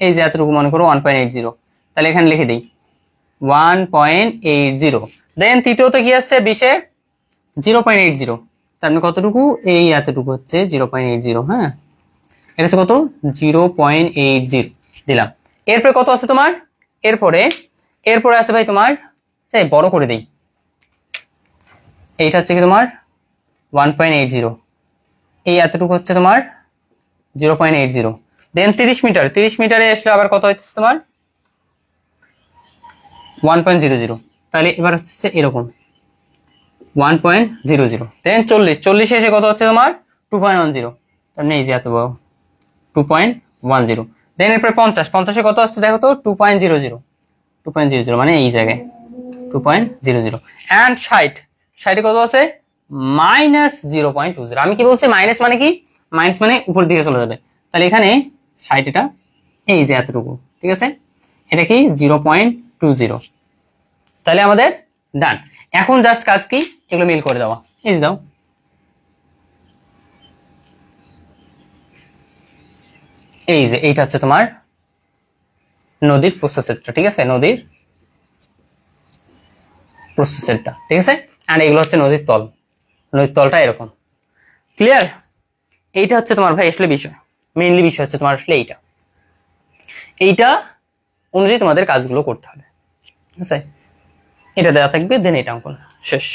এই যে এতটুকু মনে করো 1.80, তাহলে এখানে লিখে দিই 1.80। দেন তৃতীয়ত কি আসছে 20-এ 0.80, তার মানে কতটুকু, এই এতটুকু হচ্ছে 0.80, হ্যাঁ এটা হচ্ছে কত 0.80 দিলাম। এরপরে কত আছে তোমার, এরপরে এরপরে আছে ভাই তোমার, চাই বড় করে দিই, এইটা হচ্ছে কি তোমার 1.80, এই এতটুকু হচ্ছে তোমার 0.80। দেন 30 মিটার, 30 মিটারে আসলে আবার কত হচ্ছে তোমার 1.00, তাহলে এবার হচ্ছে এরকম 1.00। দেন 40 এসে কত হচ্ছে তোমার 2.10, তার মানে এই যে এত বড় 2.10। দেন এরপরে 50-এ কত আসছে দেখো তো 2.00, 2.00 মানে এই জায়গায় 2.00। এন্ড 60-এ কত আছে -0.20। আমি কি বলছি, মাইনাস মানে কি, মাইনাস মানে উপর দিকে চলে যাবে, তাহলে এখানে 60 এটা এই যে এতটুকু, ঠিক আছে, এটা কি 0.20। তাহলে আমাদের ডান। এখন জাস্ট কাজ কি, এগুলো মিল করে দেওয়া, এই যে দাও, এই যে এইটা হচ্ছে তোমার নদীর প্রস্থচ্ছেদটা, ঠিক আছে, নদীর প্রস্থচ্ছেদটা, ঠিক আছে। আর এগুলো হচ্ছে নদীর তল, নদীর তলটা এরকম, ক্লিয়ার। এইটা হচ্ছে তোমার ভাই আসলে বিষয়, মেইনলি বিষয় হচ্ছে তোমার আসলে এইটা, এইটা অনুযায়ী তোমাদের কাজগুলো করতে হবে, ঠিক আছে। এটা দেওয়া থাকবে, দেন এটা অঙ্কন শেষ,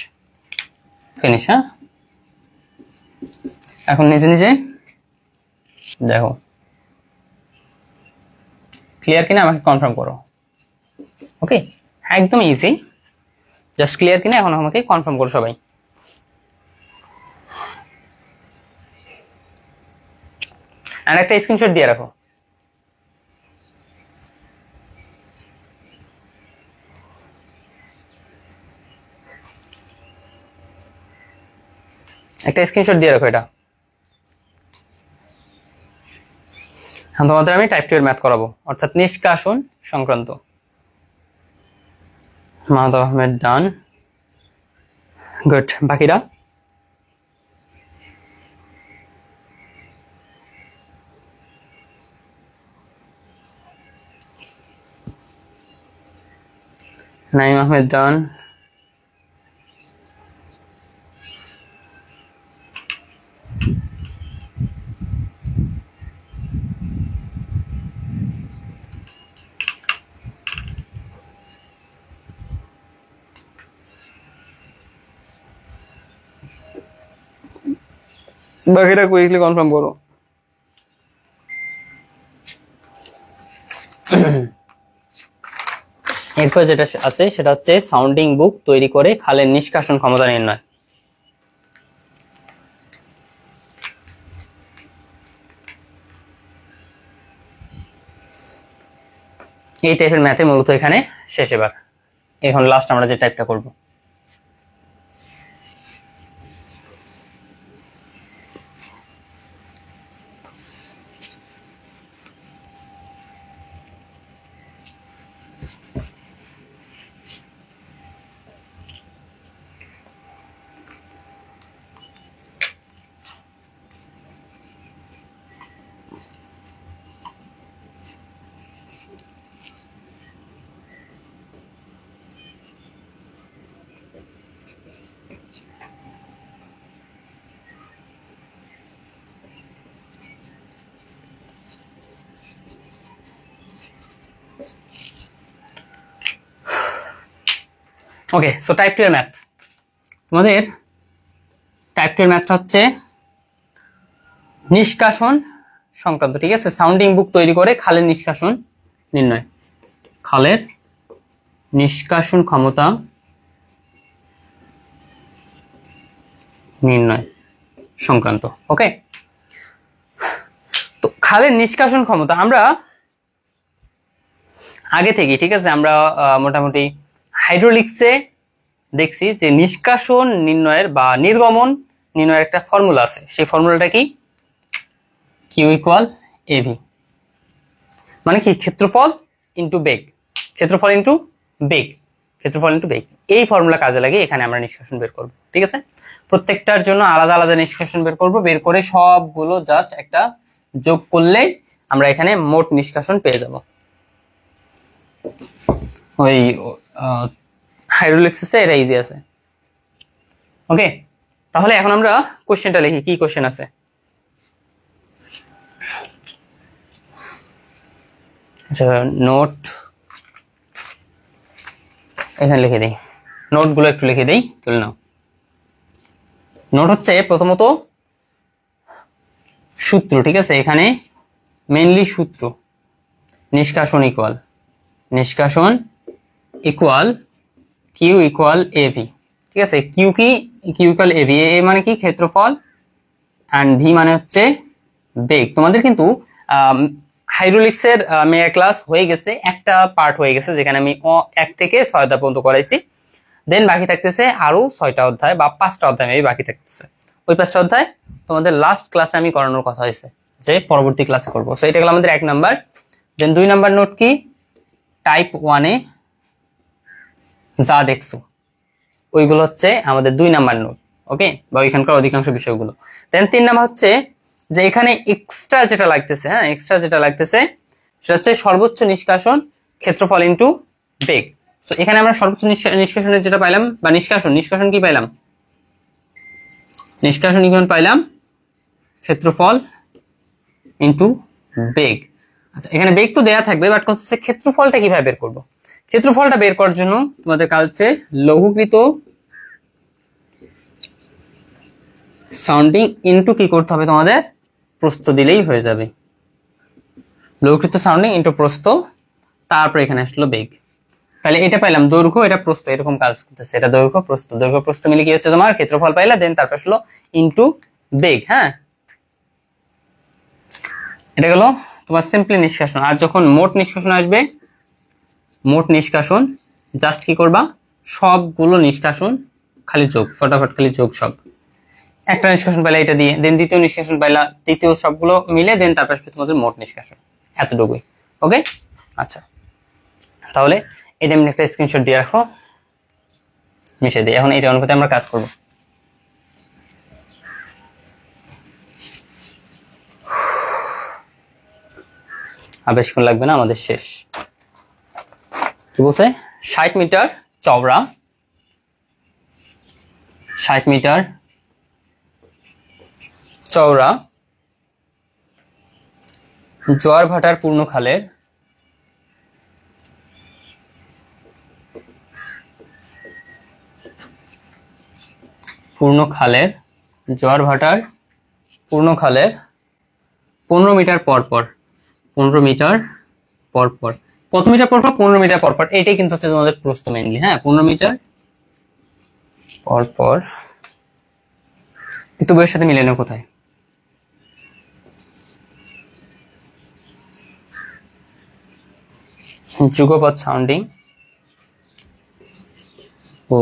ফিনিশ। হ্যাঁ, এখন নিজে নিজে দেখো ক্লিয়ার কিনা আমাকে কনফার্ম করো। ওকে, একদম ইজি, জাস্ট ক্লিয়ার কিনা এখন আমাকে কনফার্ম করো সবাই। আর একটা স্ক্রিনশট দিয়ে রাখো। একটা স্ক্রিনশট দিয়ে রাখো এটা। তোমাদের আমি টাইপ 2 এর ম্যাথ করাবো, অর্থাৎ নিষ্কাশন সংক্রান্ত। মাহমুদ আহমেদ ডান, গুড। বাকিরা নাইম আহমেদ ডান, বাকিরা কুইকলি কনফার্ম করো। এরপর যেটা আছে সেটা হচ্ছে সাউন্ডিং বুক তৈরি করে খালের নিষ্কাশন ক্ষমতা নির্ণয়। এই টাইপের ম্যাথে মূলত এখানে শেষ। এবার এখন লাস্ট আমরা যে টাইপটা করব, ওকে। সো টাইপ 2 এর ম্যাথ, তোমাদের টাইপ 2 এর ম্যাথটা হচ্ছে নিষ্কাশন সংক্রান্ত, ঠিক আছে। সাউন্ডিং বুক তৈরি করে খালের নিষ্কাশন নির্ণয়, খালের নিষ্কাশন ক্ষমতা নির্ণয় সংক্রান্ত। ওকে, তো খালের নিষ্কাশন ক্ষমতা আমরা আগে থেকে, ঠিক আছে, আমরা মোটামুটি হাইড্রোলিক্সে দেখছি যে নিষ্কাশন নির্ণয়ের বা নির্গমন নির্ণয়ের একটা ফর্মুলা আছে। সেই ফর্মুলাটা কি? কিউ ইকুয়াল এভি, মানে কি ক্ষেত্রফল ইন্টু বেগ, ক্ষেত্রফল ইন্টু বেগ, ক্ষেত্রফল ইন্টু বেগ। এই ফর্মুলা কাজে লাগে এখানে আমরা নিষ্কাশন বের করব, ঠিক আছে। প্রত্যেকটার জন্য আলাদা আলাদা নিষ্কাশন বের করব, বের করে সবগুলো জাস্ট একটা যোগ করলেই আমরা এখানে মোট নিষ্কাশন পেয়ে যাব। ওই হাইড্রোলিক্সে এটা ইজি আছে। ওকে, তাহলে এখন আমরা কোশ্চেনটা লিখি। কি কোশ্চেন আছে? আচ্ছা, নোট এখানে লিখে দিই, নোটগুলো একটু লিখে দিই, তুলে নাও। নোট হচ্ছে প্রথমত সূত্র, ঠিক আছে। এখানে মেইনলি সূত্র, নিষ্কাশন ইকুয়াল কিউ ইকুয়াল এভি, ঠিক আছে। কিউ কি? কিউ ইকুয়াল এভি, এ মানে কি ক্ষেত্রফল, অ্যান্ড ভি মানে হচ্ছে বেগ। তোমাদের কিন্তু হাইড্রোলিক্সের মেয়া ক্লাস হয়ে গেছে, একটা পার্ট হয়ে গেছে যেখানে আমি 1 থেকে 6 অধ্যায় পর্যন্ত করাইছি। দেন বাকি থাকতেছে আরো 6টা অধ্যায় বা 5টা অধ্যায় মেবি বাকি থাকতেছে। ওই 5টা অধ্যায় তোমাদের লাস্ট ক্লাসে আমি করানোর কথা হয়েছে, যে পরবর্তী ক্লাসে করবো। সো এটা গেল আমাদের 1 নাম্বার। দেন 2 নাম্বার নোট কি? টাইপ 1 এ যা দেখছো ওইগুলো হচ্ছে আমাদের 2 নাম্বার নোট, ওকে, বা ওইখানকার অধিকাংশ বিষয়গুলো। দেন 3 নাম্বার হচ্ছে যে এখানে এক্সট্রা যেটা লাগতেছে, হ্যাঁ, এক্সট্রা যেটা লাগতেছে সেটা হচ্ছে সর্বোচ্চ নিষ্কাশন ক্ষেত্রফল ইনটু বেগ। তো এখানে আমরা সর্বোচ্চ নিষ্কাশনের যেটা পাইলাম, বা নিষ্কাশন কি পাইলাম? নিষ্কাশন ইকুয়াল পাইলাম ক্ষেত্রফল ইনটু বেগ। আচ্ছা, এখানে বেগ তো দেয়া থাকবে, বাট হচ্ছে ক্ষেত্রফলটা কিভাবে বের করব? ক্ষেত্রফলটা বের করার জন্য তোমাদের কাজ হচ্ছে লঘুকৃত সাউন্ডিং ইনটু কি করতে হবে? তোমাদের প্রস্থ দিলেই হয়ে যাবে। লঘুকৃত সাউন্ডিং ইনটু প্রস্থ, তারপর এখানে আসলো বেগ। তাহলে এটা পাইলাম দৈর্ঘ্য, এটা প্রস্থ, এরকম কাজ করতেছে। এটা দৈর্ঘ্য প্রস্থ মিলে কি হচ্ছে তোমার ক্ষেত্রফল পাইলা। দেন তারপর আসলো ইনটু বেগ। হ্যাঁ, এটা গেল তোমার সিম্পলি নিষ্কাশন। আর যখন মোট নিষ্কাশন আসবে, মোট নিষ্কাশন জাস্ট কি করবা? সবগুলো নিষ্কাশন খালি যোগ, ফটাফট খালি যোগ সব। একটা নিষ্কাশন পাইলা এটা দিয়ে, দেন দ্বিতীয় নিষ্কাশন পাইলা, তৃতীয়, সবগুলো মিলে দেন তারপর তোমাদের মোট নিষ্কাশন, এতটুকুই। ওকে, আচ্ছা, তাহলে এটা আমি একটা স্ক্রিনশট দিয়ে রাখো, মিশে দিই। এখন এটা অনুপাতে আমরা কাজ করব। আর বেশিক্ষণ লাগবে না, আমাদের শেষ। কি বলছে? 60 মিটার চওড়া, 60 মিটার চওড়া জোয়ার ভাটার পূর্ণ খালের জোয়ার ভাটার পূর্ণ খালের 15 মিটার পর পর কত মিটার পর পর? 15 মিটার পর পর। এটাই কিন্তু হচ্ছে তোমাদের প্রশ্ন মেইনলি। হ্যাঁ, 15 মিটার পর পর। একটু বইয়ের সাথে মিলে নাও কোথায়। যুগপৎ সাউন্ডিং ও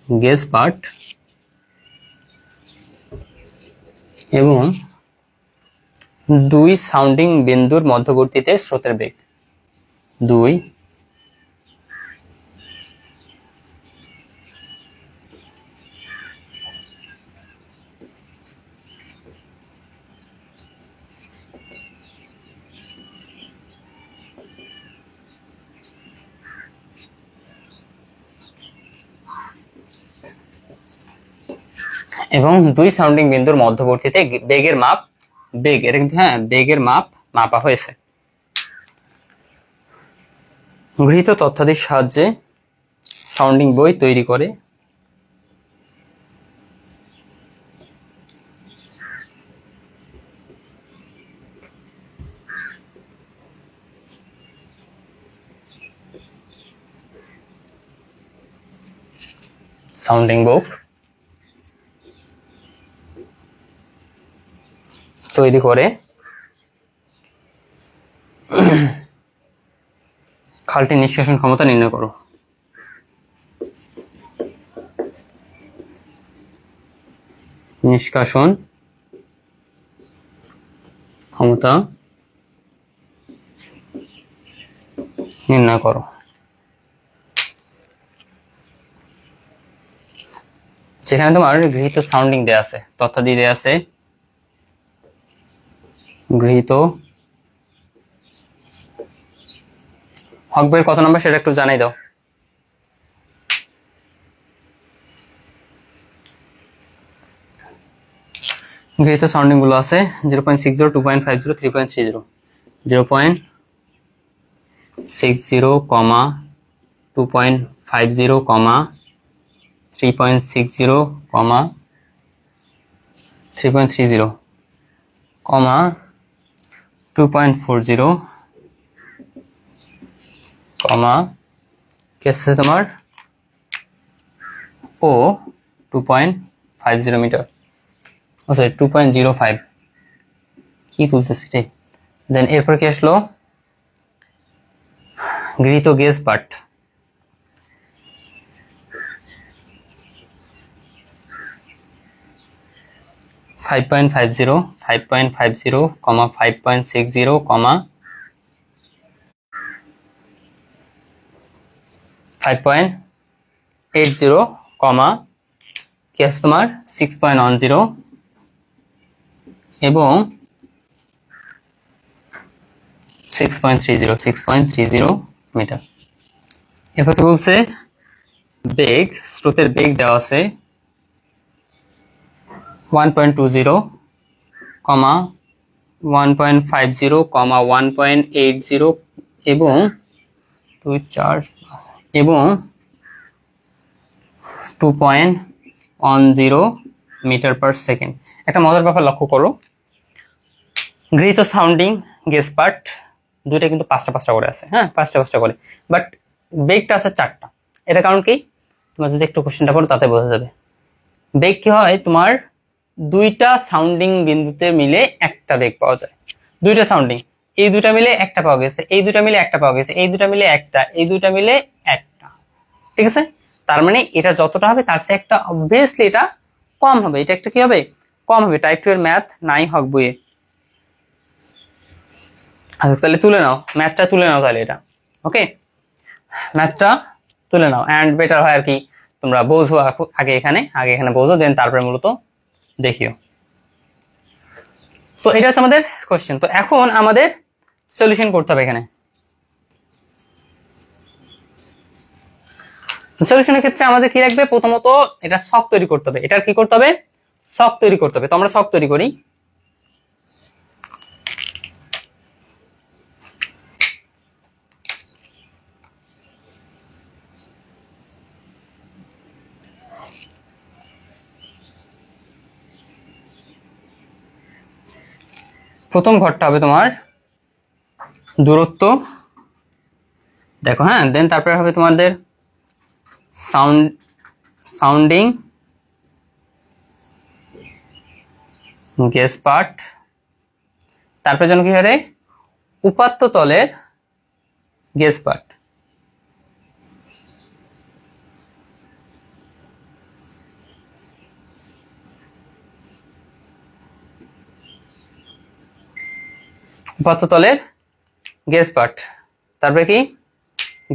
গেজ পার্ট এবং দুই সাউন্ডিং বিন্দুর মধ্যবর্তীতে স্রোতের বেগ। দুই এবং দুই সাউন্ডিং বিন্দুর মধ্যবর্তীতে বেগের মাপ, বেগ এটা কিন্তু, হ্যাঁ, বেগের মাপ মাপা হয়েছে। গৃহীত তথ্যাদির সাহায্যে সাউন্ডিং বই তৈরি করে সাউন্ডিং বুক তৈরি করে খালটির নিষ্কাশন ক্ষমতা নির্ণয় করো। নিষ্কাশন ক্ষমতা নির্ণয় করো। যেখানে তোমার গৃহীত সাউন্ডিং দেয়া আছে, তথ্যাদি দেয়া আছে, গৃহীত হক বইয়ের কত নাম্বার সেটা একটু জানাই দাও। গৃহীত সাউন্ডিং গুলো আছে 0.60, 2.50, 3.30। 0.60, 2.50, 3.60, 3.30, 2.40, কি আছে তোমার ও 2.50 মিটার, ও সরি 2.05, কি তুলতেছি রে। দেন এরপর কি আসলো? গৃহীত gauge part, five point five zero, 5.50, 5.60, 5.80, কি আছে তোমার 6.10 এবং 6.30 মিটার। এরপর কি বলছে? বেগ, স্রোতের বেগ দেওয়া আছে 1.20, 1.50, 1.80 এবং 2.10 মিটার পার সেকেন্ড। একটা মজার ব্যাপার লক্ষ্য করো, গৃহীত সাউন্ডিং গেজ পার্ট দুইটা কিন্তু 5টা করে আছে। হ্যাঁ, 5টা করে, বাট বেগটা আছে 4টা। এটা কারণ কি? তোমরা যদি একটু কোশ্চেনটা পড়ো তাতে বোঝা যাবে। বেগ কি হয়? তোমার দুইটা সাউন্ডিং বিন্দুতে মিলে একটা বেগ পাওয়া যায়। দুইটা সাউন্ডিং, এই দুটা মিলে একটা পাওয়া গেছে, এই দুটা মিলে একটা পাওয়া গেছে, এই দুটা মিলে একটা, এই দুটা মিলে একটা, ঠিক আছে? তার মানে এটা যতটা হবে তার চেয়ে একটা অবভিয়াসলি এটা কম হবে। এটা একটা কি হবে? কম হবে। টাইপ 2 এর ম্যাথ নাই হক বইয়ে। আচ্ছা, তাহলে তুলে নাও ম্যাথটা, তুলে নাও তাহলে এটা। ওকে, ম্যাথটা তুলে নাও, এন্ড বেটার হয় আর কি তোমরা বোঝো আগে এখানে বোঝো, দেন তারপরে মূলত দেখিও। তো এটা হচ্ছে আমাদের কোশ্চেন। তো এখন আমাদের সলিউশন করতে হবে এখানে। সলিউশনের ক্ষেত্রে আমাদের কি লাগবে? প্রথমত এটা ছক তৈরি করতে হবে। এটার কি করতে হবে? ছক তৈরি করতে হবে। তো আমরা ছক তৈরি করি। প্রথম ঘরটা হবে তোমার দূরত্ব দেখো, হ্যাঁ। দেন তারপরে হবে তোমাদের সাউন্ডিং গ্যাস পার্ট। তারপরে যেন কি হবে, উপাত্ত তলের গ্যাস পার্ট। উপাত্ত তলের গ্যাস পার্ট। তারপরে কি,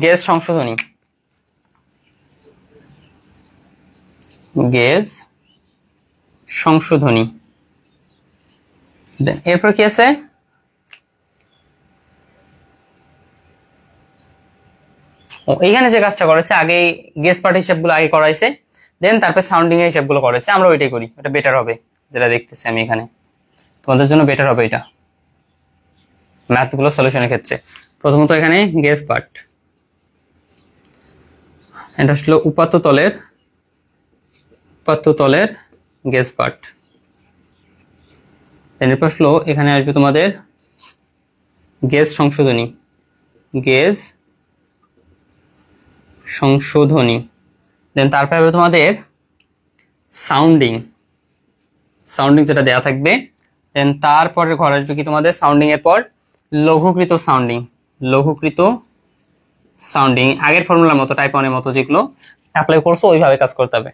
গ্যাস সংশোধনী, গ্যাস সংশোধনী। এরপর কি আছে, এইখানে যে কাজটা করেছে আগে, গ্যাস পার্ট হিসাবগুলো আগে করাইছে, দেন তারপর সাউন্ডিং এর হিসাবগুলো করেছে। আমরা ওইটাই করি, এটা বেটার হবে, যেটা দেখতেছি আমি এখানে তোমাদের জন্য বেটার হবে এটা ম্যাথগুলো সলিউশনের ক্ষেত্রে। প্রথমত এখানে গ্যাস পার্ট, এটা আসলে উপাত্ত তলের গ্যাস পার্ট। এরপর আসলো এখানে আসবে তোমাদের গ্যাস সংশোধনী, দেন তারপরে হবে তোমাদের সাউন্ডিং যেটা দেয়া থাকবে। দেন তারপরে ঘর আসবে কি তোমাদের সাউন্ডিং এর পর লঘুকৃত সাউন্ডিং, আগের ফর্মুলার মতো, টাইপ 1 এর মতো যেগুলো অ্যাপ্লাই করছো ওইভাবে কাজ করতে হবে।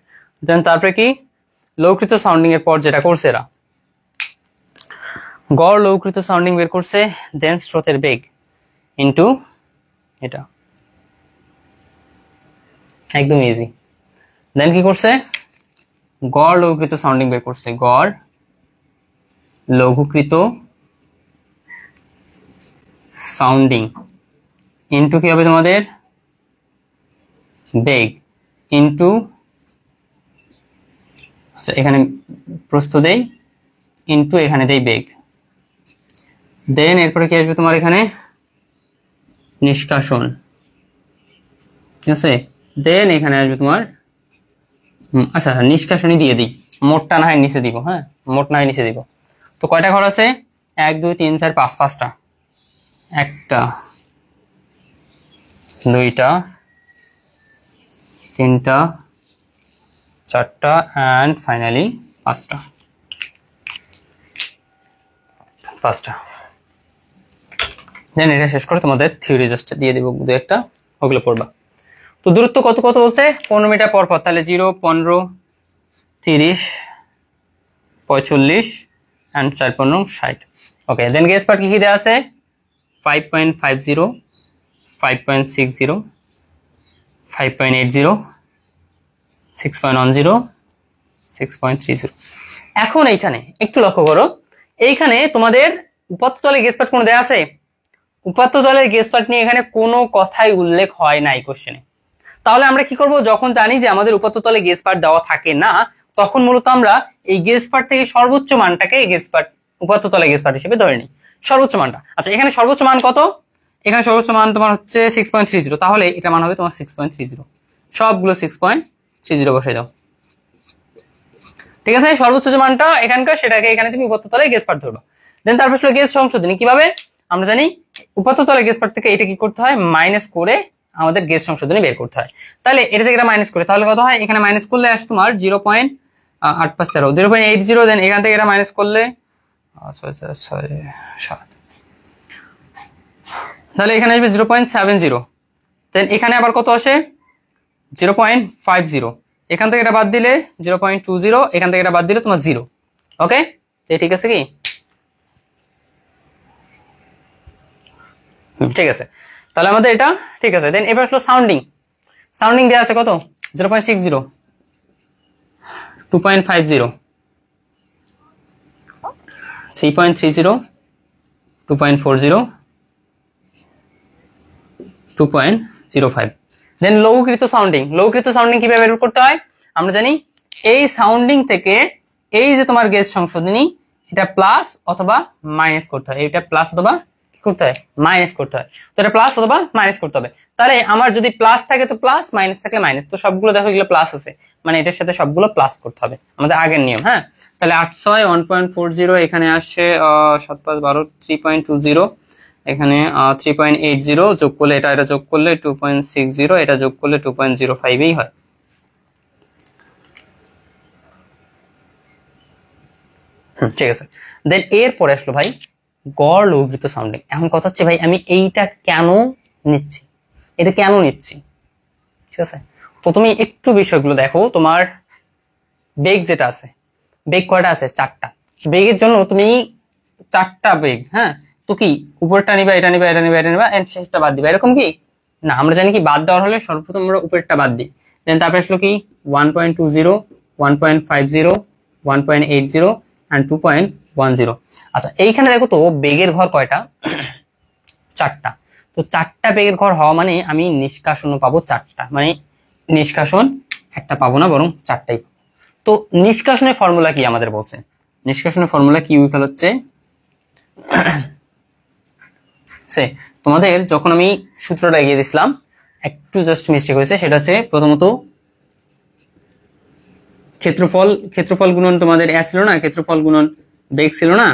দেন তারপরে কি, লঘুকৃত সাউন্ডিং এর পর যেটা করছে এরা, গড় লঘুকৃত সাউন্ডিং বের করছে, দেন স্রোতের বেগ ইনটু এটা, একদম ইজি। দেন কি করছে, গড় লঘুকৃত সাউন্ডিং বের করছে, গড় লঘুকৃত সাউন্ডিং ইনটু কি হবে তোমাদের, বেগ ইনটু, আচ্ছা এখানে প্রস্থ দেই ইনটু এখানে দেই বেগ। দেন এরপরে কি আসবে তোমার এখানে নিষ্কাশন, ঠিক আছে। দেন এখানে আসবে তোমার, আচ্ছা নিষ্কাশনই দিয়ে দিই, মোটটা না হয় নিচে দিব, হ্যাঁ মোট না হয় নিচে দিব। তো কয়টা ঘর আছে, 1 2 3 4 5, 5টা, 1টা 2টা 3টা 4টা অ্যান্ড ফাইনালি 5টা। দেন এটা শেষ করে তোমাদের থিওরি জাস্ট দিয়ে দিব 2-1টা, ওগুলো পড়বা। তো দূরত্ব কত বলছে, 15 মিটার পর পর, তাহলে 0 15 30 45 and 4 15 60। Okay, then gas part কি দেওয়া আছে, 5.50 5.60 5.80 6.10 6.30। এখন এইখানে একটু লক্ষ্য করো, এইখানে তোমাদের উপাত্ত তলে গ্যাস পার্ট কোনো দেয়া আছে, উপাত্ত তলের গ্যাস পার্ট নিয়ে এখানে কোনো কথাই উল্লেখ হয় নাই কোশ্চেনে। তাহলে আমরা কি করব, যখন জানি যে আমাদের উপাত্ত তলে গ্যাস পার্ট দেওয়া থাকে না, তখন মূলত আমরা এই গ্যাস পার্ট থেকে সর্বোচ্চ মানটাকে গ্যাস পার্ট, উপাত্ত তলে গ্যাস পার্ট হিসেবে ধরে নিই, সর্বোচ্চ মানটা। আচ্ছা এখানে সর্বোচ্চ মান কত, এখানে সর্বোচ্চ মান তোমার হচ্ছে 6.30, তাহলে এটা মান হবে তোমার 6.30, সবগুলো 6.30 বসাই দাও, ঠিক আছে। সর্বোচ্চ যে মানটা এখানকার, সেটাকে এখানে তুমি উপাত্ত তলে গ্যাস পার্ট ধরবা। দেন তারপর আসলে গ্যাস সংশোধনী, কিভাবে আমরা জানি, উপাত্ত তলে গ্যাস পার্ট থেকে এটা কি করতে হয়, মাইনাস করে আমাদের গ্যাস সংশোধনী বের করতে হয়। তাহলে এটা থেকে এটা মাইনাস করে, তাহলে কত হয়, এখানে মাইনাস করলে আসে তোমার 0.8513 0.80। দেন এখান থেকে এটা মাইনাস করলে 7, তাহলে এখানে আসবে 0.70। দেন এখানে আবার কত আসে 0.50, এখান থেকে এটা বাদ দিলে 0.20, এখান থেকে এটা বাদ দিলে তোমার 0। ওকে, ঠিক আছে কি, ঠিক আছে, তাহলে আমাদের এটা ঠিক আছে। দেন এবার আসলো সাউন্ডিং দেওয়া আছে কত, 0.60 2.50 3.30 2.40 2.05। দেন লঘুকৃত সাউন্ডিং কিভাবে বের করতে হয়, আমরা জানি এই সাউন্ডিং থেকে এই যে তোমার গ্যাস সংশোধনী, এটা প্লাস অথবা মাইনাস করতে হয়, এটা প্লাস অথবা কি করতে হয়, মাইনাস করতে হয়। তো এটা প্লাস অথবা মাইনাস করতে হবে। তাহলে আমার যদি প্লাস থাকে তো প্লাস, মাইনাস থাকলে মাইনাস। তো সবগুলো দেখো এগুলো প্লাস আছে, মানে এটার সাথে সবগুলো প্লাস করতে হবে, আমাদের আগের নিয়ম। হ্যাঁ, তাহলে 8 6 1.40, এখানে আসছে 7 5 12 3.20, এখানে 3.80 যোগ করলে এটা যোগ করলে 2.60, এটা যোগ করলে 2.05 হয়। ঠিক আছে, দেন এরপরে আসলো ভাই গড় লঘুকৃত সাউন্ডিং। এখন কথা হচ্ছে ভাই আমি এইটা কেন নিচ্ছি, এটা কেন নিচ্ছি? ঠিক আছে, তো তুমি একটু বিষয়গুলো দেখো। তোমার বেগ যেটা আছে, বেগ কয়টা আছে? 4টা। বেগের জন্য তুমি 4টা বেগ, হ্যাঁ, তো কি উপরটা নিবা, এটা নিবা, এটা নিবা, এটা নিবা, এন্ড শেষটা বাদ দিবা, এরকম কি না? আমরা জানি কি বাদ দেওয়ার হলে সর্বপ্রথম আমরা উপরেরটা বাদ দিই, দেন তারপরে আসলো কি 1.20, 1.50, 1.80 and 2.10। আচ্ছা, এইখানে দেখো তো বেগের ঘর কয়টা? 4টা। তো 4টা বেগের ঘর হওয়া মানে আমি নিষ্কাশনও পাবো 4টা, মানে নিষ্কাশন একটা পাবো না, বরং 4টাই পাবো। তো নিষ্কাশনের ফর্মুলা কি আমাদের বলছে? নিষ্কাশনের ফর্মুলা কি ইকুয়াল হচ্ছে, তোমাদের যখন আমি সূত্রটা এগিয়ে দিছিলাম একটু জাস্ট মিস্টেক হয়েছে, সেটা হচ্ছে প্রথমত ক্ষেত্রফল গুণন তোমাদের ছিল না, ক্ষেত্রফল গুণন বেগ ছিল না।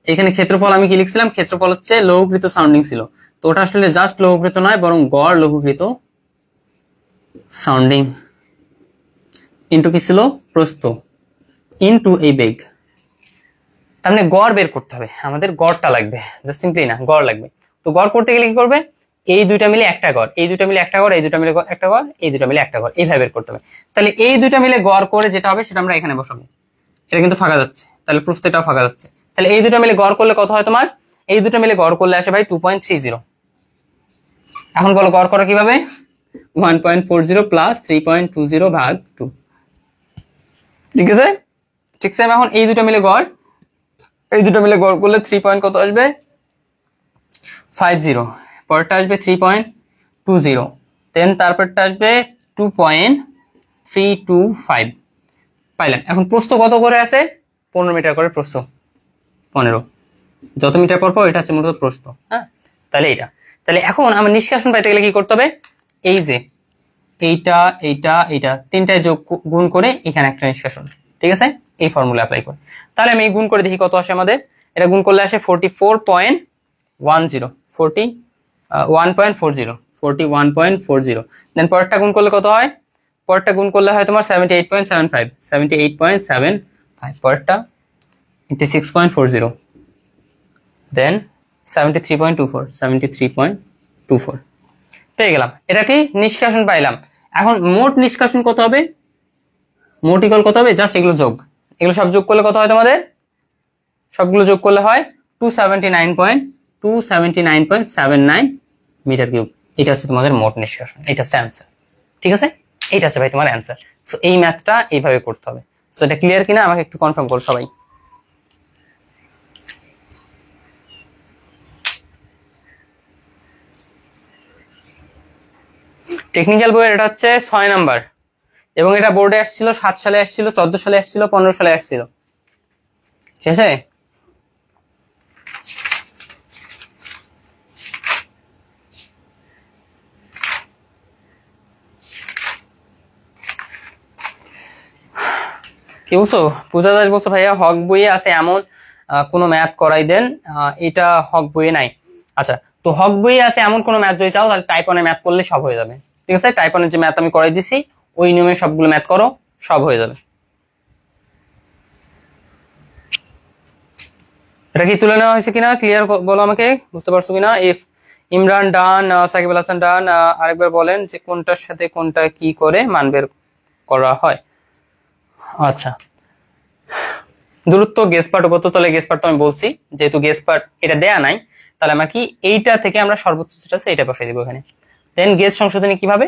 এখানে ক্ষেত্রফল আমি কি লিখছিলাম? ক্ষেত্রফল হচ্ছে লঘুকৃত সাউন্ডিং ছিল, তো ওটা আসলে জাস্ট লঘুকৃত নয়, বরং গড় লঘুকৃত সাউন্ডিং ইন্টু কি ছিল? প্রস্থ ইন্টু এই বেগ। তার মানে গড় বের করতে হবে আমাদের, গড়টা লাগবে, জাস্ট সিম্পলি না, গড় লাগবে। তো গড় করতে গেলে কি করবে? এই দুইটা মিলে একটা গড়, এই দুইটা মিলে একটা গড়, এই দুইটা মিলে একটা গড়, এই দুইটা মিলে একটা গড়, এইভাবে বের করতে হবে। তাহলে এই দুইটা মিলে গড় করে যেটা হবে সেটা আমরা এখানে বসাবো। এটা কিন্তু ফাঁকা যাচ্ছে, তাহলে প্রস্থটাও ফাঁকা যাচ্ছে। তাহলে এই দুটো মিলে গড় করলে কত হয় তোমার? এই দুটো মিলে গড় করলে আসে ভাই 2.30। এখন বলো গড় করো কিভাবে? 1.40 প্লাস 3.20 ভাগ 2। ঠিক আছে, ঠিক আছে। এখন এই দুটো মিলে গড়, এই দুটো মিলে গড় করলে 3 পয়েন্ট কত আসবে? 50। পরেরটা আসবে 3.20, দেন তারপরটা আসবে 2.325। পাইলাম। এখন প্রস্থ কত করে আছে? 15 মিটার করে প্রস্থ, 15। যত মিটার পর পর এটা হচ্ছে মূলত প্রস্থ, হ্যাঁ। তাহলে এটা, তাহলে এখন আমার নিষ্কাশন পাইতে গেলে কি করতে হবে? এই যে এইটা এইটা এইটা তিনটায় যোগ গুণ করে এখানে একটা নিষ্কাশন, ঠিক আছে, এই ফর্মুলা অ্যাপ্লাই করে। তাহলে আমি গুণ করে দেখি কত আসে আমাদের। এটা গুণ করলে আসে 41.40, দেন পরেরটা গুণ করলে কত হয়? পরেরটা গুণ করলে হয় তোমার 78.75, পরেরটা 86.40, দেন 73.24 পেয়ে গেলাম। এটা কি নিষ্কাশন পাইলাম। এখন মোট নিষ্কাশন কত হবে? মোট ইকুয়াল কত হবে? জাস্ট এগুলো যোগ, এগুলো সব যোগ করলে কত হয় তোমাদের? সবগুলো যোগ করলে হয় 279.7979 মিটার কিউব। এটা হচ্ছে তোমাদের মোট নিষ্কাশন, এটা হচ্ছে অ্যান্সার। ঠিক আছে, এইটা হচ্ছে ভাই তোমার অ্যান্সার। সো এই ম্যাথটা এইভাবে করতে হবে। সো এটা ক্লিয়ার কিনা আমাকে একটু কনফার্ম করো সবাই। টেকনিক্যাল বইয়ের এটা হচ্ছে 6 নাম্বার, এবং এটা বোর্ডে আসছিল 7 সালে আসছিল, 14 সালে আসছিল, 15 সালে আসছিল। ঠিক আছে, কি বলছো? পূজা দাস বলছো ভাইয়া হক বইয়ে আছে এমন কোন ম্যাথ করাই দেন, এটা হক বইয়ে নাই। আচ্ছা, তো হক বইয়ে আছে এমন কোন ম্যাথ যদি চাও তাহলে টাইপ 1 ম্যাথ করলে সব হয়ে যাবে। ঠিক আছে, টাইপ 1 যে ম্যাথ আমি করাই দিছি ওই নিয়মে সবগুলো ম্যাথ করো, সব হয়ে যাবে। এটা কি তুলে নেওয়া হয়েছে কিনা ক্লিয়ার বলো আমাকে, বুঝতে পারছো কিনা? ইফ ইমরান ডান, সাকিব আল হাসান ডান, আরেকবার বলেন যে কোনটার সাথে কোনটা কি করে মান বের করা হয়। আচ্ছা, দূরত্ব গেস পার্ট উপর, তাহলে গেস পার্ট তো আমি বলছি, যেহেতু গেস পার্ট এটা দেয়া নাই তাহলে আমরা কি এইটা থেকে আমরা সর্বোচ্চ যেটা আছে এটা বসাই দিব এখানে। দেন গেস সংশোধনী কিভাবে?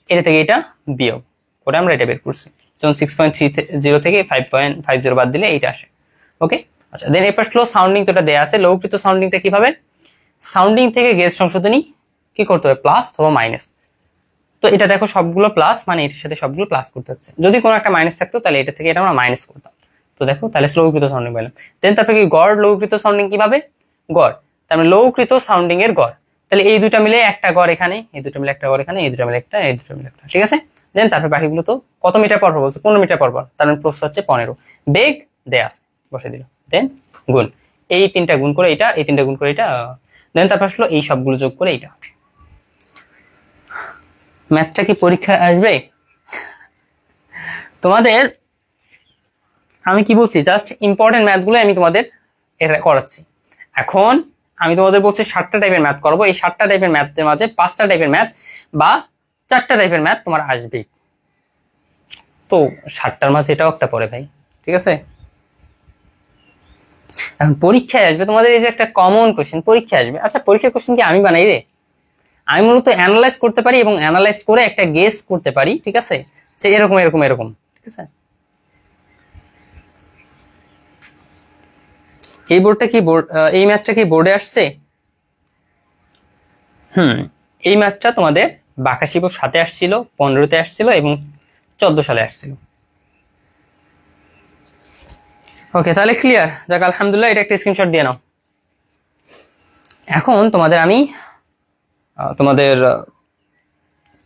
এটা থেকে এটা বিয়োগ করে আমরা এটা বের করছি, যেমন 6.30 থেকে 5.50 বাদ দিলে এইটা আসে। ওকে, আচ্ছা, দেন এরপর স্লো সাউন্ডিং তো এটা দেয়া আছে। লঘুকৃত সাউন্ডিংটা কিভাবে? সাউন্ডিং থেকে গেস সংশোধনী কি করতে হবে? প্লাস অথবা মাইনাস। তো এটা দেখো সবগুলো প্লাস, মানে এটার সাথে সবগুলো প্লাস করতে হচ্ছে। যদি কোনো একটা মাইনাস থাকতো তাহলে এটা থেকে এটা আমরা মাইনাস করতাম। তো দেখো তাহলে লঘুকৃত সাউন্ডিং পেলাম। দেন তারপরে কি গড় লঘুকৃত সাউন্ডিং কিভাবে? গড়, তার মানে লঘুকৃত সাউন্ডিং এর গড়। তাহলে এই দুটা মিলে একটা গড় এখানে, এই দুটো মিলে একটা গড় এখানে, এই দুটো মিলে একটা, এই দুটো মিলে একটা। ঠিক আছে, দেন তারপরে বাকিগুলো তো কত মিটার পর পর বলছে? 15 মিটার পর পর, তার মানে প্রস্থ হচ্ছে 15। বেগ দেয়া আছে, বসে দিল, দেন গুণ, এই তিনটা গুণ করে এটা, এই তিনটা গুণ করে এটা, দেন তারপর আসলো এই সবগুলো যোগ করে এইটা হবে। ম্যাথটা কি পরীক্ষায় আসবে? তোমাদের আমি কি বলছি, জাস্ট ইম্পর্টেন্ট ম্যাথগুলো আমি তোমাদের এটা করাচ্ছি। এখন আমি তোমাদের বলছি 7টা টাইপের ম্যাথ করবো। এই 7টা টাইপের ম্যাথের মাঝে 5টা টাইপের ম্যাথ বা 4টা টাইপের ম্যাথ তোমার আসবেই। তো 7টার মাঝে এটাও একটা পড়ে ভাই, ঠিক আছে? এখন পরীক্ষায় আসবে তোমাদের এই যে একটা কমন কোশ্চেন পরীক্ষায় আসবে। আচ্ছা, পরীক্ষার কোশ্চেন কি আমি বানাই রে? আমি মূলত অ্যানালাইজ করতে পারি এবং অ্যানালাইজ করে একটা গেস করতে পারি, ঠিক আছে, যে এরকম এরকম এরকম, ঠিক আছে? এই বোর্ডটা কি এই ম্যাথটা কি বোর্ডে আসছে? এই ম্যাথটা তোমাদের বাকাশিবক 7-এ আসছিল, 15-তে আসছিল এবং 14 সালে আসছিল। ওকে, তাহলে ক্লিয়ার? যাক, আলহামদুলিল্লাহ, এটা একটা স্ক্রিনশট দিয়ে নাও। এখন তোমাদের আমি তোমাদের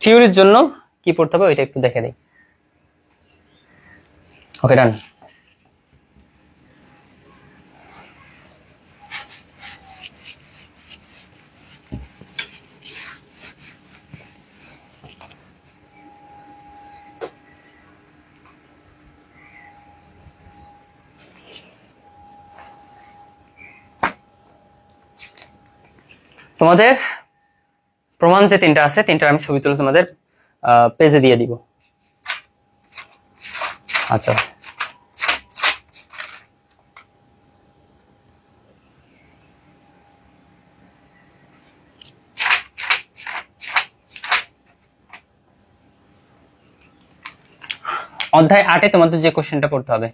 থিওরির জন্য কি পড়তে হবে ওইটা একটু দেখে দিই। ওকে, ডান। তোমাদের প্রমাণ যে 3টা আছে, 3টার আমি ছবি তুলে তোমাদের পেজে দিয়ে দিব। আচ্ছা, অধ্যায় 8-এ তোমাদের যে কোশ্চেনটা পড়তে হবে,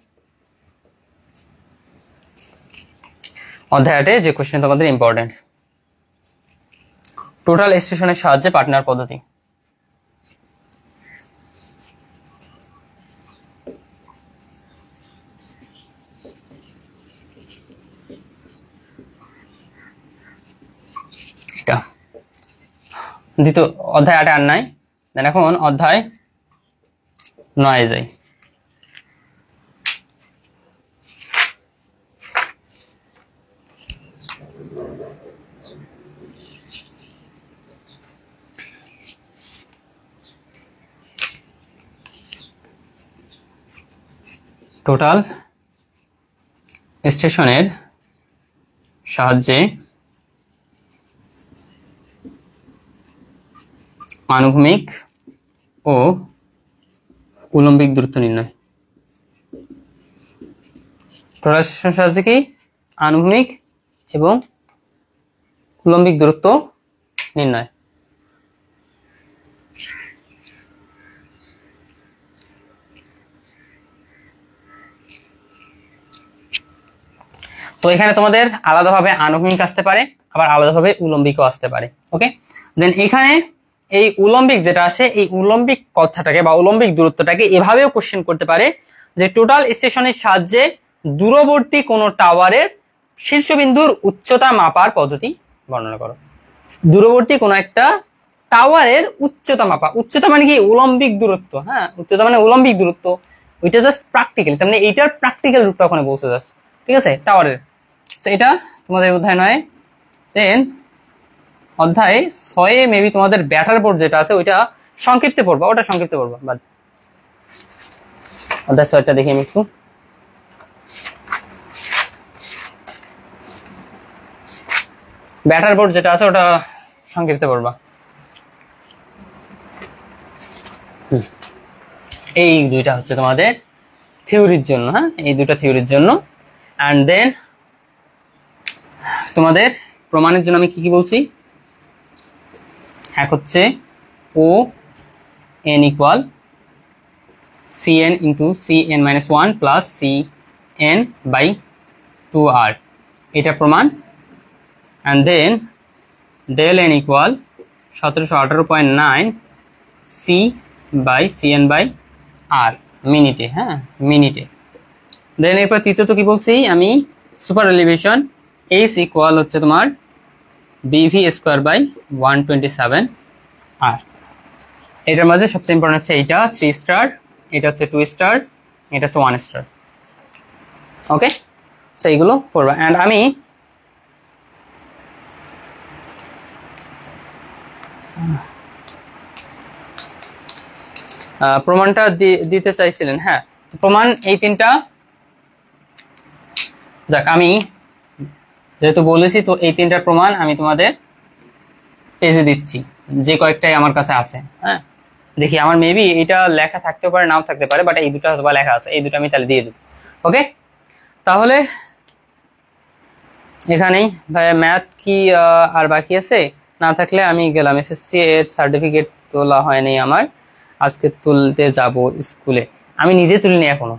অধ্যায় 8-এ যে কোশ্চেন তোমাদের ইম্পর্টেন্ট, টোটাল স্টেশনের সাহায্যে পার্টনার পদ্ধতি। এটা দ্বিতীয় অধ্যায় 8-এ আর নাই। দেন এখন অধ্যায় 9-এ যাই। টোটাল স্টেশনের সাহায্যে আনুভূমিক ও উলম্বিক দূরত্ব নির্ণয়। টোটাল স্টেশনের সাহায্যে কি আনুভূমিক এবং উলম্বিক দূরত্ব নির্ণয়। তো এখানে তোমাদের আলাদাভাবে আনুভূমিক আসতে পারে, আবার আলাদাভাবে উলম্বিকও আসতে পারে। ওকে, দেন এখানে এই উলম্বিক যেটা আসে, এই উলম্বিক কথাটাকে বা উলম্বিক দূরত্বটাকে এভাবেও কোশ্চেন করতে পারে যে টোটাল স্টেশনের সাহায্যে দূরবর্তী কোন টাওয়ারের শীর্ষবিন্দুর উচ্চতা মাপার পদ্ধতি বর্ণনা করো। দূরবর্তী কোন একটা টাওয়ারের উচ্চতা মাপা, উচ্চতা মানে কি উলম্বিক দূরত্ব, হ্যাঁ, উচ্চতা মানে উলম্বিক দূরত্ব, ওইটা জাস্ট প্র্যাকটিক্যাল, তার মানে এইটার প্র্যাকটিক্যাল রূপটা ওখানে বলছে জাস্ট, ঠিক আছে, টাওয়ারের। তো এটা তোমাদের অধ্যায় 9। দেন অধ্যায় 6-এ মেবি তোমাদের ব্যাটার বোর্ড যেটা আছে ওইটা সংক্ষিপ্তে পড়বা, ওটা সংক্ষিপ্তে পড়বা। বাট অধ্যায় 6টা দেখি আমি একটু। ব্যাটার বোর্ড যেটা আছে ওটা সংক্ষিপ্তে পড়বা। এই দুইটা হচ্ছে তোমাদের থিওরির জন্য, হ্যাঁ, এই দুটো থিওরির জন্য। অ্যান্ড দেন তোমাদের প্রমাণের জন্য আমি কি কি বলছি, এক হচ্ছে ও N equal cn into cn-1 plus cn/2r, এটা প্রমাণ। And then del N equal 1718.9 c/cn/r মিনিটে, হ্যাঁ, মিনিটে। দেন এরপর তৃতীয়ত কি বলছি আমি, সুপার এলিভেশন এইচ ইকুয়াল হচ্ছে তোমার bv²/127 আর এটার মাঝে সবচেয়ে ইম্পর্টেন্ট হচ্ছে এইটা 3 স্টার, এটা হচ্ছে 2 স্টার, এটা হচ্ছে 1 স্টার। ওকে, সো এইগুলো পড়বা। অ্যান্ড আমি প্রমাণটা দিতে চাইছিলেন, হ্যাঁ প্রমাণ এই তিনটা। যাক, আমি যেহেতু বলেছি তো এই তিনটার প্রমাণ আমি তোমাদের পেজে দিচ্ছি, যে কয়েকটাই আমার কাছে আছে। হ্যাঁ দেখি, আমার মেবি এটা লেখা থাকতেও পারে নাও থাকতে পারে, বাট এই দুটো হয়তো লেখা আছে, এই দুটো আমি তাহলে দিয়ে দেবো। ওকে, তাহলে এখানেই ভাইয়া ম্যাথ কি আর বাকি আছে? না থাকলে আমি গেলাম। এসএসসি এর সার্টিফিকেট তোলা হয়নি আমার, আজকে তুলতে যাব স্কুলে। আমি নিজে তুলিনি এখনো।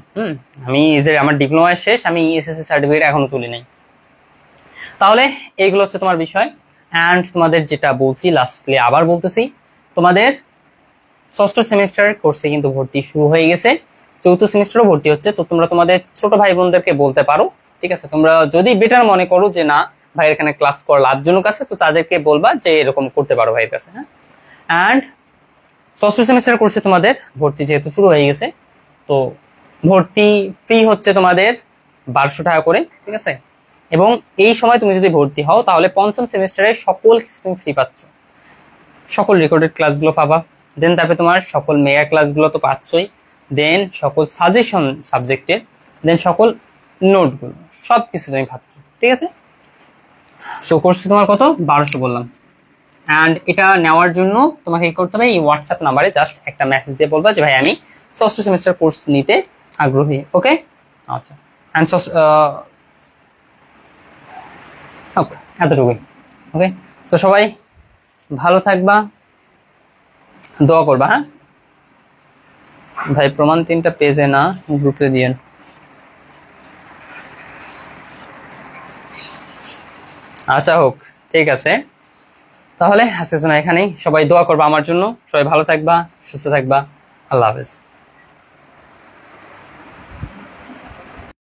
আমি আমার ডিপ্লোমা শেষ, আমি এসএসসি সার্টিফিকেট এখনো তুলি নাই। তাহলে এইগুলো হচ্ছে তোমার বিষয়। অ্যান্ড তোমাদের যেটা বলছি লাস্টলি আবার বলতেছি, তোমাদের ষষ্ঠ সেমিস্টার কোর্সে কিন্তু ভর্তি শুরু হয়ে গেছে, চতুর্থ সেমিস্টারও ভর্তি হচ্ছে। তো তোমরা তোমাদের ছোট ভাই বোনদেরকে বলতে পারো, ঠিক আছে? তোমরা যদি বেটার মনে করো যে না ভাইয়ের এখানে ক্লাস করা লাভজনক আছে, তো তাদেরকে বলবা যে এরকম করতে পারো ভাইয়ের কাছে। হ্যাঁ, অ্যান্ড ষষ্ঠ সেমিস্টার কোর্সে তোমাদের ভর্তি যেহেতু শুরু হয়ে গেছে, তো ভর্তি ফি হচ্ছে তোমাদের 1200 টাকা করে, ঠিক আছে? এবং এই সময় তুমি যদি ভর্তি হও তাহলে পঞ্চম সেমিস্টারে সকল কিছু তুমি ফ্রি পাচ্ছ। সকল রেকর্ডেড ক্লাসগুলো পাবা, দেন তারপরে তোমার সকল মেগা ক্লাসগুলো তো পাচ্ছই, দেন সকল সাজেশন সাবজেক্টের, দেন সকল নোটগুলো, সব কিছু তুমি পাচ্ছ, ঠিক আছে? সো কোর্স তোমার কত? 1200 বললাম। অ্যান্ড এটা নেওয়ার জন্য তোমাকে কি করতে হবে? এই হোয়াটসঅ্যাপ নাম্বারে জাস্ট একটা মেসেজ দিয়ে বলবা যে ভাই আমি ষষ্ঠ সেমিস্টার কোর্স নিতে আগ্রহী। ওকে, আচ্ছা, অ্যান্ড এতটুকুই। ওকে, তো সবাই ভালো থাকবা, দোয়া করবা। হ্যাঁ ভাই, প্রমাণ 3টা পেজে না, গ্রুপে দিয়েন। আচ্ছা হোক, ঠিক আছে। তাহলে আজকের জন্য এখানেই, সবাই দোয়া করবা আমার জন্য, সবাই ভালো থাকবা, সুস্থ থাকবা, আল্লাহ হাফেজ।